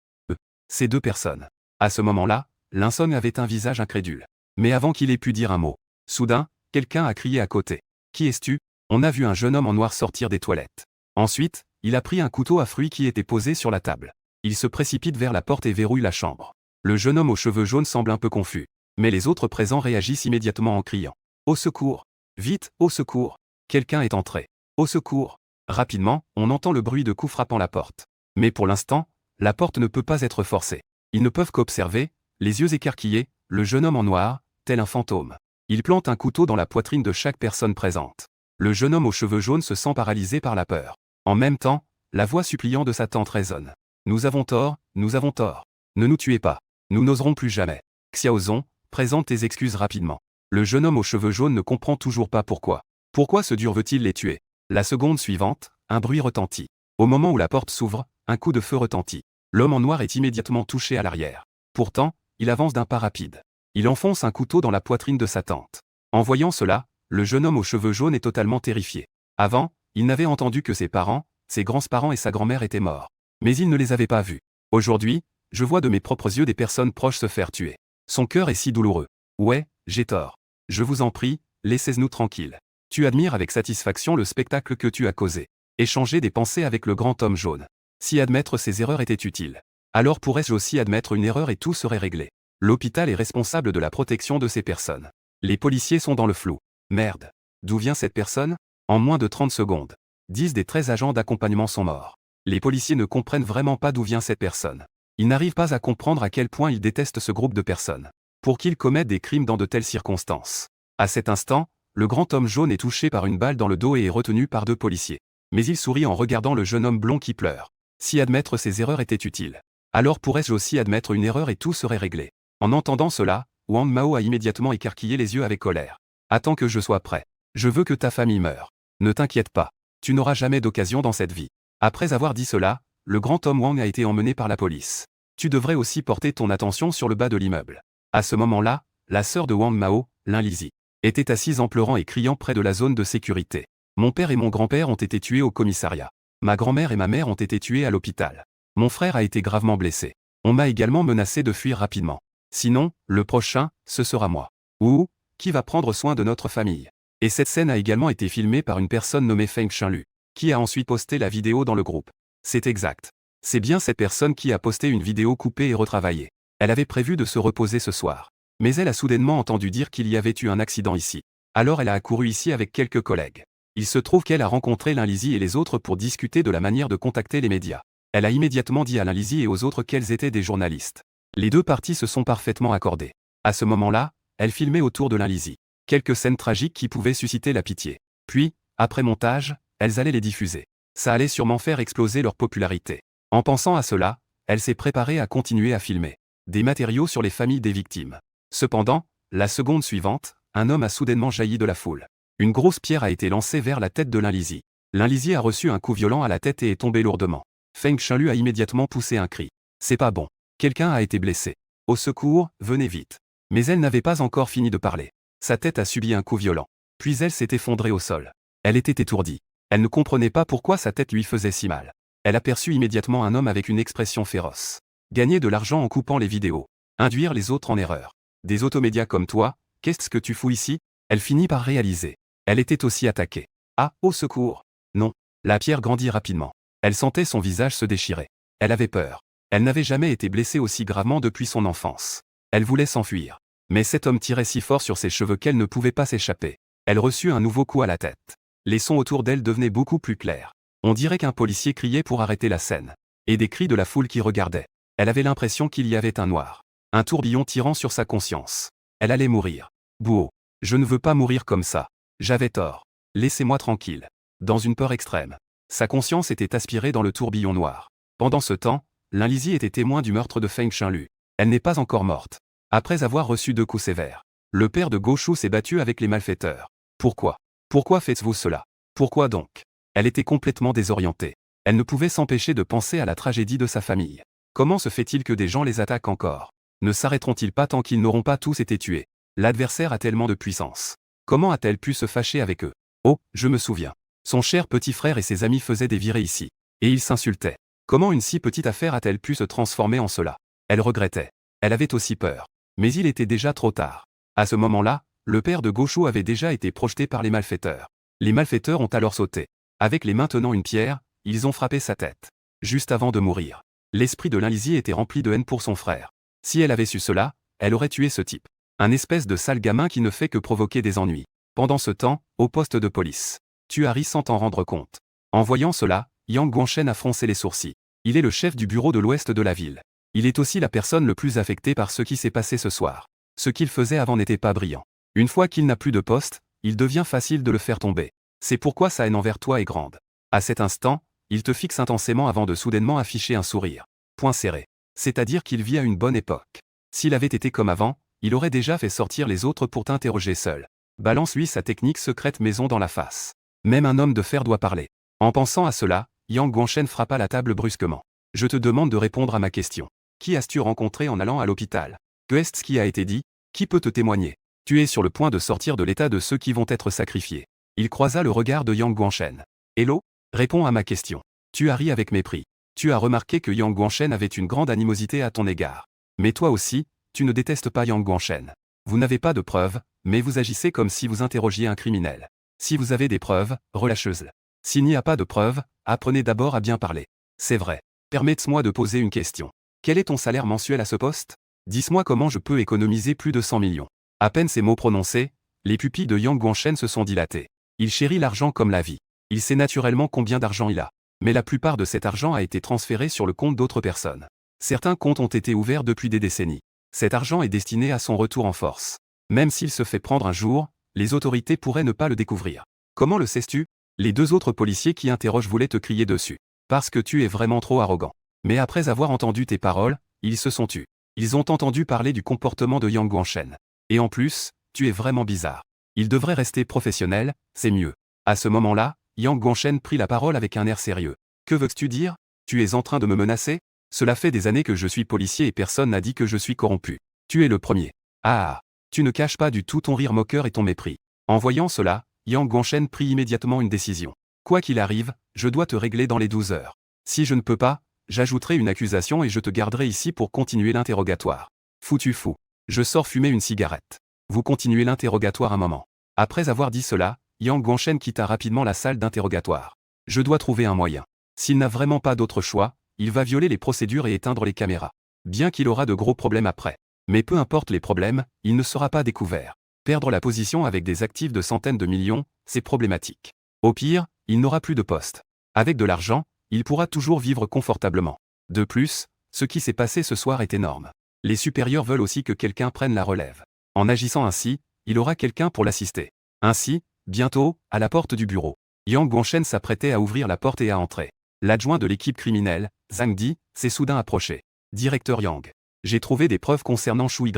Ces 2 personnes. À ce moment-là, l'insomne avait un visage incrédule. Mais avant qu'il ait pu dire un mot, soudain, quelqu'un a crié à côté. Qui es-tu? On a vu un jeune homme en noir sortir des toilettes. Ensuite, il a pris un couteau à fruits qui était posé sur la table. Il se précipite vers la porte et verrouille la chambre. Le jeune homme aux cheveux jaunes semble un peu confus. Mais les autres présents réagissent immédiatement en criant. Au secours! Vite, au secours! Quelqu'un est entré. Au secours! Rapidement, on entend le bruit de coups frappant la porte. Mais pour l'instant, la porte ne peut pas être forcée. Ils ne peuvent qu'observer, les yeux écarquillés, le jeune homme en noir, tel un fantôme. Il plante un couteau dans la poitrine de chaque personne présente. Le jeune homme aux cheveux jaunes se sent paralysé par la peur. En même temps, la voix suppliant de sa tante résonne. Nous avons tort, nous avons tort. Ne nous tuez pas. Nous n'oserons plus jamais. Xiaozong, présente tes excuses rapidement. Le jeune homme aux cheveux jaunes ne comprend toujours pas pourquoi. Pourquoi ce dur veut-il les tuer? La seconde suivante, un bruit retentit. Au moment où la porte s'ouvre, un coup de feu retentit. L'homme en noir est immédiatement touché à l'arrière. Pourtant, il avance d'un pas rapide. Il enfonce un couteau dans la poitrine de sa tante. En voyant cela, le jeune homme aux cheveux jaunes est totalement terrifié. Avant, il n'avait entendu que ses parents, ses grands-parents et sa grand-mère étaient morts. Mais il ne les avait pas vus. Aujourd'hui, je vois de mes propres yeux des personnes proches se faire tuer. Son cœur est si douloureux. Ouais, j'ai tort. Je vous en prie, laissez-nous tranquilles. Tu admires avec satisfaction le spectacle que tu as causé. Échanger des pensées avec le grand homme jaune. Si admettre ses erreurs était utile, alors pourrais-je aussi admettre une erreur et tout serait réglé. L'hôpital est responsable de la protection de ces personnes. Les policiers sont dans le flou. Merde. D'où vient cette personne? En moins de 30 secondes. 10 des 13 agents d'accompagnement sont morts. Les policiers ne comprennent vraiment pas d'où vient cette personne. Ils n'arrivent pas à comprendre à quel point ils détestent ce groupe de personnes. Pour qu'ils commettent des crimes dans de telles circonstances. À cet instant, le grand homme jaune est touché par une balle dans le dos et est retenu par 2 policiers. Mais il sourit en regardant le jeune homme blond qui pleure. Si admettre ses erreurs était utile, alors pourrais-je aussi admettre une erreur et tout serait réglé. En entendant cela, Wang Mao a immédiatement écarquillé les yeux avec colère. Attends que je sois prêt. Je veux que ta famille meure. Ne t'inquiète pas. Tu n'auras jamais d'occasion dans cette vie. Après avoir dit cela, le grand Tom Wang a été emmené par la police. Tu devrais aussi porter ton attention sur le bas de l'immeuble. À ce moment-là, la sœur de Wang Mao, Lin Lizhi, était assise en pleurant et criant près de la zone de sécurité. Mon père et mon grand-père ont été tués au commissariat. Ma grand-mère et ma mère ont été tués à l'hôpital. Mon frère a été gravement blessé. On m'a également menacé de fuir rapidement. Sinon, le prochain, ce sera moi. Ou, qui va prendre soin de notre famille? Et cette scène a également été filmée par une personne nommée Feng Shenlu, qui a ensuite posté la vidéo dans le groupe. C'est exact. C'est bien cette personne qui a posté une vidéo coupée et retravaillée. Elle avait prévu de se reposer ce soir. Mais elle a soudainement entendu dire qu'il y avait eu un accident ici. Alors elle a accouru ici avec quelques collègues. Il se trouve qu'elle a rencontré Lin Lizhi et les autres pour discuter de la manière de contacter les médias. Elle a immédiatement dit à Lin Lizhi et aux autres qu'elles étaient des journalistes. Les deux parties se sont parfaitement accordées. À ce moment-là, elle filmait autour de Lin Lizhi quelques scènes tragiques qui pouvaient susciter la pitié. Puis, après montage, elles allaient les diffuser. Ça allait sûrement faire exploser leur popularité. En pensant à cela, elle s'est préparée à continuer à filmer des matériaux sur les familles des victimes. Cependant, la seconde suivante, un homme a soudainement jailli de la foule. Une grosse pierre a été lancée vers la tête de Lin Lizhi. Lin Lizhi a reçu un coup violent à la tête et est tombé lourdement. Feng Shenlu a immédiatement poussé un cri. C'est pas bon. Quelqu'un a été blessé. Au secours, venez vite. Mais elle n'avait pas encore fini de parler. Sa tête a subi un coup violent. Puis elle s'est effondrée au sol. Elle était étourdie. Elle ne comprenait pas pourquoi sa tête lui faisait si mal. Elle aperçut immédiatement un homme avec une expression féroce. Gagner de l'argent en coupant les vidéos. Induire les autres en erreur. Des automédias comme toi, qu'est-ce que tu fous ici? Elle finit par réaliser. Elle était aussi attaquée. Ah, au secours! Non. La pierre grandit rapidement. Elle sentait son visage se déchirer. Elle avait peur. Elle n'avait jamais été blessée aussi gravement depuis son enfance. Elle voulait s'enfuir. Mais cet homme tirait si fort sur ses cheveux qu'elle ne pouvait pas s'échapper. Elle reçut un nouveau coup à la tête. Les sons autour d'elle devenaient beaucoup plus clairs. On dirait qu'un policier criait pour arrêter la scène. Et des cris de la foule qui regardait. Elle avait l'impression qu'il y avait un noir. Un tourbillon tirant sur sa conscience. Elle allait mourir. Bouh. Je ne veux pas mourir comme ça. J'avais tort. Laissez-moi tranquille. Dans une peur extrême. Sa conscience était aspirée dans le tourbillon noir. Pendant ce temps, Lin Lizhi était témoin du meurtre de Feng Shenlu. Elle n'est pas encore morte. Après avoir reçu 2 coups sévères, le père de Goshu s'est battu avec les malfaiteurs. Pourquoi? Pourquoi faites-vous cela? Pourquoi donc? Elle était complètement désorientée. Elle ne pouvait s'empêcher de penser à la tragédie de sa famille. Comment se fait-il que des gens les attaquent encore? Ne s'arrêteront-ils pas tant qu'ils n'auront pas tous été tués? L'adversaire a tellement de puissance. Comment a-t-elle pu se fâcher avec eux? Oh, je me souviens. Son cher petit frère et ses amis faisaient des virées ici. Et ils s'insultaient. Comment une si petite affaire a-t-elle pu se transformer en cela? Elle regrettait. Elle avait aussi peur. Mais il était déjà trop tard. À ce moment-là, le père de Goshu avait déjà été projeté par les malfaiteurs. Les malfaiteurs ont alors sauté. Avec les mains tenant une pierre, ils ont frappé sa tête. Juste avant de mourir. L'esprit de Lin Lizhi était rempli de haine pour son frère. Si elle avait su cela, elle aurait tué ce type. Un espèce de sale gamin qui ne fait que provoquer des ennuis. Pendant ce temps, au poste de police. Tu Harry sans t'en rendre compte. En voyant cela, Yang Guangshen a froncé les sourcils. Il est le chef du bureau de l'ouest de la ville. Il est aussi la personne le plus affectée par ce qui s'est passé ce soir. Ce qu'il faisait avant n'était pas brillant. Une fois qu'il n'a plus de poste, il devient facile de le faire tomber. C'est pourquoi sa haine envers toi est grande. À cet instant, il te fixe intensément avant de soudainement afficher un sourire. Point serré. C'est-à-dire qu'il vit à une bonne époque. S'il avait été comme avant, il aurait déjà fait sortir les autres pour t'interroger seul. Balance-lui sa technique secrète maison dans la face. Même un homme de fer doit parler. En pensant à cela, Yang Guangshen frappa la table brusquement. Je te demande de répondre à ma question. Qui as-tu rencontré en allant à l'hôpital? Qu'est-ce qui a été dit? Qui peut te témoigner? Tu es sur le point de sortir de l'état de ceux qui vont être sacrifiés. Il croisa le regard de Yang Guangshen. Hello? Réponds à ma question. Tu as ri avec mépris. Tu as remarqué que Yang Guangshen avait une grande animosité à ton égard. Mais toi aussi, tu ne détestes pas Yang Guangshen. Vous n'avez pas de preuves, mais vous agissez comme si vous interrogiez un criminel. Si vous avez des preuves, relâchez-les. S'il n'y a pas de preuves, apprenez d'abord à bien parler. C'est vrai. Permettez-moi de poser une question. Quel est ton salaire mensuel à ce poste? Dis-moi comment je peux économiser plus de 100 millions. À peine ces mots prononcés, les pupilles de Yang Guangshen se sont dilatées. Il chérit l'argent comme la vie. Il sait naturellement combien d'argent il a. Mais la plupart de cet argent a été transféré sur le compte d'autres personnes. Certains comptes ont été ouverts depuis des décennies. Cet argent est destiné à son retour en force. Même s'il se fait prendre un jour, les autorités pourraient ne pas le découvrir. Comment le sais-tu? Les 2 autres policiers qui interrogent voulaient te crier dessus. Parce que tu es vraiment trop arrogant. Mais après avoir entendu tes paroles, ils se sont tus. Ils ont entendu parler du comportement de Yang Guangshen. Et en plus, tu es vraiment bizarre. Il devrait rester professionnel, c'est mieux. À ce moment-là, Yang Guangshen prit la parole avec un air sérieux. Que veux-tu dire? Tu es en train de me menacer? Cela fait des années que je suis policier et personne n'a dit que je suis corrompu. Tu es le premier. Ah. Tu ne caches pas du tout ton rire moqueur et ton mépris. En voyant cela, Yang Guangshen prit immédiatement une décision. Quoi qu'il arrive, je dois te régler dans les 12 heures. Si je ne peux pas, j'ajouterai une accusation et je te garderai ici pour continuer l'interrogatoire. Foutu fou. Je sors fumer une cigarette. Vous continuez l'interrogatoire un moment. Après avoir dit cela, Yang Guangshen quitta rapidement la salle d'interrogatoire. Je dois trouver un moyen. S'il n'a vraiment pas d'autre choix, il va violer les procédures et éteindre les caméras. Bien qu'il aura de gros problèmes après. Mais peu importe les problèmes, il ne sera pas découvert. Perdre la position avec des actifs de centaines de millions, c'est problématique. Au pire, il n'aura plus de poste. Avec de l'argent, il pourra toujours vivre confortablement. De plus, ce qui s'est passé ce soir est énorme. Les supérieurs veulent aussi que quelqu'un prenne la relève. En agissant ainsi, il aura quelqu'un pour l'assister. Ainsi, bientôt, à la porte du bureau, Yang Guangshen s'apprêtait à ouvrir la porte et à entrer. L'adjoint de l'équipe criminelle, Zhang Di, s'est soudain approché. Directeur Yang. J'ai trouvé des preuves concernant Shu Ye.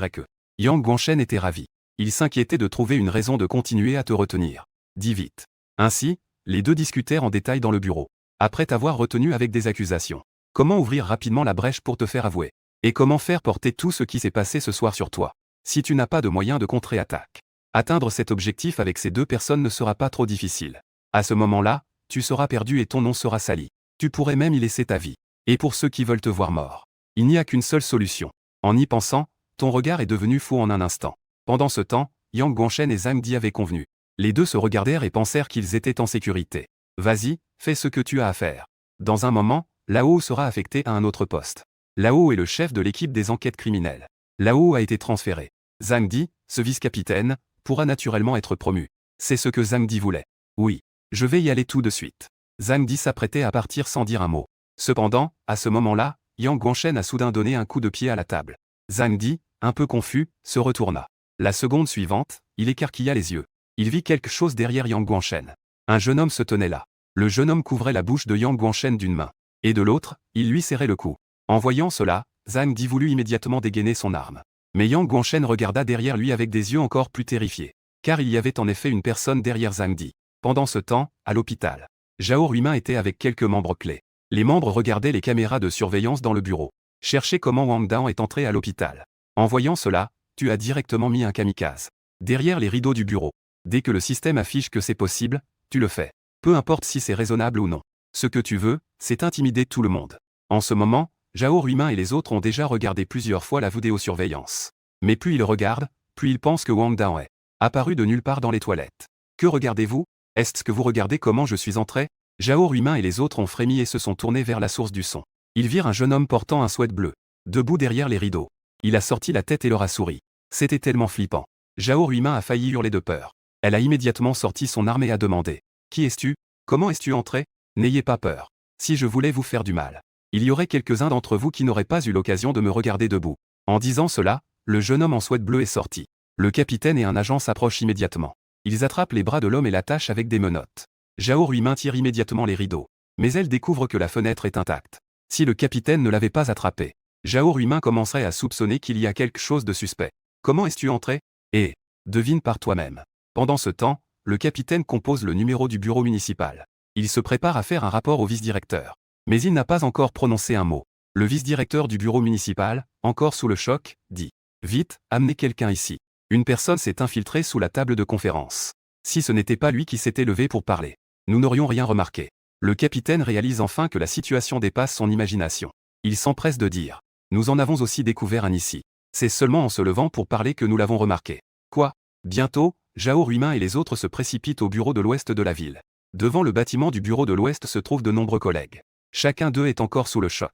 Yang Guangshen était ravi. Il s'inquiétait de trouver une raison de continuer à te retenir. Dis vite. Ainsi, les deux discutèrent en détail dans le bureau. Après t'avoir retenu avec des accusations. Comment ouvrir rapidement la brèche pour te faire avouer? Et comment faire porter tout ce qui s'est passé ce soir sur toi? Si tu n'as pas de moyen de contre-attaque. Atteindre cet objectif avec ces deux personnes ne sera pas trop difficile. À ce moment-là, tu seras perdu et ton nom sera sali. Tu pourrais même y laisser ta vie. Et pour ceux qui veulent te voir mort, il n'y a qu'une seule solution. En y pensant, ton regard est devenu fou en un instant. Pendant ce temps, Yang Guangshen et Zhang Di avaient convenu. Les deux se regardèrent et pensèrent qu'ils étaient en sécurité. Vas-y, fais ce que tu as à faire. Dans un moment, Lao sera affecté à un autre poste. Lao est le chef de l'équipe des enquêtes criminelles. Lao a été transféré. Zhang Di, ce vice-capitaine, pourra naturellement être promu. C'est ce que Zhang Di voulait. Oui, je vais y aller tout de suite. Zhang Di s'apprêtait à partir sans dire un mot. Cependant, à ce moment-là, Yang Guangshen a soudain donné un coup de pied à la table. Zhang Di, un peu confus, se retourna. La seconde suivante, il écarquilla les yeux. Il vit quelque chose derrière Yang Guangshen. Un jeune homme se tenait là. Le jeune homme couvrait la bouche de Yang Guangshen d'une main. Et de l'autre, il lui serrait le cou. En voyant cela, Zhang Di voulut immédiatement dégainer son arme. Mais Yang Guangshen regarda derrière lui avec des yeux encore plus terrifiés. Car il y avait en effet une personne derrière Zhang Di. Pendant ce temps, à l'hôpital, Zhao Ruimin était avec quelques membres clés. Les membres regardaient les caméras de surveillance dans le bureau. Cherchaient comment Wang Dao est entré à l'hôpital. En voyant cela, tu as directement mis un kamikaze. Derrière les rideaux du bureau. Dès que le système affiche que c'est possible, tu le fais. Peu importe si c'est raisonnable ou non. Ce que tu veux, c'est intimider tout le monde. En ce moment, Zhao Ruimin et les autres ont déjà regardé plusieurs fois la vidéosurveillance. Mais plus ils regardent, plus ils pensent que Wang Dao est apparu de nulle part dans les toilettes. Que regardez-vous? Est-ce que vous regardez comment je suis entré? Zhao Ruimin et les autres ont frémi et se sont tournés vers la source du son. Ils virent un jeune homme portant un sweat bleu, debout derrière les rideaux. Il a sorti la tête et leur a souri. C'était tellement flippant. Zhao Ruimin a failli hurler de peur. Elle a immédiatement sorti son arme et a demandé. Qui es-tu? Comment es-tu entré? N'ayez pas peur. Si je voulais vous faire du mal, il y aurait quelques-uns d'entre vous qui n'auraient pas eu l'occasion de me regarder debout. En disant cela, le jeune homme en sweat bleu est sorti. Le capitaine et un agent s'approchent immédiatement. Ils attrapent les bras de l'homme et l'attachent avec des menottes. Zhao Ruimin tire immédiatement les rideaux. Mais elle découvre que la fenêtre est intacte. Si le capitaine ne l'avait pas attrapé, Zhao Ruimin commencerait à soupçonner qu'il y a quelque chose de suspect. Comment es-tu entré? Et devine par toi-même. Pendant ce temps, le capitaine compose le numéro du bureau municipal. Il se prépare à faire un rapport au vice-directeur. Mais il n'a pas encore prononcé un mot. Le vice-directeur du bureau municipal, encore sous le choc, dit. Vite, amenez quelqu'un ici. Une personne s'est infiltrée sous la table de conférence. Si ce n'était pas lui qui s'était levé pour parler, nous n'aurions rien remarqué. Le capitaine réalise enfin que la situation dépasse son imagination. Il s'empresse de dire. Nous en avons aussi découvert un ici. C'est seulement en se levant pour parler que nous l'avons remarqué. Quoi? Bientôt, Zhao Ruimin et les autres se précipitent au bureau de l'ouest de la ville. Devant le bâtiment du bureau de l'ouest se trouvent de nombreux collègues. Chacun d'eux est encore sous le choc.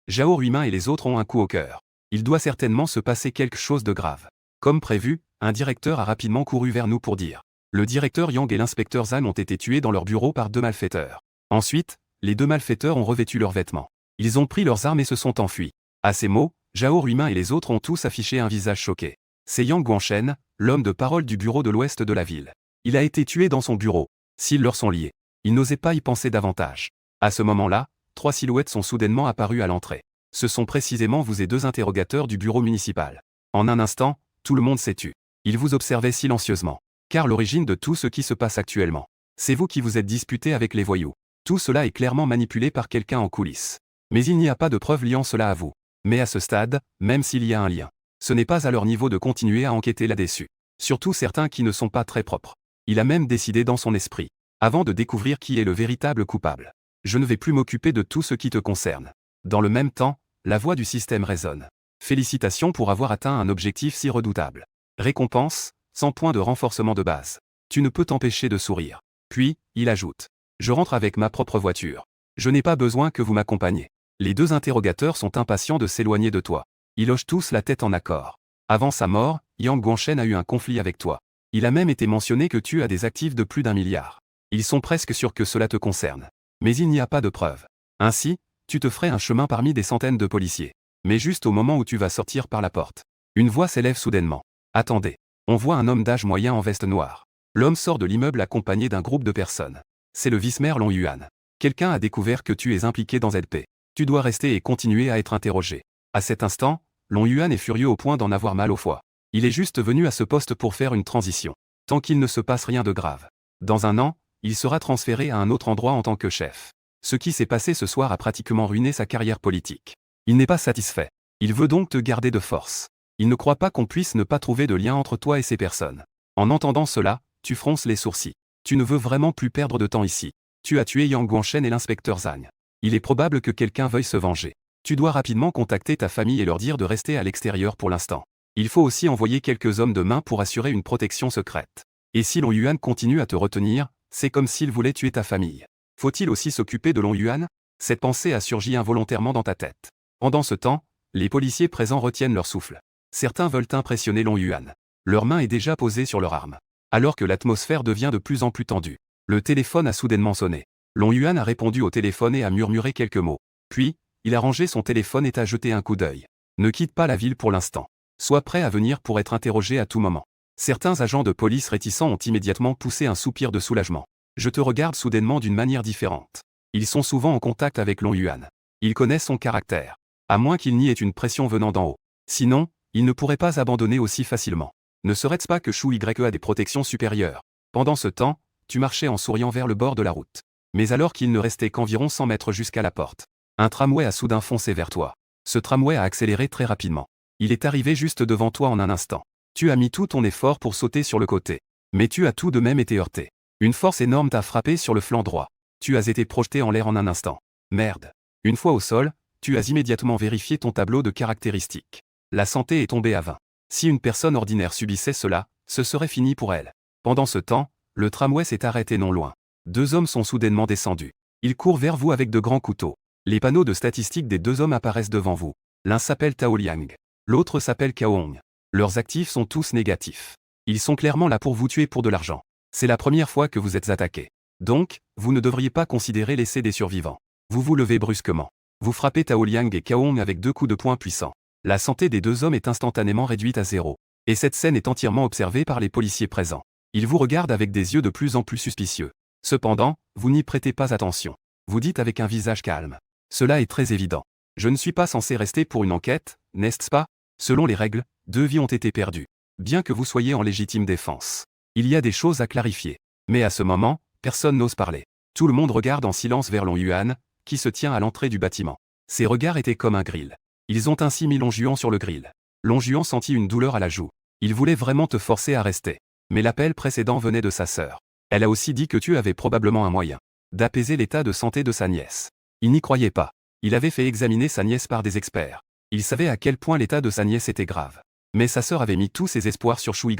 Zhao Ruimin et les autres ont un coup au cœur. Il doit certainement se passer quelque chose de grave. Comme prévu, un directeur a rapidement couru vers nous pour dire. Le directeur Yang et l'inspecteur Zhan ont été tués dans leur bureau par deux malfaiteurs. Ensuite, les deux malfaiteurs ont revêtu leurs vêtements. Ils ont pris leurs armes et se sont enfuis. À ces mots, Zhao Ruimin et les autres ont tous affiché un visage choqué. C'est Yang Guangshen, l'homme de parole du bureau de l'ouest de la ville. Il a été tué dans son bureau. S'ils leur sont liés, ils n'osaient pas y penser davantage. À ce moment-là, trois silhouettes sont soudainement apparues à l'entrée. Ce sont précisément vous et deux interrogateurs du bureau municipal. En un instant, tout le monde s'est tu. Ils vous observaient silencieusement. Car l'origine de tout ce qui se passe actuellement, c'est vous qui vous êtes disputé avec les voyous. Tout cela est clairement manipulé par quelqu'un en coulisses. Mais il n'y a pas de preuve liant cela à vous. Mais à ce stade, même s'il y a un lien, ce n'est pas à leur niveau de continuer à enquêter là-dessus. Surtout certains qui ne sont pas très propres. Il a même décidé dans son esprit, avant de découvrir qui est le véritable coupable. Je ne vais plus m'occuper de tout ce qui te concerne. Dans le même temps, la voix du système résonne. Félicitations pour avoir atteint un objectif si redoutable. Récompense, 100 points de renforcement de base. Tu ne peux t'empêcher de sourire. Puis, il ajoute. Je rentre avec ma propre voiture. Je n'ai pas besoin que vous m'accompagniez. Les deux interrogateurs sont impatients de s'éloigner de toi. Ils hochent tous la tête en accord. Avant sa mort, Yang Guangshen a eu un conflit avec toi. Il a même été mentionné que tu as des actifs de plus d'1 milliard. Ils sont presque sûrs que cela te concerne. Mais il n'y a pas de preuve. Ainsi, tu te ferais un chemin parmi des centaines de policiers. Mais juste au moment où tu vas sortir par la porte, une voix s'élève soudainement. Attendez. On voit un homme d'âge moyen en veste noire. L'homme sort de l'immeuble accompagné d'un groupe de personnes. C'est le vice-maire Long Yuan. Quelqu'un a découvert que tu es impliqué dans ZP. Tu dois rester et continuer à être interrogé. À cet instant, Long Yuan est furieux au point d'en avoir mal au foie. Il est juste venu à ce poste pour faire une transition. Tant qu'il ne se passe rien de grave. Dans un an, il sera transféré à un autre endroit en tant que chef. Ce qui s'est passé ce soir a pratiquement ruiné sa carrière politique. Il n'est pas satisfait. Il veut donc te garder de force. Il ne croit pas qu'on puisse ne pas trouver de lien entre toi et ces personnes. En entendant cela, tu fronces les sourcils. Tu ne veux vraiment plus perdre de temps ici. Tu as tué Yang Guangshen et l'inspecteur Zhang. Il est probable que quelqu'un veuille se venger. Tu dois rapidement contacter ta famille et leur dire de rester à l'extérieur pour l'instant. Il faut aussi envoyer quelques hommes de main pour assurer une protection secrète. Et si Long Yuan continue à te retenir, c'est comme s'il voulait tuer ta famille. Faut-il aussi s'occuper de Long Yuan? Cette pensée a surgi involontairement dans ta tête. Pendant ce temps, les policiers présents retiennent leur souffle. Certains veulent impressionner Long Yuan. Leur main est déjà posée sur leur arme. Alors que l'atmosphère devient de plus en plus tendue. Le téléphone a soudainement sonné. Long Yuan a répondu au téléphone et a murmuré quelques mots. Puis, il a rangé son téléphone et a jeté un coup d'œil. Ne quitte pas la ville pour l'instant. Sois prêt à venir pour être interrogé à tout moment. Certains agents de police réticents ont immédiatement poussé un soupir de soulagement. Je te regarde soudainement d'une manière différente. Ils sont souvent en contact avec Long Yuan. Ils connaissent son caractère. À moins qu'il n'y ait une pression venant d'en haut. Sinon, ils ne pourraient pas abandonner aussi facilement. Ne serait-ce pas que Shu Ye a des protections supérieures? Pendant ce temps, tu marchais en souriant vers le bord de la route. Mais alors qu'il ne restait qu'environ 100 mètres jusqu'à la porte, un tramway a soudain foncé vers toi. Ce tramway a accéléré très rapidement. Il est arrivé juste devant toi en un instant. Tu as mis tout ton effort pour sauter sur le côté. Mais tu as tout de même été heurté. Une force énorme t'a frappé sur le flanc droit. Tu as été projeté en l'air en un instant. Merde. Une fois au sol, tu as immédiatement vérifié ton tableau de caractéristiques. La santé est tombée à 20. Si une personne ordinaire subissait cela, ce serait fini pour elle. Pendant ce temps, le tramway s'est arrêté non loin. Deux hommes sont soudainement descendus. Ils courent vers vous avec de grands couteaux. Les panneaux de statistiques des deux hommes apparaissent devant vous. L'un s'appelle Tao Liang. L'autre s'appelle Cao Hong. Leurs actifs sont tous négatifs. Ils sont clairement là pour vous tuer pour de l'argent. C'est la première fois que vous êtes attaqué. Donc, vous ne devriez pas considérer l'essai des survivants. Vous vous levez brusquement. Vous frappez Tao Liang et Cao Hong avec 2 coups de poing puissants. La santé des deux hommes est instantanément réduite à 0. Et cette scène est entièrement observée par les policiers présents. Ils vous regardent avec des yeux de plus en plus suspicieux. Cependant, vous n'y prêtez pas attention. Vous dites avec un visage calme. Cela est très évident. Je ne suis pas censé rester pour une enquête, n'est-ce pas? Selon les règles, 2 vies ont été perdues. Bien que vous soyez en légitime défense. Il y a des choses à clarifier. Mais à ce moment, personne n'ose parler. Tout le monde regarde en silence vers Long Yuan, qui se tient à l'entrée du bâtiment. Ses regards étaient comme un grill. Ils ont ainsi mis Long Juan sur le grill. Long Juan sentit une douleur à la joue. Il voulait vraiment te forcer à rester. Mais l'appel précédent venait de sa sœur. Elle a aussi dit que tu avais probablement un moyen d'apaiser l'état de santé de sa nièce. Il n'y croyait pas. Il avait fait examiner sa nièce par des experts. Il savait à quel point l'état de sa nièce était grave. Mais sa sœur avait mis tous ses espoirs sur Shu Ye.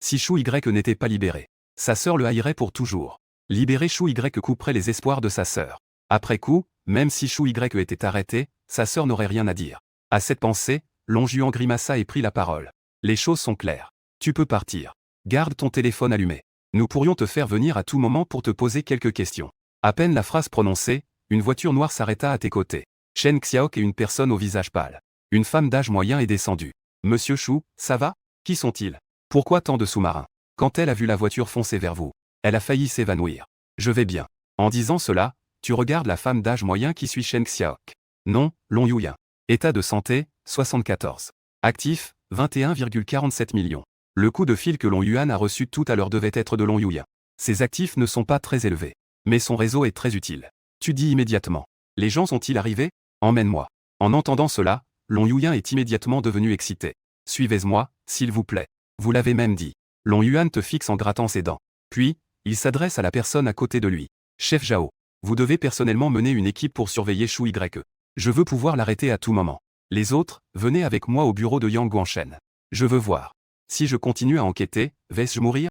Si Shu Ye n'était pas libéré, sa sœur le haïrait pour toujours. Libérer Shu Ye couperait les espoirs de sa sœur. Après coup, même si Shu Ye était arrêté, sa sœur n'aurait rien à dire. À cette pensée, Long Juan grimaça et prit la parole. Les choses sont claires. Tu peux partir. Garde ton téléphone allumé. Nous pourrions te faire venir à tout moment pour te poser quelques questions. À peine la phrase prononcée, une voiture noire s'arrêta à tes côtés. Chen Xiaok et une personne au visage pâle. Une femme d'âge moyen est descendue. Monsieur Shu, ça va? Qui sont-ils? Pourquoi tant de sous-marins? Quand elle a vu la voiture foncer vers vous, elle a failli s'évanouir. Je vais bien. En disant cela, tu regardes la femme d'âge moyen qui suit Chen Xiaok. Non, Long Yuan. État de santé, 74. Actif, 21,47 millions. Le coup de fil que Long Yuan a reçu tout à l'heure devait être de Long Yuan. Ses actifs ne sont pas très élevés. Mais son réseau est très utile. Tu dis immédiatement. Les gens sont-ils arrivés? Emmène-moi. En entendant cela, Long Yuan est immédiatement devenu excité. Suivez-moi, s'il vous plaît. Vous l'avez même dit. Long Yuan te fixe en grattant ses dents. Puis, il s'adresse à la personne à côté de lui. Chef Zhao, vous devez personnellement mener une équipe pour surveiller Shu Ye. Je veux pouvoir l'arrêter à tout moment. Les autres, venez avec moi au bureau de Yang Guangshen. Je veux voir. Si je continue à enquêter, vais-je mourir?